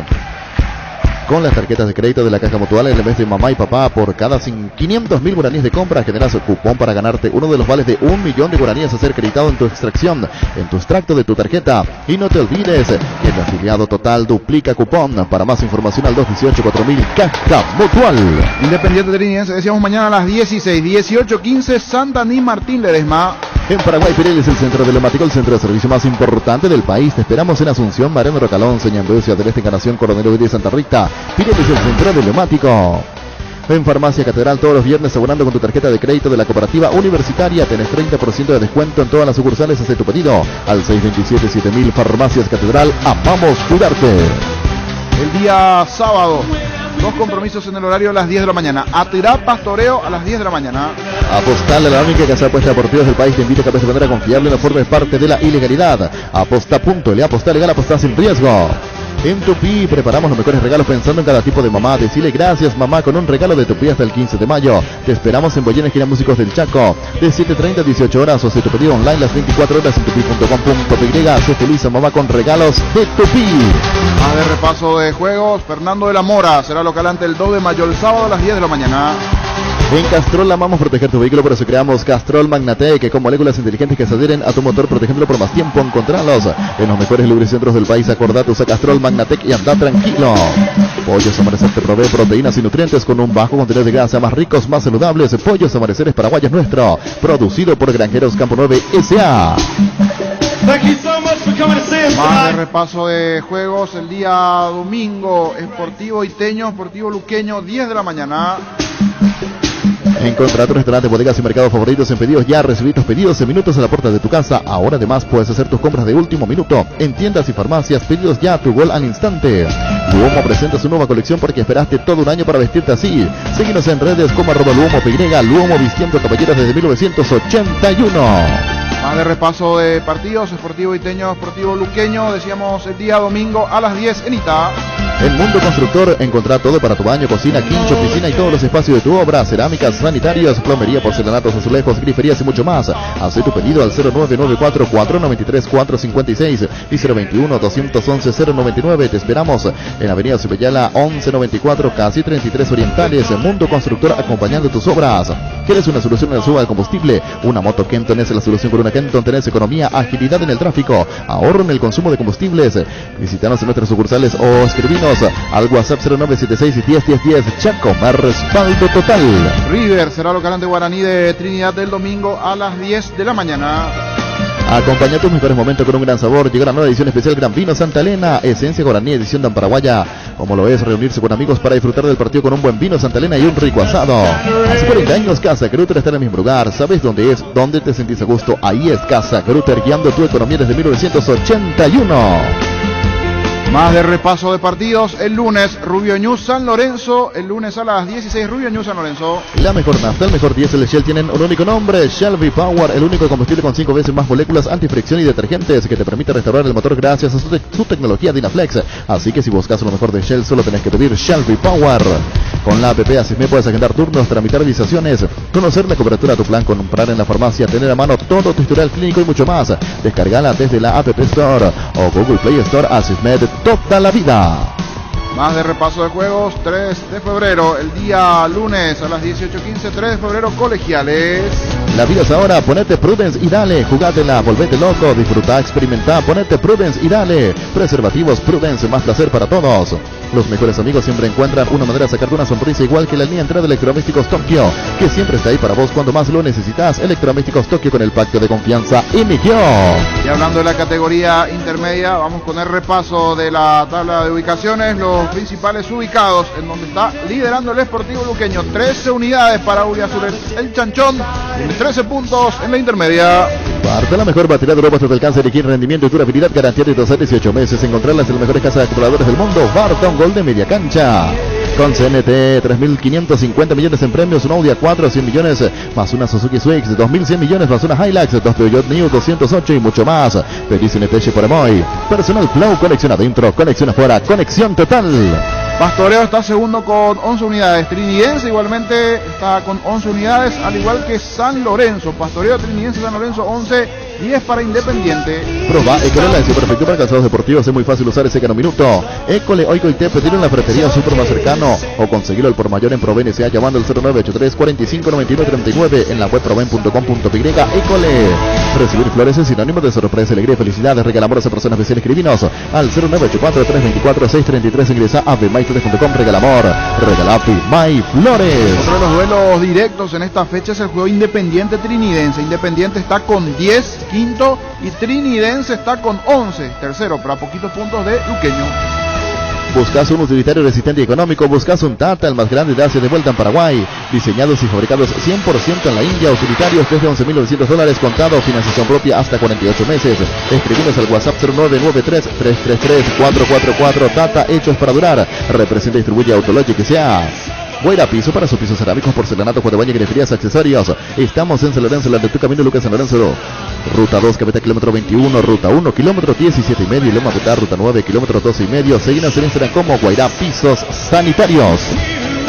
Con las tarjetas de crédito de la Caja Mutual en el mes de mamá y papá, por cada 500.000 guaraníes de compra generas el cupón para ganarte uno de los vales de 1.000.000 de guaraníes a ser creditado en tu extracción, en tu extracto de tu tarjeta. Y no te olvides que el afiliado total duplica cupón. Para más información al 218-4000 Caja Mutual. Independiente Trinidense, decíamos mañana a las 16, 18-15 Santa Ni Martín Ledesma. En Paraguay, Pirelli es el centro telemático, el centro de servicio más importante del país. Te esperamos en Asunción, Mariano Rocalón, Señandú, Ciudad del Este, Encarnación, Coronel Vidal, Santa Rita. Pirelli es el centro telemático. En Farmacia Catedral, todos los viernes, asegurando con tu tarjeta de crédito de la cooperativa universitaria, tenés 30% de descuento en todas las sucursales. Hace tu pedido al 627-7000. Farmacias Catedral, amamos cuidarte. El día sábado, 2 compromisos en el horario a las 10 de la mañana. Atirá Pastoreo a las 10 de la mañana. Apostale, la única casa de apuestas deportivas del país te invita a que de manera confiable, no formes parte de la ilegalidad. Aposta.le, apostar legal, apostar sin riesgo. En Tupí preparamos los mejores regalos pensando en cada tipo de mamá. Decile gracias mamá con un regalo de Tupí hasta el 15 de mayo. Te esperamos en Boyena, esquina Músicos del Chaco, de 7:30 a 18 horas, o hace tu pedido online las 24 horas en tupi.com.py. Sé feliz a mamá con regalos de Tupí. Más de repaso de juegos, Fernando de la Mora será local ante el 2 de mayo el sábado a las 10 de la mañana. En Castrol amamos proteger tu vehículo, por eso creamos Castrol Magnatec, con moléculas inteligentes que se adhieren a tu motor, protegiéndolo por más tiempo. Encontralos en los mejores lubricentros del país. Acordate, usa Castrol Magnatec y anda tranquilo. Pollos Amanecer te provee proteínas y nutrientes con un bajo contenido de grasa, más ricos, más saludables. Pollos Amaneceres Paraguayos nuestro, producido por Granjeros Campo 9 S.A. Más de repaso de juegos el día domingo, Sportivo Iteño, Sportivo Luqueño, 10 de la mañana. Encontra tu restaurante, bodegas y mercados favoritos en pedidos ya. Recibí tus pedidos en minutos a la puerta de tu casa. Ahora además puedes hacer tus compras de último minuto en tiendas y farmacias. Pedidos ya, tu gol al instante. Luomo presenta su nueva colección porque esperaste todo un año para vestirte así. Síguenos en redes como @LuomoPY. Luomo, vistiendo caballeros desde 1981. Más de repaso de partidos, Sportivo Iteño, Sportivo Luqueño, decíamos el día domingo a las 10 en Itá. El Mundo Constructor, encontrá todo para tu baño, cocina, quincho, piscina y todos los espacios de tu obra. Cerámicas, sanitarios, plomería, porcelanatos, azulejos, griferías y mucho más. Haz tu pedido al 0994-493-456 y 021-211-099. Te esperamos en Avenida Subellala 1194, casi 33 Orientales. El Mundo Constructor, acompañando tus obras. ¿Quieres una solución en la suba del combustible? Una moto Kenton es la solución. Por una Kenton tenés economía, agilidad en el tráfico, ahorro en el consumo de combustibles. Visítanos en nuestras sucursales o escribinos al WhatsApp 0976 101010. Chaco, más respaldo total. River será local ante Guaraní de Trinidad del domingo a las 10 de la mañana. Acompaña tus mejores momentos con un gran sabor. Llega la nueva edición especial Gran Vino Santa Elena, esencia guaraní, edición tan paraguaya. Como lo es reunirse con amigos para disfrutar del partido con un buen vino Santa Elena y un rico asado. Hace 40 años Casa Grutter está en el mismo lugar. ¿Sabes dónde es? ¿Dónde te sentís a gusto? Ahí es Casa Grutter, guiando tu economía desde 1981. Más de repaso de partidos. El lunes, Rubio Ñuz San Lorenzo. El lunes a las 16, Rubio Ñuz San Lorenzo. La mejor nafta, el mejor diésel de Shell tienen un único nombre: Shell V-Power, el único combustible con 5 veces más moléculas antifricción y detergentes que te permite restaurar el motor gracias a su tecnología Dynaflex. Así que si buscas lo mejor de Shell, solo tenés que pedir Shell V-Power. Con la app Asisme puedes agendar turnos, tramitar visaciones, conocer la cobertura de tu plan, comprar en la farmacia, tener a mano todo tu historial clínico y mucho más. Descargala desde la App Store o Google Play Store. Asisme de toda la vida. Más de repaso de juegos. 3 de febrero, el día lunes a las 18:15, 3 de febrero, colegiales. La vida es ahora, ponete Prudence y dale, jugátela, volvete loco, disfruta, experimenta, ponete Prudence y dale. Preservativos Prudence, más placer para todos. Los mejores amigos siempre encuentran una manera de sacarte una sonrisa, igual que la línea entera de Electrodomésticos Tokio, que siempre está ahí para vos cuando más lo necesitas. Electrodomésticos Tokio, con el pacto de confianza inició. Y hablando de la categoría intermedia, vamos con el repaso de la tabla de ubicaciones. Los principales ubicados, en donde está liderando el Sportivo Luqueño, 13 unidades para Uriazul el Chanchón, tiene 13 puntos en la intermedia. Parte la mejor batería de Europa sobre el cáncer, y rendimiento y durabilidad, garantía de 12 a 18 meses. Encontrarlas en las mejores casas de acumuladores del mundo. Barton Gol de media cancha. Con CNT, 3.550 millones en premios, un Audi A4, 100 millones, más una Suzuki Swix, 2.100 millones, más una Hilux, 2 Peugeot New, 208 y mucho más. Pedí CNT por Emoy. Personal Flow, conexión adentro, conexión afuera, conexión total. Pastoreo está segundo con 11 unidades. Trinidense igualmente está con 11 unidades, al igual que San Lorenzo. Pastoreo, Trinidense, San Lorenzo, 11, 10 para Independiente. Proba Ecole, la perfecto para calzados deportivos. Es muy fácil usar ese minuto. Ecole, Oico y te pedir en la ferretería super más cercano o conseguirlo al por mayor en Proven S.A. llamando al 0983 45 99 39 en la web proven.com.py. Ecole. Recibir flores es sinónimo de sorpresa, alegría y felicidades. Regalamos a personas especiales. Escribinos al 0984 324 633. Ingresa a bmyflores.com. Regalamor. Regalapi My Flores. Otro de los duelos directos en esta fecha es el juego Independiente Trinidense. Independiente está con 10, quinto, y Trinidense está con 11, tercero, pero a poquitos puntos de Luqueño. Buscas un utilitario resistente y económico, buscas un Tata, el más grande de Asia, de vuelta en Paraguay. Diseñados y fabricados 100% en la India, utilitarios desde $11.900 contado, financiación propia hasta 48 meses. Escribinos al WhatsApp 0993 333 444. Tata, hechos para durar. Representa y distribuye Autologic S.A. Guaira Piso, para sus pisos cerámicos, porcelanato, juego de baño, greferías, accesorios. Estamos en San Lorenzo, en tu camino Lucas San Lorenzo. Ruta 2, Cabeta, kilómetro 21, Ruta 1, kilómetro 17,5, y Loma Petá, Ruta 9, kilómetro 12,5. Seguinos en Instagram como Guaira Pisos Sanitarios.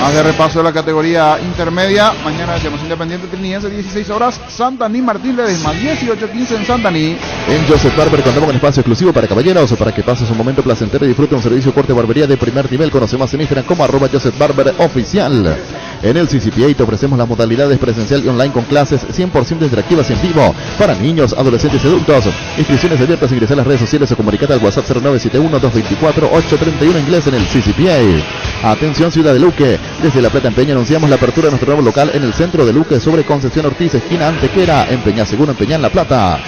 Más de repaso de la categoría intermedia. Mañana tenemos Independiente Trinidense, 16 horas. Santaní Martín Ledesma, 18:15 en Santaní. En Joseph Barber contamos con espacio exclusivo para caballeros, para que pases un momento placentero y disfrute un servicio corte barbería de primer nivel. Conoce más en Instagram como @Joseph Barber Oficial. En el CCPA te ofrecemos las modalidades presencial y online con clases 100% interactivas y en vivo para niños, adolescentes y adultos. Inscripciones abiertas. Ingresa a las redes sociales o comunicate al WhatsApp 0971-224-831 inglés en el CCPA. Atención Ciudad de Luque. Desde La Plata en Peña anunciamos la apertura de nuestro nuevo local en el centro de Luque, sobre Concepción Ortiz, esquina Antequera, en Peña Seguro, en Peña, en La Plata.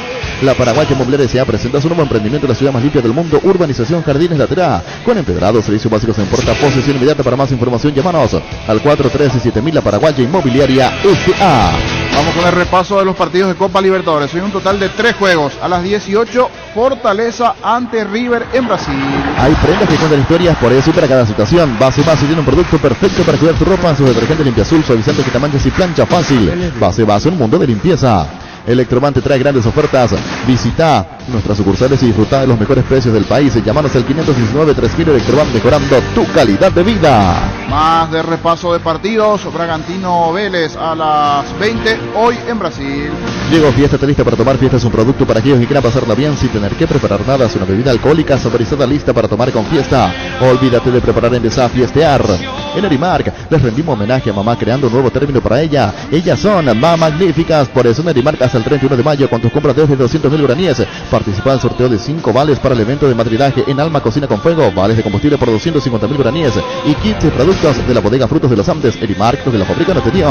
La Paraguaya Inmobiliaria S.A. presenta su nuevo emprendimiento en la ciudad más limpia del mundo, Urbanización Jardines La Terá, con empedrados, servicios básicos en puerta, posesión inmediata. Para más información, llámanos al 413-7000. La Paraguaya Inmobiliaria S.A. Vamos con el repaso de los partidos de Copa Libertadores. Hoy un total de 3 juegos. A las 18, Fortaleza ante River en Brasil. Hay prendas que cuentan historias, por eso para cada situación. Base tiene un producto perfecto para cuidar tu ropa. Su detergente limpia azul, suavizante, quitamanchas y plancha fácil. Base, un mundo de limpieza. Electroman te trae grandes ofertas. Visita nuestras sucursales y disfruta de los mejores precios del país. Llámanos al 519-3000. Electroman, mejorando tu calidad de vida. Más de repaso de partidos. Bragantino Vélez a las 20 hoy en Brasil. Llegó Fiesta, está lista para tomar. Fiesta es un producto para aquellos que quieran pasarla bien sin tener que preparar nada. Es una bebida alcohólica saborizada, lista para tomar con Fiesta. Olvídate de preparar en Desafiestear. En Erimark les rendimos homenaje a mamá creando un nuevo término para ella. Ellas son Mamá Magníficas. Por eso en Erimark hasta el 31 de mayo, con tus compras de 200.000 guaraníes, participa en el sorteo de 5 vales para el evento de madridaje en Alma Cocina con Fuego, vales de combustible por 250.000 guaraníes y kits de productos de la bodega Frutos de los Andes. Erimark, lo que la fábrica no te dio.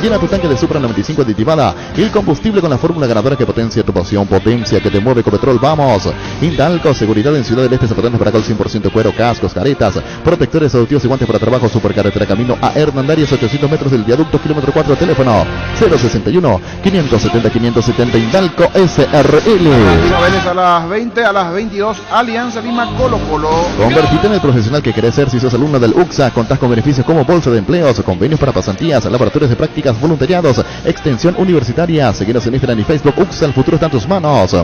Llena tu tanque de Supra 95 aditivada, el combustible con la fórmula ganadora que potencia tu pasión, potencia que te mueve. Copetrol, vamos. Indalco, seguridad en Ciudad del Este, zapatos para gol 100% cuero, cascos, caretas, protectores auditivos y guantes para trabajo. Supercarretera camino a Hernandarias, 800 metros del viaducto, kilómetro 4, teléfono 061 570 570. Indalco SRL. Vélez a las 20, a las 22, Alianza Lima, Colo Colo. Convertite en el profesional que querés ser si sos alumno del UCSA. Contás con beneficios como bolsa de empleos, convenios para pasantías, laboratorios de prácticas, voluntariados, extensión universitaria. Seguinos en Instagram y Facebook. UCSA, el futuro está en tus manos.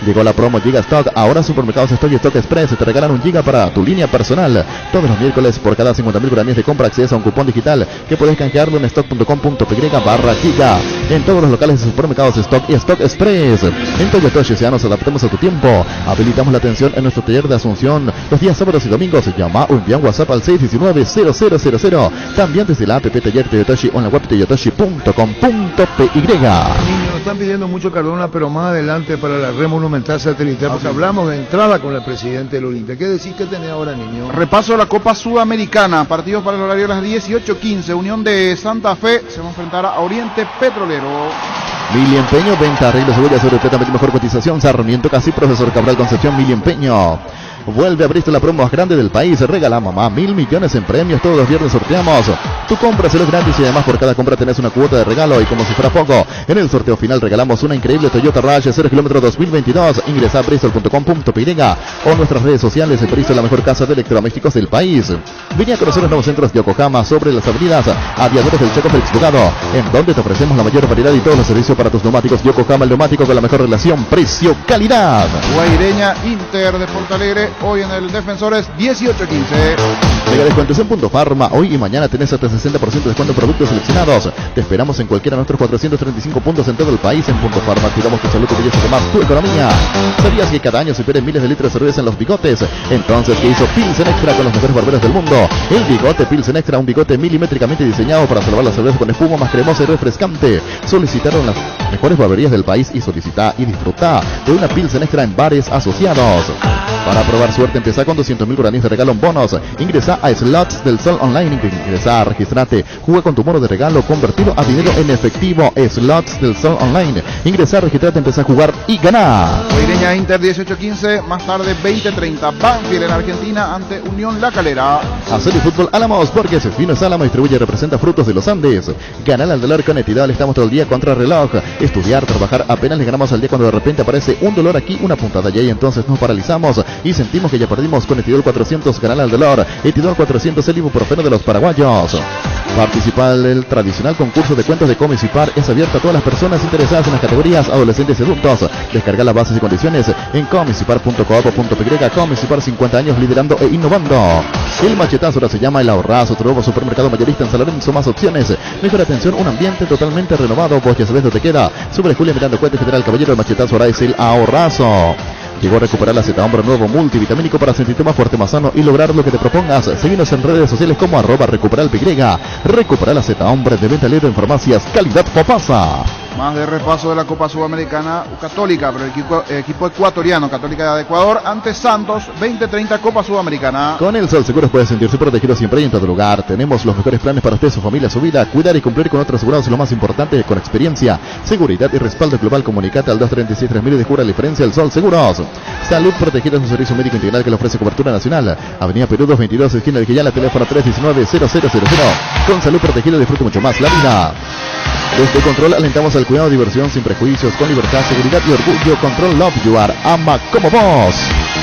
Llegó la promo Giga Stock. Ahora Supermercados Stock y Stock Express te regalan un giga para tu línea personal. Todos los miércoles, por cada 50.000 guaraníes de compra, accedes a un cupón digital que podés canjearlo en stock.com.py/giga. En todos los locales de Supermercados Stock y Stock Express. En Toyotoshi ya nos adaptamos a tu tiempo. Habilitamos la atención en nuestro taller de Asunción los días sábados y domingos. Llama o envía un WhatsApp al 619-0000. También desde la app Taller Toyotoshi o en la web toyotoshi.com.py. Niños, están pidiendo mucho Cardona, pero más adelante para la red monumental satelital, porque hablamos de entrada con el presidente del Olimpia. ¿Qué decís que tenés ahora, niño? Repaso de la Copa Sudamericana. Partidos para el horario a las 18:15. Unión de Santa Fe se va a enfrentar a Oriente Petrolero. Mili Empeño, venta, arreglo, seguridad, sobre completamente mejor cotización. Sarmiento Casi, Profesor Cabral Concepción. Mili Empeño. Vuelve a abrirse la promo más grande del país. Regala mamá 1.000 millones en premios. Todos los viernes sorteamos. Tu compra es gratis y además por cada compra tenés una cuota de regalo. Y como si fuera poco, en el sorteo final regalamos una increíble Toyota Rush 0 km 2022. Ingresa a bristol.com.py o nuestras redes sociales. Bristol, la mejor casa de electrodomésticos del país. Vení a conocer los nuevos centros de Yokohama sobre las avenidas Aviadores del Chaco Félix Bogado, en donde te ofrecemos la mayor variedad y todos los servicios para tus neumáticos. Yokohama, el neumático con la mejor relación precio-calidad. Guaireña Inter de Porto Alegre. Hoy en el Defensores 18:15. Mega descuentos en Punto Farma. Hoy y mañana tenés hasta 60% de descuento en productos seleccionados. Te esperamos en cualquiera de nuestros 435 puntos en todo el país. En Punto Farma cuidamos tu salud, tu belleza, además tu economía. ¿Sabías que cada año se pierden miles de litros de cerveza en los bigotes? Entonces, ¿qué hizo Pilsen Extra con los mejores barberos del mundo? El bigote Pilsen Extra, un bigote milimétricamente diseñado para salvar la cerveza con espuma más cremosa y refrescante. Solicitaron las mejores barberías del país y solicita y disfruta de una Pilsen Extra en bares asociados. Para probar suerte, empieza con 200.000 guaraníes de regalo en bonos. Ingresa a Slots del Sol Online. Ingresa, registrate, juega con tu mono de regalo, convertido a dinero en efectivo. Slots del Sol Online. Ingresa, registrate, empieza a jugar y gana. Guaireña Inter 18:15. Más tarde 20:30. Banfield en Argentina ante Unión La Calera. Hacer el fútbol Álamos, porque Vinos Álamo distribuye y representa frutos de los Andes. Ganar al dolor con Etidal, estamos todo el día contra reloj. Estudiar, trabajar, apenas le ganamos al día cuando de repente aparece un dolor aquí, una puntada allá y entonces nos paralizamos y sentimos que ya perdimos con Etidol 400. Ganar al dolor. Etidol 400, el ibuprofeno de los paraguayos. Participa en el tradicional concurso de cuentos de Comisipar. Es abierto a todas las personas interesadas en las categorías adolescentes y adultos. Descarga las bases y condiciones en comisipar.coop.py. Comisipar, 50 años liderando e innovando. El machetazo ahora se llama El Ahorrazo, tu nuevo supermercado mayorista en San Lorenzo. Más opciones, mejor atención, un ambiente totalmente renovado. Vos ya sabés dónde te queda. Sobre Julia Miranda Cuete, General Caballero. El machetazo ahora es El Ahorrazo. Llegó a recuperar la Z-Hombre nuevo multivitamínico para sentirte más fuerte, más sano y lograr lo que te propongas. Seguinos en redes sociales como @recuperalpy. Recupera la Z-Hombre, de venta libre en farmacias. Calidad Popasa. Más de repaso de la Copa Sudamericana Católica, pero el equipo ecuatoriano, Católica de Ecuador, ante Santos, 20:30 Copa Sudamericana. Con el Sol Seguros puedes sentirse protegido siempre y en todo lugar. Tenemos los mejores planes para usted, su familia, su vida. Cuidar y cumplir con otros asegurados es lo más importante, con experiencia, seguridad y respaldo global. Comunicate al 236-3000 y descubra la diferencia. El Sol Seguros. Salud Protegida es un servicio médico integral que le ofrece cobertura nacional. Avenida Perú 222, esquina del Quillala, teléfono 319-0000. Con Salud Protegida disfruta mucho más la vida. Desde Control alentamos al cuidado, diversión sin prejuicios, con libertad, seguridad y orgullo. Control Love You Are, ama como vos.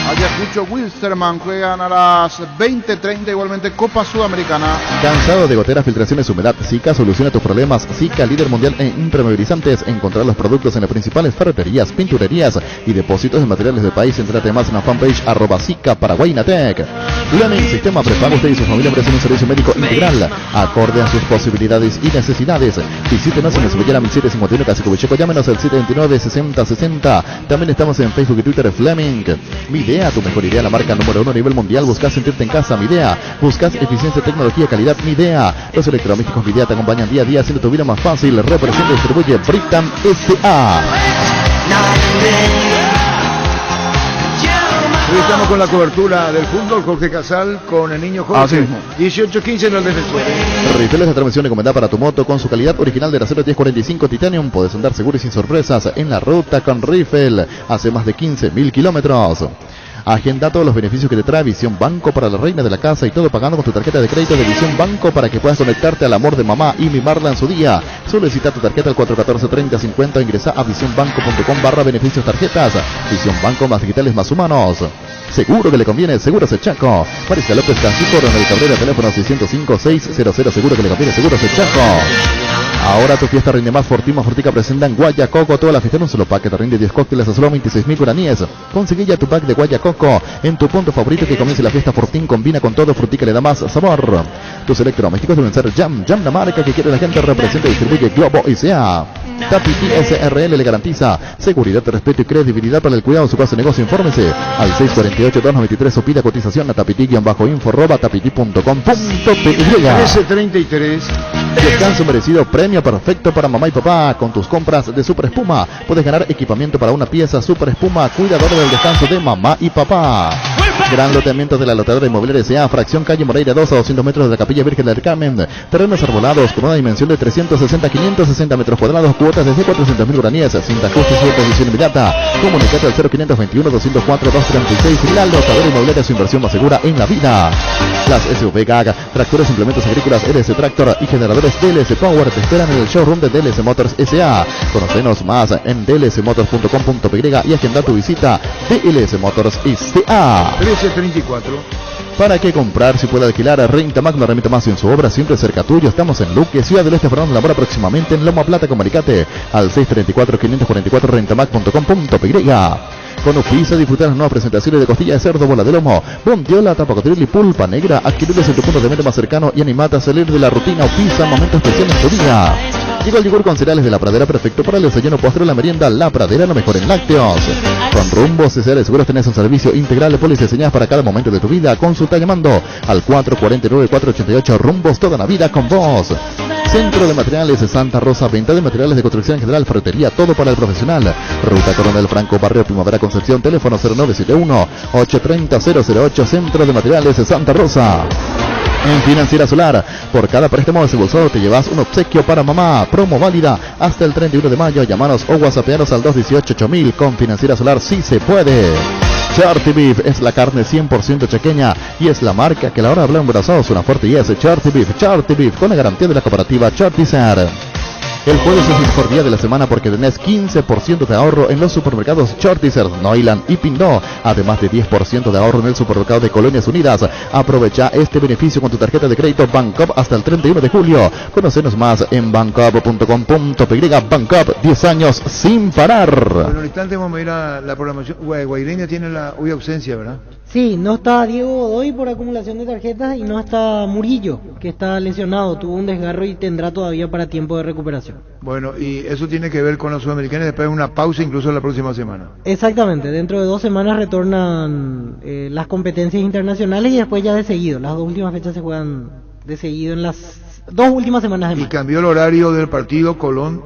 Ayacucho Wilstermann juegan a las 20:30 igualmente Copa Sudamericana. ¿Cansado de goteras, filtraciones, humedad? Zika soluciona tus problemas. Zika, líder mundial en impermeabilizantes. Encontrar los productos en las principales ferreterías, pinturerías y depósitos de materiales del país. Entrate más en la fanpage @Zika Paraguaynatec. Fleming Sistema Prepago, usted y su familia merecen un servicio médico integral acorde a sus posibilidades y necesidades. Visítenos en Esbellera 1751 Casico Bicheco. Llámenos al 729-6060. También estamos en Facebook y Twitter. Fleming Midea, tu mejor idea, la marca número 1 a nivel mundial. Buscas sentirte en casa, Midea. Buscas eficiencia, tecnología, calidad, Midea. Los electrodomésticos Midea te acompañan día a día haciendo tu vida más fácil. Representa y distribuye Britam S.A. Hoy estamos con la cobertura del fútbol, Jorge Casal, con el niño Jorge. 18-15 en el defensor. Rifles de transmisión encomendada para tu moto con su calidad original de acero 1045 Titanium. Puedes andar seguro y sin sorpresas en la ruta con Riffle. Hace más de 15.000 kilómetros. Agenda todos los beneficios que te trae Visión Banco para la reina de la casa y todo pagando con tu tarjeta de crédito de Visión Banco para que puedas conectarte al amor de mamá y mimarla en su día. Solicita tu tarjeta al 414-3050 o ingresa a visionbanco.com/beneficios tarjetas. Visión Banco, más digitales, más humanos. Seguro que le conviene, Seguros El Chaco. Marisca López Castillo, Ronald Cabrera, teléfono 605-600. Seguro que le conviene, Seguros El Chaco. Ahora tu fiesta rinde más. Fortima Fortica presenta en Guayacoco toda la fiesta en un solo pack que te rinde 10 cócteles a solo 26.000 guaraníes. Consigue ya tu pack de Guayacoco en tu punto favorito que comience la fiesta. Fortín combina con todo, Frutica le da más sabor. Tus electrodomésticos deben ser Jam, la marca que quiere la gente. Representa y distribuye Globo ICA. Tapiti SRL le garantiza seguridad, respeto y credibilidad para el cuidado de su casa de negocio. Infórmese al 648-293 o pida cotización a tapiti-info@tapiti.com.py. 1333. Descanso merecido, premio perfecto para mamá y papá. Con tus compras de Super Espuma puedes ganar equipamiento para una pieza. Super Espuma, cuidador del descanso de mamá y papá. Gran loteamiento de la Lotería Inmobiliaria S.A. Fracción Calle Moreira 2 a 200 metros de la Capilla Virgen del Carmen. Terrenos arbolados con una dimensión de 360-560 metros cuadrados. Cuotas desde 400.000 guaraníes. Sin ajustes y oposición inmediata. Comunicate al 0521-204-236. La Lotería Inmobiliaria, su inversión más segura en la vida. Las SUV GAG, tractores, implementos agrícolas, LS Tractor y generadores DLS Power te esperan en el showroom de DLS Motors S.A. Conocenos más en dlsmotors.com.py y agenda tu visita. DLS Motors S.A. 1334. ¿Para qué comprar si puede alquilar? Renta Magno remite más en su obra, siempre cerca tuyo. Estamos en Luque, Ciudad del Este, Fernando Labora, próximamente en Loma Plata con Maricate, al 634-544 rentamag.com.py. Con Ufisa disfrutar las nuevas presentaciones de costilla de cerdo, bola de lomo, bondiola, tapacotril y pulpa negra. Adquiridos en tu punto de venta más cercano y animate a salir de la rutina. Ufisa, momento especial en tu día. Llegó el yogur con cereales de La Pradera, perfecto para el desayuno, postre o la merienda. La Pradera, lo mejor en lácteos. Con Rumbos y Cereales Seguros tenés un servicio integral de pólizas diseñadas para cada momento de tu vida. Consulta llamando al 449-488. Rumbos, toda la vida con vos. Centro de Materiales de Santa Rosa, venta de materiales de construcción en general, ferretería, todo para el profesional. Ruta Coronel Franco, Barrio Primavera Concepción, teléfono 0971-830-008, Centro de Materiales de Santa Rosa. En Financiera Solar, por cada préstamo desembolsado te llevas un obsequio para mamá. Promo válida hasta el 31 de mayo. Llamanos o whatsappeanos al 218-8000. Con Financiera Solar sí se puede. Charty Beef es la carne 100% chequeña y es la marca que a la hora de hablar embarazado suena fuerte y es Charty Beef con la garantía de la cooperativa Chartizer. El jueves es el mejor día de la semana porque tenés 15% de ahorro en los supermercados Chartizer, Noiland y Pindó, además de 10% de ahorro en el supermercado de Colonias Unidas. Aprovecha este beneficio con tu tarjeta de crédito Bancoop hasta el 31 de julio. Conocenos más en bancoop.com.py. Bancoop, 10 años sin parar. Bueno, al instante vamos a ir a la programación. Guaireña tiene hoy ausencia, ¿verdad? Sí, no está Diego Godoy por acumulación de tarjetas y no está Murillo, que está lesionado, tuvo un desgarro y tendrá todavía para tiempo de recuperación. Bueno, y eso tiene que ver con los sudamericanos después de una pausa incluso la próxima semana. Exactamente, dentro de 2 semanas retornan las competencias internacionales y después ya de seguido. Las 2 últimas fechas se juegan de seguido en las 2 últimas semanas de mayo. Y cambió el horario del partido Colón.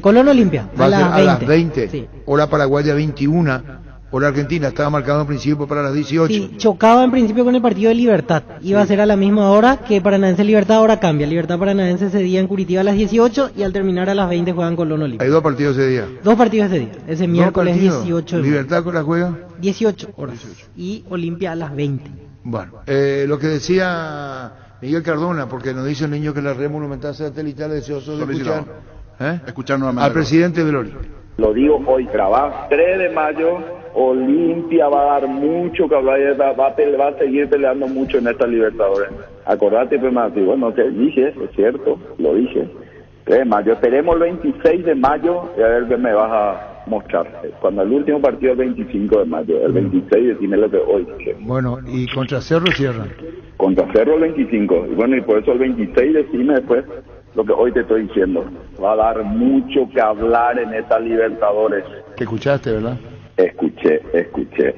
Colón Olimpia, a las 20. Sí. Hora paraguaya 21. Hora argentina, estaba marcado en principio para las 18. Sí, chocaba en principio con el partido de Libertad. Iba a ser a la misma hora que Paranaense Libertad, ahora cambia. Libertad Paranaense ese día en Curitiba a las 18 y al terminar a las 20 juegan Colón Olimpia. Hay 2 partidos ese día. 2 partidos ese día. Ese miércoles 18. ¿Libertad con la juega? 18 horas. 18. Y Olimpia a las 20. Bueno, lo que decía Miguel Cardona, porque nos dice el niño que la red monumental satelital es deseoso de escuchar nuevamente al presidente del Olimpia. Lo digo hoy, grabado. 3 de mayo, Olimpia va a dar mucho que hablar, va a seguir peleando mucho en esta Libertadores. Acordate, pues, más, bueno, te dije, es cierto, lo dije. 3 de mayo, esperemos el 26 de mayo y a ver qué me vas a mostrar. Cuando el último partido es el 25 de mayo, el 26 decime lo que hoy dije. Bueno, y contra Cerro cierran. Contra Cerro el 25, y bueno, y por eso el 26 decime después lo que hoy te estoy diciendo. Va a dar mucho que hablar en esta Libertadores. ¿Te escuchaste, verdad? Escuché.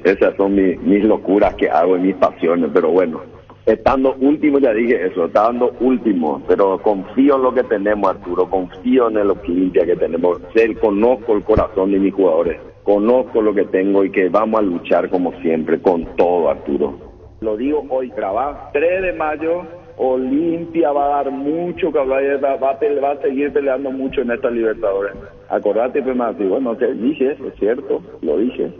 Esas son mis locuras que hago y mis pasiones, pero bueno. Estando último, ya dije eso, estando último, pero confío en lo que tenemos, Arturo, confío en el Olimpia que tenemos. Conozco el corazón de mis jugadores, conozco lo que tengo y que vamos a luchar como siempre, con todo, Arturo. Lo digo hoy, grabá, 3 de mayo, Olimpia va a dar mucho que hablar, va a seguir peleando mucho en esta Libertadores. Acordate, pues, más, bueno, te dije, es cierto, lo dije.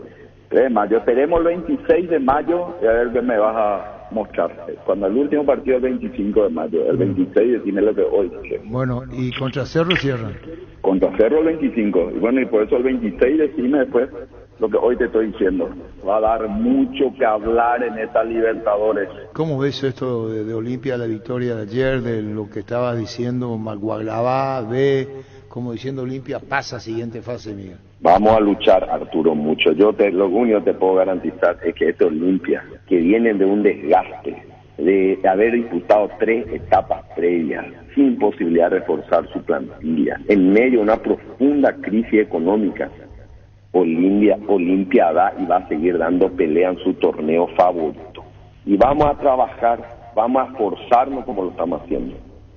3 de mayo, esperemos el 26 de mayo y a ver qué me vas a mostrar. Cuando el último partido es el 25 de mayo, el 26 decime lo que hoy dije. Bueno, ¿y contra Cerro cierran? Contra Cerro el 25, y bueno, y por eso el 26 decime después lo que hoy te estoy diciendo. Va a dar mucho que hablar en esta Libertadores. ¿Cómo ves esto de Olimpia, la victoria de ayer, de lo que estabas diciendo, Maguaglabá, como diciendo Olimpia pasa a siguiente fase, Miguel? Vamos a luchar, Arturo, mucho. Lo único que te puedo garantizar es que este Olimpia, que vienen de un desgaste, de haber disputado 3 etapas previas, sin posibilidad de reforzar su plantilla, en medio de una profunda crisis económica, Olimpia da y va a seguir dando pelea en su torneo favorito. Y vamos a trabajar, vamos a esforzarnos como lo estamos haciendo.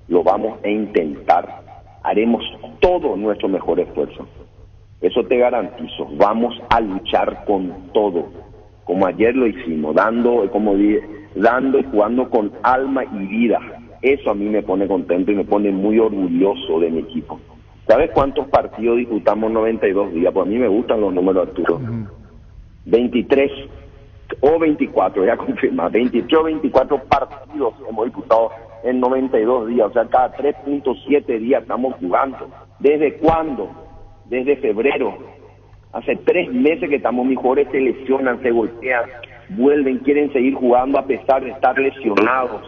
Lo vamos a intentar. Haremos todo nuestro mejor esfuerzo. Eso te garantizo. Vamos a luchar con todo. Como ayer lo hicimos, dando y jugando con alma y vida. Eso a mí me pone contento y me pone muy orgulloso de mi equipo. ¿Sabes cuántos partidos disputamos 92 días? Pues a mí me gustan los números, Arturo. 23 o 24, ya confirma. 23 o 24 partidos hemos disputado en 92 días. O sea, cada 3.7 días estamos jugando. ¿Desde cuándo? Desde febrero. Hace 3 meses que estamos, mis jugadores se lesionan, se golpean, vuelven, quieren seguir jugando a pesar de estar lesionados.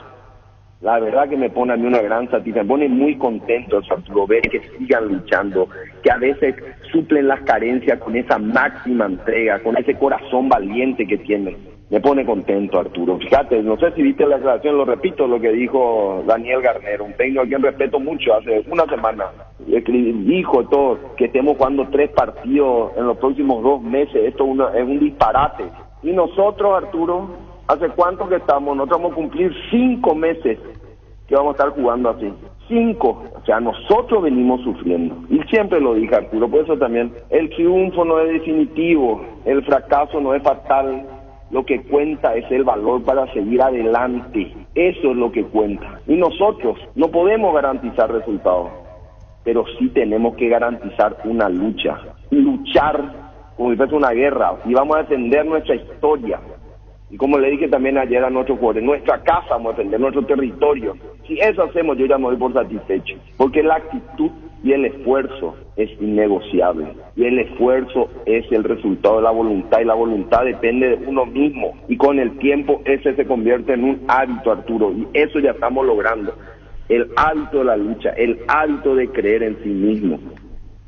La verdad que me pone a mí una gran satisfacción, me pone muy contento, Arturo, ver que sigan luchando, que a veces suplen las carencias con esa máxima entrega, con ese corazón valiente que tienen. Me pone contento, Arturo. Fíjate, no sé si viste la declaración, lo repito, lo que dijo Daniel Garnero, un técnico a quien respeto mucho, hace una semana. Dijo todo, que estemos jugando 3 partidos en los próximos 2 meses, esto es un disparate. Y nosotros, Arturo, ¿hace cuánto que estamos? Nosotros vamos a cumplir 5 meses que vamos a estar jugando así. 5. O sea, nosotros venimos sufriendo. Y siempre lo dije, Arturo, por eso también, el triunfo no es definitivo, el fracaso no es fatal. Lo que cuenta es el valor para seguir adelante. Eso es lo que cuenta. Y nosotros no podemos garantizar resultados, pero sí tenemos que garantizar una lucha. Luchar como si fuese una guerra. Y vamos a defender nuestra historia. Y como le dije también ayer a nuestros jugadores, nuestra casa vamos a defender, nuestro territorio. Si eso hacemos, yo ya me doy por satisfecho. Porque la actitud y el esfuerzo es innegociable. Y el esfuerzo es el resultado de la voluntad. Y la voluntad depende de uno mismo. Y con el tiempo ese se convierte en un hábito, Arturo. Y eso ya estamos logrando. El hábito de la lucha, el hábito de creer en sí mismo.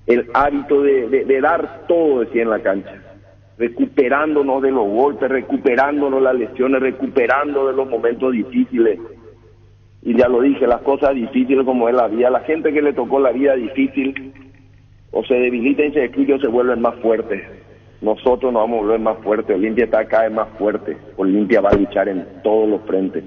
El hábito de dar todo de sí en la cancha. Recuperándonos de los golpes, recuperándonos las lesiones, recuperando de los momentos difíciles. Y ya lo dije, las cosas difíciles como es la vida, la gente que le tocó la vida difícil o se debilita y se excluye o se vuelven más fuertes. Nosotros nos vamos a volver más fuertes. Olimpia está cada vez más fuerte. Olimpia va a luchar en todos los frentes.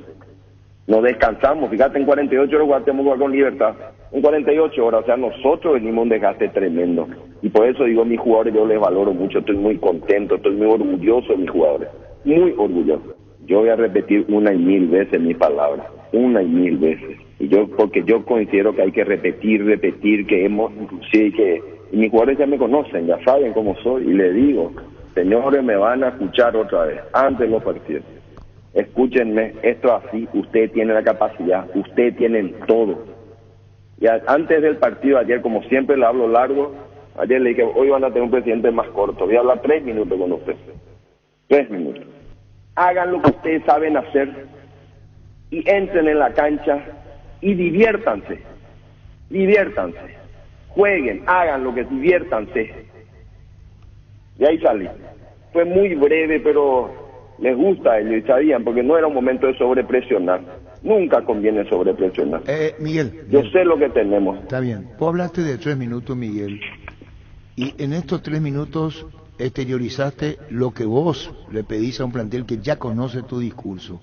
No descansamos, fíjate, en 48 horas tenemos que jugar con Libertad. En 48 horas, o sea, nosotros venimos a un desgaste tremendo. Y por eso digo, mis jugadores yo les valoro mucho, estoy muy contento, estoy muy orgulloso de mis jugadores. Muy orgulloso. Yo voy a repetir 1 y 1000 veces mi palabra, 1 y 1000 veces. Porque yo considero que hay que repetir, que inclusive que y mis jugadores ya me conocen, ya saben cómo soy, y les digo, señores, me van a escuchar otra vez, antes de los partidos. Escúchenme, esto así, usted tiene la capacidad, usted tienen todo. Y antes del partido ayer, como siempre le hablo largo, ayer le dije, hoy van a tener un presidente más corto, voy a hablar 3 minutos con usted. 3 minutos. Hagan lo que ustedes saben hacer y entren en la cancha y diviértanse. Jueguen, hagan lo que diviértanse. Y ahí salí. Fue muy breve, pero les gusta a ellos y sabían, porque no era un momento de sobrepresionar. Nunca conviene sobrepresionar. Miguel. Yo sé lo que tenemos. Está bien. Vos hablaste de 3 minutos, Miguel. Y en estos 3 minutos exteriorizaste lo que vos le pedís a un plantel que ya conoce tu discurso.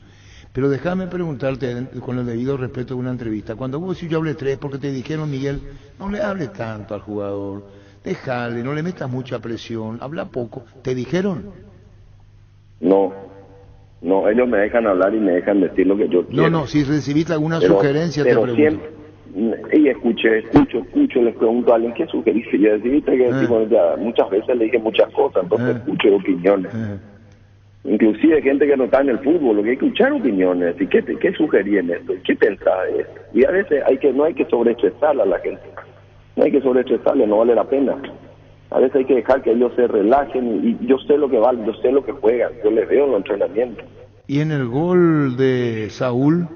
Pero déjame preguntarte, con el debido respeto de una entrevista, cuando vos decís yo hablé 3, porque te dijeron, Miguel, no le hables tanto al jugador, Déjale, no le metas mucha presión, habla poco. ¿Te dijeron? No, ellos me dejan hablar y me dejan decir lo que yo quiero. No, si recibiste alguna sugerencia, te pregunto. Siempre, y escucho, les pregunto a alguien qué sugeriste. Yo decidiste que decimos, ya, muchas veces le dije muchas cosas, entonces escucho opiniones. Inclusive gente que no está en el fútbol, lo que hay que escuchar opiniones. ¿Y qué sugerí en esto? ¿Qué pensás de esto? Y a veces no hay que sobreestresarla a la gente. No hay que sobreestresarle, no vale la pena. A veces hay que dejar que ellos se relajen y yo sé lo que vale, yo sé lo que juegan, yo les veo en los entrenamientos. Y en el gol de Saúl,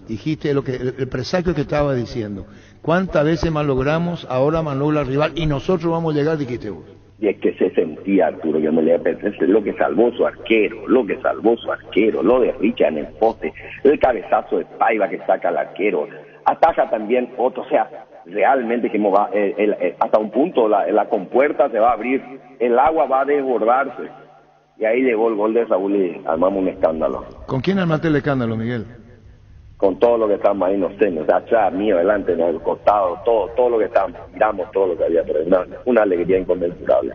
dijiste el presagio que estaba diciendo. ¿Cuántas veces malogramos? Ahora malogra el rival y nosotros vamos a llegar, dijiste vos. Y es que se sentía, Arturo, yo me le pensé, lo que salvó su arquero, lo de Richa en el poste, el cabezazo de Paiva que saca al arquero, ataca también otro, o sea, realmente que va, hasta un punto la compuerta se va a abrir, el agua va a desbordarse, y ahí llegó el gol de Saúl y armamos un escándalo. ¿Con quién armaste el escándalo, Miguel? Con todo lo que estábamos ahí, no sé, atrás, mío, adelante, en el costado, todo lo que estábamos, miramos todo lo que había, pero una alegría inconmensurable.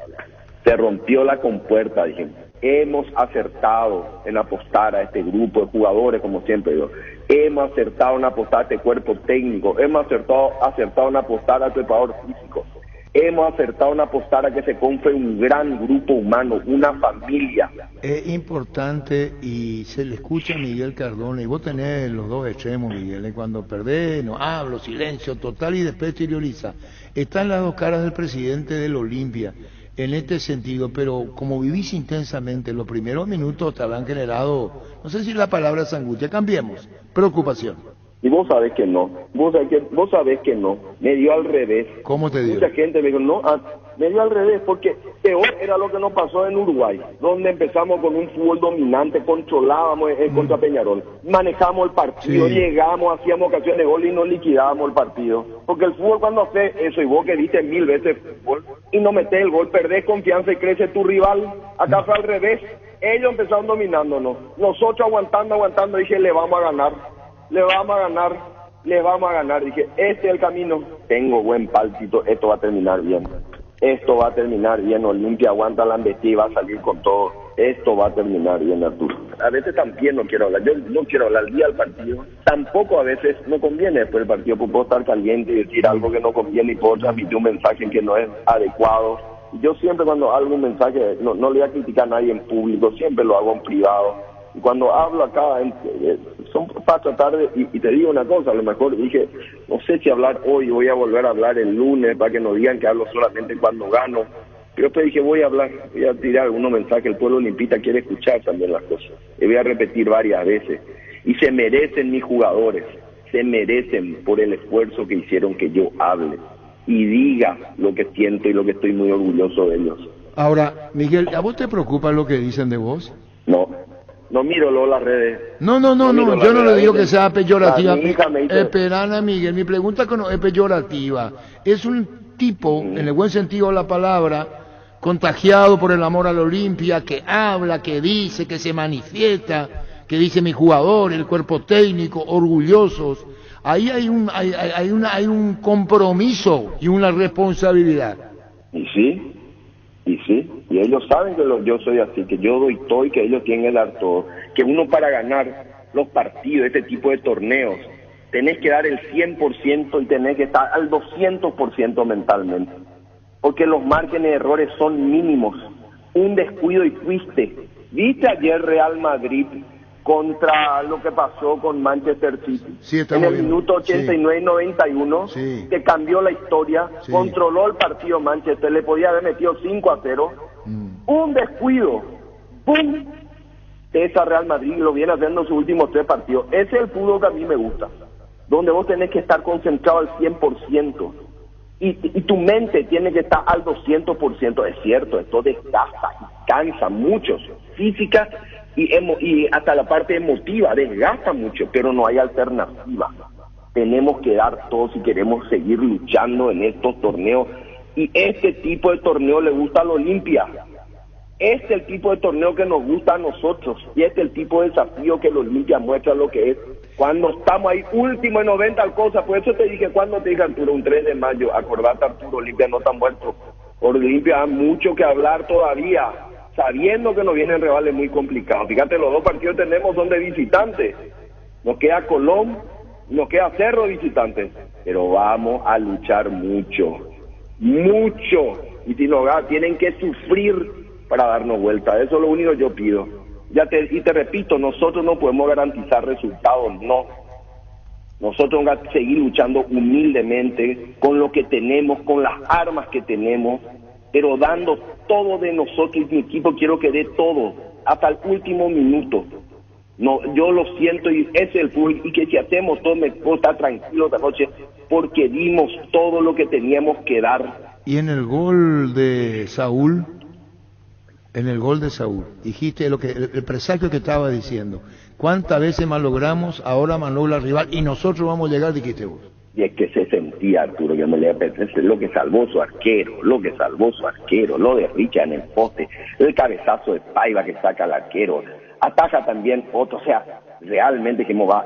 Se rompió la compuerta, dijimos. Hemos acertado en apostar a este grupo de jugadores, como siempre digo. Hemos acertado en apostar a este cuerpo técnico. Hemos acertado en apostar al preparador físico. Hemos acertado en apostar a que se compre un gran grupo humano, una familia. Es importante y se le escucha a Miguel Cardona, y vos tenés los dos extremos, Miguel, cuando perdés, no hablo, silencio total y después exterioriza. Están las dos caras del presidente del Olimpia en este sentido, pero como vivís intensamente, los primeros minutos te habrán generado, no sé si la palabra es angustia, cambiemos, preocupación. Y vos sabés que no, vos sabés que no, me dio al revés. ¿Cómo te dio? Mucha gente me dijo, no, me dio al revés, porque peor era lo que nos pasó en Uruguay, donde empezamos con un fútbol dominante, controlábamos contra Peñarol, manejamos el partido, llegamos, hacíamos ocasiones de gol y no liquidábamos el partido. Porque el fútbol cuando hace eso, y vos que viste 1000 veces fútbol, y no metés el gol, perdés confianza y crece tu rival, acá fue al revés. Ellos empezaron dominándonos, nosotros aguantando, dije, le vamos a ganar, dije, este es el camino, tengo buen pálpito, esto va a terminar bien, Olimpia aguanta la embestida y va a salir con todo, esto va a terminar bien, Arturo. A veces también no quiero hablar, yo no quiero hablar el día del partido, tampoco a veces no conviene después del partido, puedo estar caliente y decir algo que no conviene y puedo transmitir un mensaje que no es adecuado. Yo siempre cuando hago un mensaje, no le voy a criticar a nadie en público, siempre lo hago en privado. Y cuando hablo acá, son para tratar de, y te digo una cosa, a lo mejor dije, no sé si hablar hoy, voy a volver a hablar el lunes para que no digan que hablo solamente cuando gano. Pero después dije, voy a tirar algunos mensajes, el pueblo olimpista quiere escuchar también las cosas. Y voy a repetir varias veces. Y se merecen mis jugadores, se merecen por el esfuerzo que hicieron que yo hable y diga lo que siento y lo que estoy muy orgulloso de ellos. Ahora, Miguel, ¿a vos te preocupa lo que dicen de vos? No miro las redes. No, yo no le digo que sea peyorativa. Esperana, Miguel, mi pregunta es peyorativa. Es un tipo, en el buen sentido de la palabra, contagiado por el amor a la Olimpia, que habla, que dice, que se manifiesta, que dice mi jugador, el cuerpo técnico, orgullosos. Ahí hay un compromiso y una responsabilidad. Y sí, y ellos saben que yo soy así, que yo doy todo y que ellos tienen que dar todo, que uno para ganar los partidos, este tipo de torneos, tenés que dar el 100% y tenés que estar al 200% mentalmente, porque los márgenes de errores son mínimos, un descuido y fuiste. ¿Viste ayer Real Madrid contra lo que pasó con Manchester City? En el minuto 89 y 91, que cambió la historia, controló el partido Manchester, le podía haber metido 5-0, un descuido, ¡pum! Esa Real Madrid lo viene haciendo en sus últimos 3 partidos. Ese es el fútbol que a mí me gusta, donde vos tenés que estar concentrado al 100%, y tu mente tiene que estar al 200%, es cierto, esto desgasta y cansa mucho, física y hasta la parte emotiva, desgasta mucho, pero no hay alternativa. Tenemos que dar todo si queremos seguir luchando en estos torneos, y este tipo de torneo le gusta a la Olimpia. Este es el tipo de torneo que nos gusta a nosotros, y este es el tipo de desafío que la Olimpia muestra lo que es. Cuando estamos ahí último en 90 cosas, por eso te dije, cuando te dije, Arturo, un 3 de mayo, acordate, Arturo, Olimpia no está muerto. Por Olimpia hay mucho que hablar todavía, sabiendo que nos vienen rivales muy complicados. Fíjate, los 2 partidos que tenemos son de visitantes. Nos queda Colón, nos queda Cerro de visitantes. Pero vamos a luchar mucho, mucho. Y si no, tienen que sufrir para darnos vuelta. Eso es lo único que yo pido. Y te repito, nosotros no podemos garantizar resultados, no. Nosotros vamos a seguir luchando humildemente con lo que tenemos, con las armas que tenemos, pero dando todo de nosotros, y mi equipo quiero que dé todo, hasta el último minuto. No, yo lo siento, y ese es el fútbol, y que si hacemos todo, me puedo estar tranquilo esta noche, porque dimos todo lo que teníamos que dar. Y en el gol de Saúl, dijiste lo que el presagio que estaba diciendo. ¿Cuántas veces más logramos? Ahora más logra el rival y nosotros vamos a llegar, dijiste vos. Y es que se sentía, Arturo, yo me le pensé, lo que salvó su arquero, lo de Richa en el poste, el cabezazo de Paiva que saca al arquero, ataca también otro, o sea, realmente que va,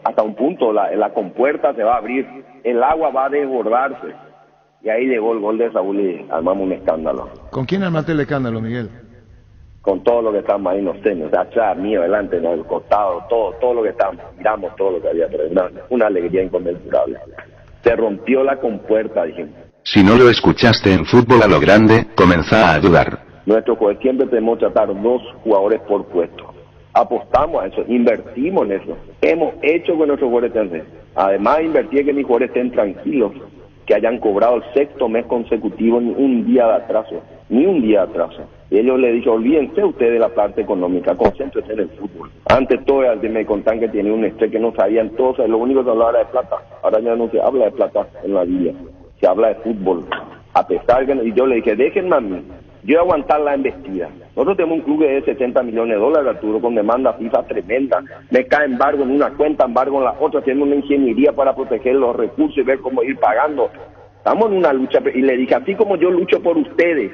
hasta un punto la compuerta se va a abrir, el agua va a desbordarse. Y ahí llegó el gol de Saúl y armamos un escándalo. ¿Con quién armaste el escándalo, Miguel? Con todo lo que estábamos ahí, no sé, o sea, atrás, mío, adelante, no, el costado, todo lo que estábamos, miramos todo lo que había, pero una alegría inconmensurable. Se rompió la compuerta, dijimos. Si no lo escuchaste en Fútbol a lo Grande, comenzá a dudar. Nuestro juez siempre tenemos que tratar 2 jugadores por puesto. Apostamos a eso, invertimos en eso. Hemos hecho que nuestros jugadores estén. Además, invertí en que mis jugadores estén tranquilos, que hayan cobrado el 6º mes consecutivo, ni un día de atraso. Y ellos le dije, olvídense ustedes de la parte económica, concéntrense en el fútbol. Antes todo me contaban que tenía un estrés que no sabían todos, lo único que se hablaba era de plata. Ahora ya no se habla de plata en la vida, se habla de fútbol. A pesar que, y yo le dije, déjenme a mí, yo voy a aguantar la embestida. Nosotros tenemos un club de $70 millones, Arturo, con demanda FIFA tremenda. Me cae embargo en una cuenta, embargo en la otra, haciendo una ingeniería para proteger los recursos y ver cómo ir pagando. Estamos en una lucha, y le dije, así como yo lucho por ustedes,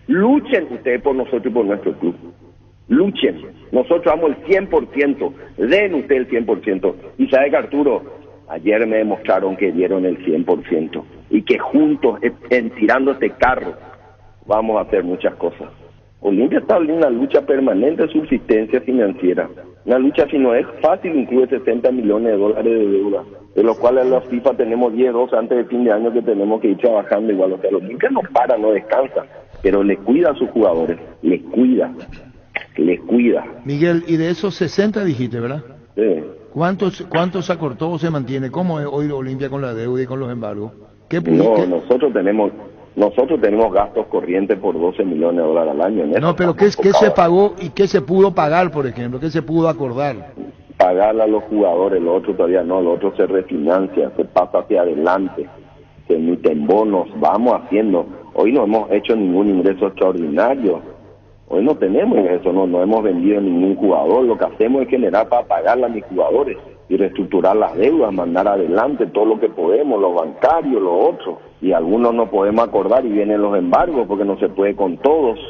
luchen ustedes por nosotros y por nuestro club. Luchen. Nosotros damos el 100%, den usted el 100%. Y sabe que, Arturo, ayer me demostraron que dieron el 100% y que juntos, tirando este carro, vamos a hacer muchas cosas. Olimpia está en una lucha permanente de subsistencia financiera. Una lucha, si no es fácil, incluye $60 millones de deuda, de los cuales la FIFA tenemos 10, 12 antes del fin de año que tenemos que ir trabajando igual. O sea, Olimpia no para, no descansa, pero le cuida a sus jugadores, les cuida. Miguel, y de esos 60 dijiste, ¿verdad? Sí. ¿Cuántos acortó o se mantiene? ¿Cómo es hoy Olimpia con la deuda y con los embargos? Nosotros tenemos gastos corrientes por $12 millones al año. No, pero ¿qué se pagó y qué se pudo pagar, por ejemplo? ¿Qué se pudo acordar? Pagarle a los jugadores, lo otro todavía no, lo otro se refinancia, se pasa hacia adelante, se emiten bonos, vamos haciendo. Hoy no hemos hecho ningún ingreso extraordinario, hoy no tenemos eso, no hemos vendido ningún jugador, lo que hacemos es generar para pagarle a mis jugadores y reestructurar las deudas, mandar adelante todo lo que podemos, los bancarios, los otros, y algunos no podemos acordar y vienen los embargos porque no se puede con todos,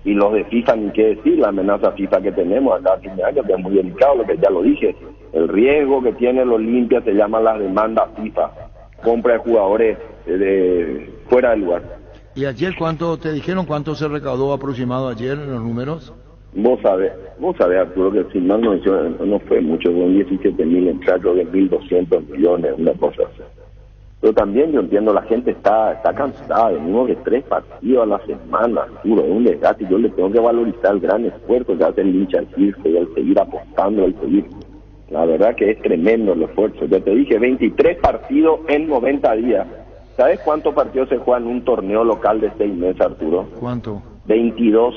y los de FIFA ni qué decir, la amenaza FIFA que tenemos acá a fin de año, que es muy delicado, lo que ya lo dije, el riesgo que tiene el Olimpia se llaman las demandas FIFA, compra de jugadores fuera del lugar. ¿Y ayer te dijeron cuánto se recaudó aproximado ayer en los números? Vos sabés, Arturo, que si mal no fue mucho, con 17.000 entradas, creo que 1.200 millones, una cosa así. Pero también yo entiendo, la gente está cansada, venimos de 3 partidos a la semana, Arturo, es un desgaste, yo le tengo que valorizar el gran esfuerzo que hace el hincha al irse, y al seguir apostando, al seguir. La verdad que es tremendo el esfuerzo. Ya te dije, 23 partidos en 90 días. ¿Sabes cuántos partidos se juegan en un torneo local de 6 meses, Arturo? ¿Cuánto? 22.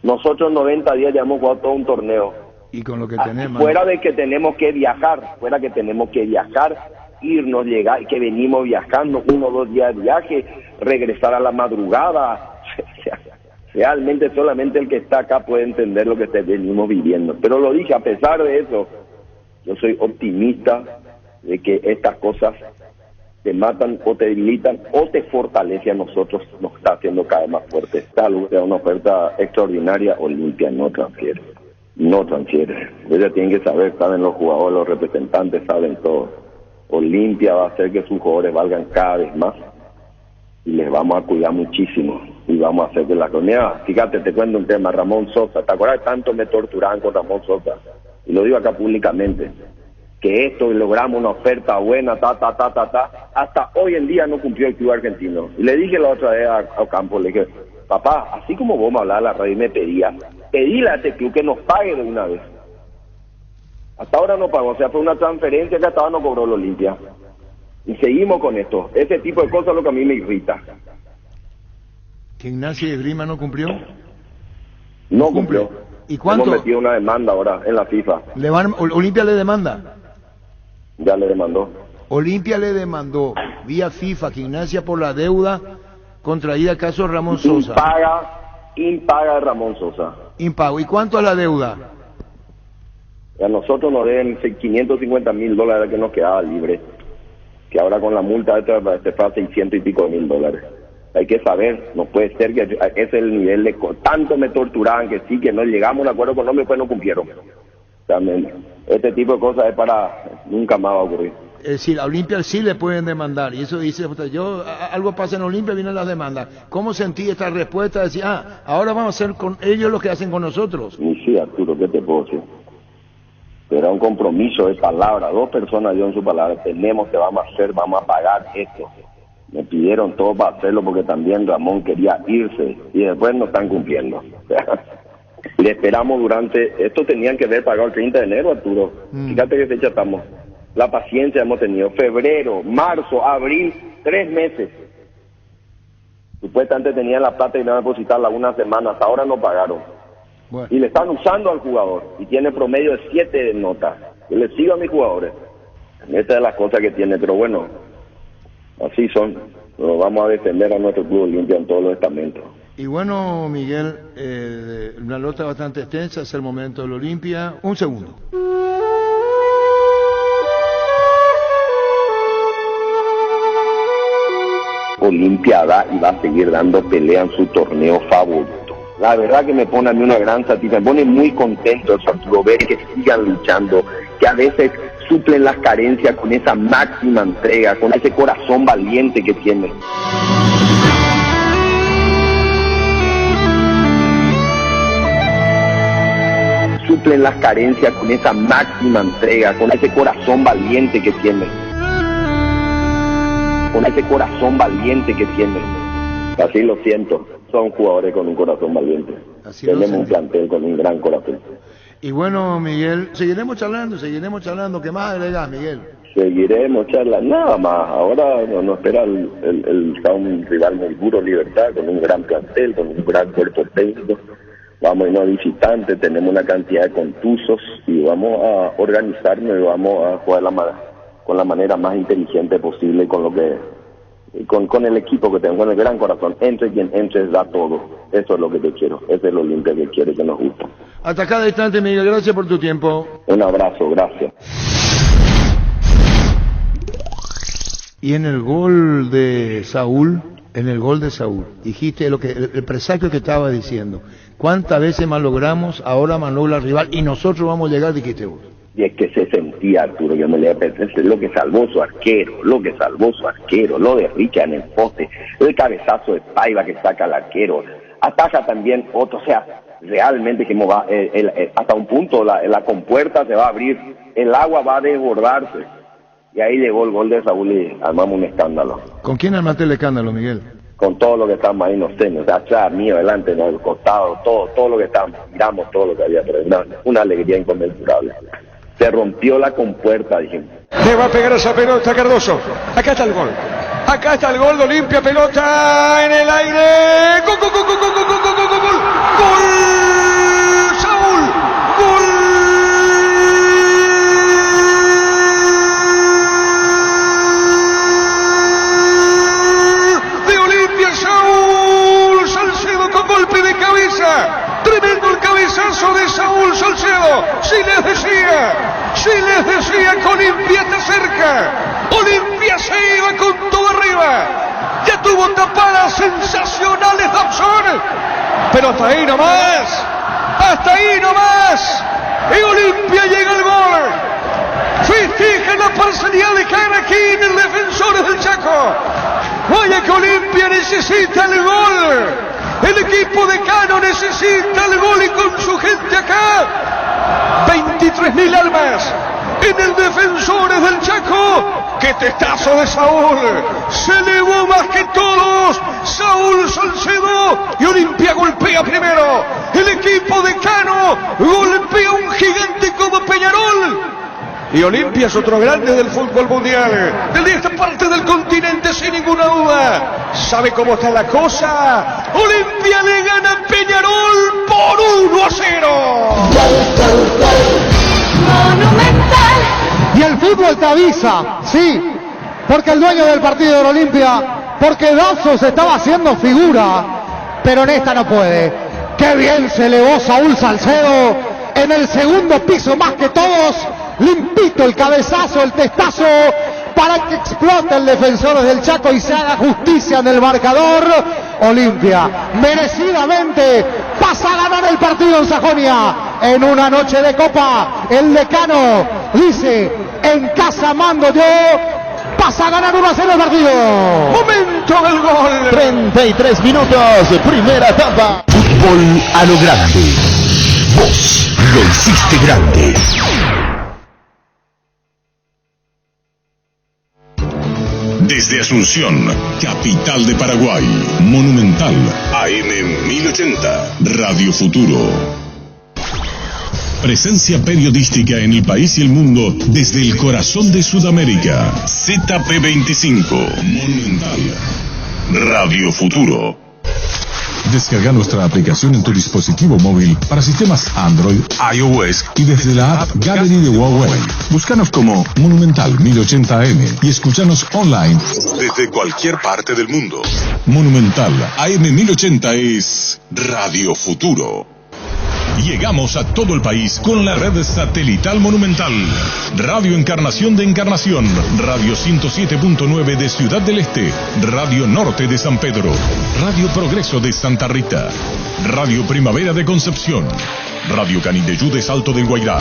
Nosotros 90 días ya hemos jugado todo un torneo. Y con lo que tenemos. Fuera que tenemos que viajar, irnos, llegar, y que venimos viajando 1 o 2 días de viaje, regresar a la madrugada. Realmente solamente el que está acá puede entender lo que venimos viviendo. Pero lo dije, a pesar de eso, yo soy optimista de que estas cosas te matan o te debilitan o te fortalece a nosotros, nos está haciendo cada vez más fuerte. Salud, es una oferta extraordinaria, Olimpia no transfiere. No transfiere. Ellos tienen que saber, saben los jugadores, los representantes, saben todo. Olimpia va a hacer que sus jugadores valgan cada vez más y les vamos a cuidar muchísimo y vamos a hacer que la comunidad, fíjate, te cuento un tema, Ramón Sosa, ¿te acuerdas tanto me torturaban con Ramón Sosa? Y lo digo acá públicamente, que esto logramos una oferta buena, hasta hoy en día no cumplió el club argentino. Y le dije la otra vez a Ocampo, le dije, papá, así como vos me hablabas a la radio y me pedíle a este club que nos pague de una vez. Hasta ahora no pagó, o sea, fue una transferencia que hasta ahora no cobró la Olimpia. Y seguimos con esto. Ese tipo de cosas es lo que a mí me irrita. ¿Que Ignacio de Grima no cumplió? No cumplió. ¿Y cuánto? Hemos metido una demanda ahora en la FIFA. ¿Olimpia le demanda? Ya le demandó. Olimpia le demandó vía FIFA que Ignacia por la deuda contraída caso Ramón Sosa. Impaga de Ramón Sosa. Impago. ¿Y cuánto es la deuda? A nosotros nos deben $550,000 que nos quedaba libre. Que ahora con la multa se fue a 600 y pico mil dólares. Hay que saber, no puede ser que ese es el nivel de... Tanto me torturaban que sí, que no llegamos a un acuerdo económico y después no cumplieron. También, este tipo de cosas es para... Nunca más va a ocurrir. Es decir, a Olimpia sí le pueden demandar, y eso dice, algo pasa en Olimpia, vienen las demandas. ¿Cómo sentí esta respuesta? Decir, ahora vamos a hacer con ellos lo que hacen con nosotros. Y sí, Arturo, ¿qué te puedo decir? Era un compromiso de palabra, 2 personas dieron su palabra, tenemos que vamos a hacer, vamos a pagar esto. Me pidieron todo para hacerlo porque también Ramón quería irse y después no están cumpliendo. Le esperamos esto tenían que haber pagado el 30 de enero, Arturo. Fíjate qué fecha estamos. La paciencia hemos tenido, febrero, marzo, abril, 3 meses. Supuestamente tenían la plata y iban a depositarla unas semanas, ahora no pagaron. Bueno. Y le están usando al jugador y tiene promedio de 7 notas. Yo le sigo a mis jugadores. Esta es la cosa que tiene, pero bueno, así son. Nos vamos a defender a nuestro club Olimpia en todos los estamentos. Y bueno, Miguel, una nota bastante extensa, es el momento del Olimpia. Un segundo. Olimpia da y va a seguir dando pelea en su torneo favorito. La verdad que me pone a mí una gran satisfacción, me pone muy contento, Arturo, ver que sigan luchando, que a veces suplen las carencias con esa máxima entrega, con ese corazón valiente que tienen. Suplen las carencias con esa máxima entrega, con ese corazón valiente que tienen. Con ese corazón valiente que tienen. Así lo siento, son jugadores con un corazón valiente. Tenemos un plantel con un gran corazón. Y bueno, Miguel, seguiremos charlando. ¿Qué más agregás, Miguel? Seguiremos charlando, nada más. Ahora nos espera un rival muy duro, Libertad, con un gran plantel, con un gran cuerpo técnico. Vamos a irnos a visitantes, tenemos una cantidad de contusos y vamos a organizarnos y vamos a jugar con la manera más inteligente posible, con el equipo que tengo, con el gran corazón. Entre quien entre, da todo. Eso es lo que te quiero. Ese es el Olimpia que quiere, que nos gusta. Hasta cada instante, Miguel. Gracias por tu tiempo. Un abrazo, gracias. Y en el gol de Saúl, dijiste el presagio que estaba diciendo. ¿Cuántas veces más logramos? Ahora más logra el rival y nosotros vamos a llegar, dijiste vos. Y es que se sentía, Arturo, yo me le pensé, lo que salvó su arquero, lo de Richard en el poste, el cabezazo de Paiva que saca al arquero, ataja también otro, o sea, realmente que hasta un punto la compuerta se va a abrir, el agua va a desbordarse, y ahí llegó el gol de Saúl y armamos un escándalo. ¿Con quién armaste el escándalo, Miguel? Con todo lo que estamos ahí, no sé, atrás, mío, adelante, en el costado, todo lo que estábamos, miramos todo lo que había, pero una alegría inconmensurable. Se rompió la compuerta, dijimos. Le va a pegar esa pelota Cardoso. Acá está el gol. Acá está el gol de Olimpia, pelota en el aire. ¡Gol! ¡Gol! ¡Saúl! ¡Gol! De Olimpia, Saúl Salcedo con golpe de cabeza. Tremendo el cabezazo de Saúl Salcedo. Si les decía que Olimpia está cerca. Olimpia se iba con todo arriba. Ya tuvo tapadas sensacionales Dobson. Pero hasta ahí nomás. Hasta ahí nomás. Y Olimpia llega al gol. Festeja la parcialidad de Caraquín, el defensor del Chaco. Vaya que Olimpia necesita el gol. El equipo de Cano necesita el gol y con su gente acá. 23.000 almas en el Defensores del Chaco. ¡Qué testazo de Saúl! Se elevó más que todos. Saúl Salcedo y Olimpia golpea primero. El equipo de Cano golpea un gigante como Peñarol. Y Olimpia es otro grande del fútbol mundial, de esta parte del continente sin ninguna duda. ¿Sabe cómo está la cosa? Olimpia le gana a Peñarol por 1-0. Monumental. Y el fútbol te avisa, sí, porque el dueño del partido de Olimpia, porque Dazo se estaba haciendo figura, pero en esta no puede. Qué bien se elevó Saúl Salcedo en el segundo piso más que todos. Limpito el cabezazo, el testazo, para que explote el Defensores del Chaco y se haga justicia en el marcador. Olimpia merecidamente pasa a ganar el partido en Sajonia en una noche de copa. El decano dice: en casa mando yo. Pasa a ganar 1-0 el partido. Momento del gol. 33 minutos, primera etapa. Fútbol a lo grande. Vos lo hiciste grande. Desde Asunción, capital de Paraguay, Monumental, AM 1080, Radio Futuro. Presencia periodística en el país y el mundo desde el corazón de Sudamérica. ZP25, Monumental, Radio Futuro. Descarga nuestra aplicación en tu dispositivo móvil para sistemas Android, iOS y desde la app Gallery de Huawei. Búscanos como Monumental 1080M y escúchanos online desde cualquier parte del mundo. Monumental AM 1080 es Radio Futuro. Llegamos a todo el país con la red satelital Monumental. Radio Encarnación de Encarnación, Radio 107.9 de Ciudad del Este, Radio Norte de San Pedro, Radio Progreso de Santa Rita, Radio Primavera de Concepción, Radio Canindeyú de Salto del Guairá.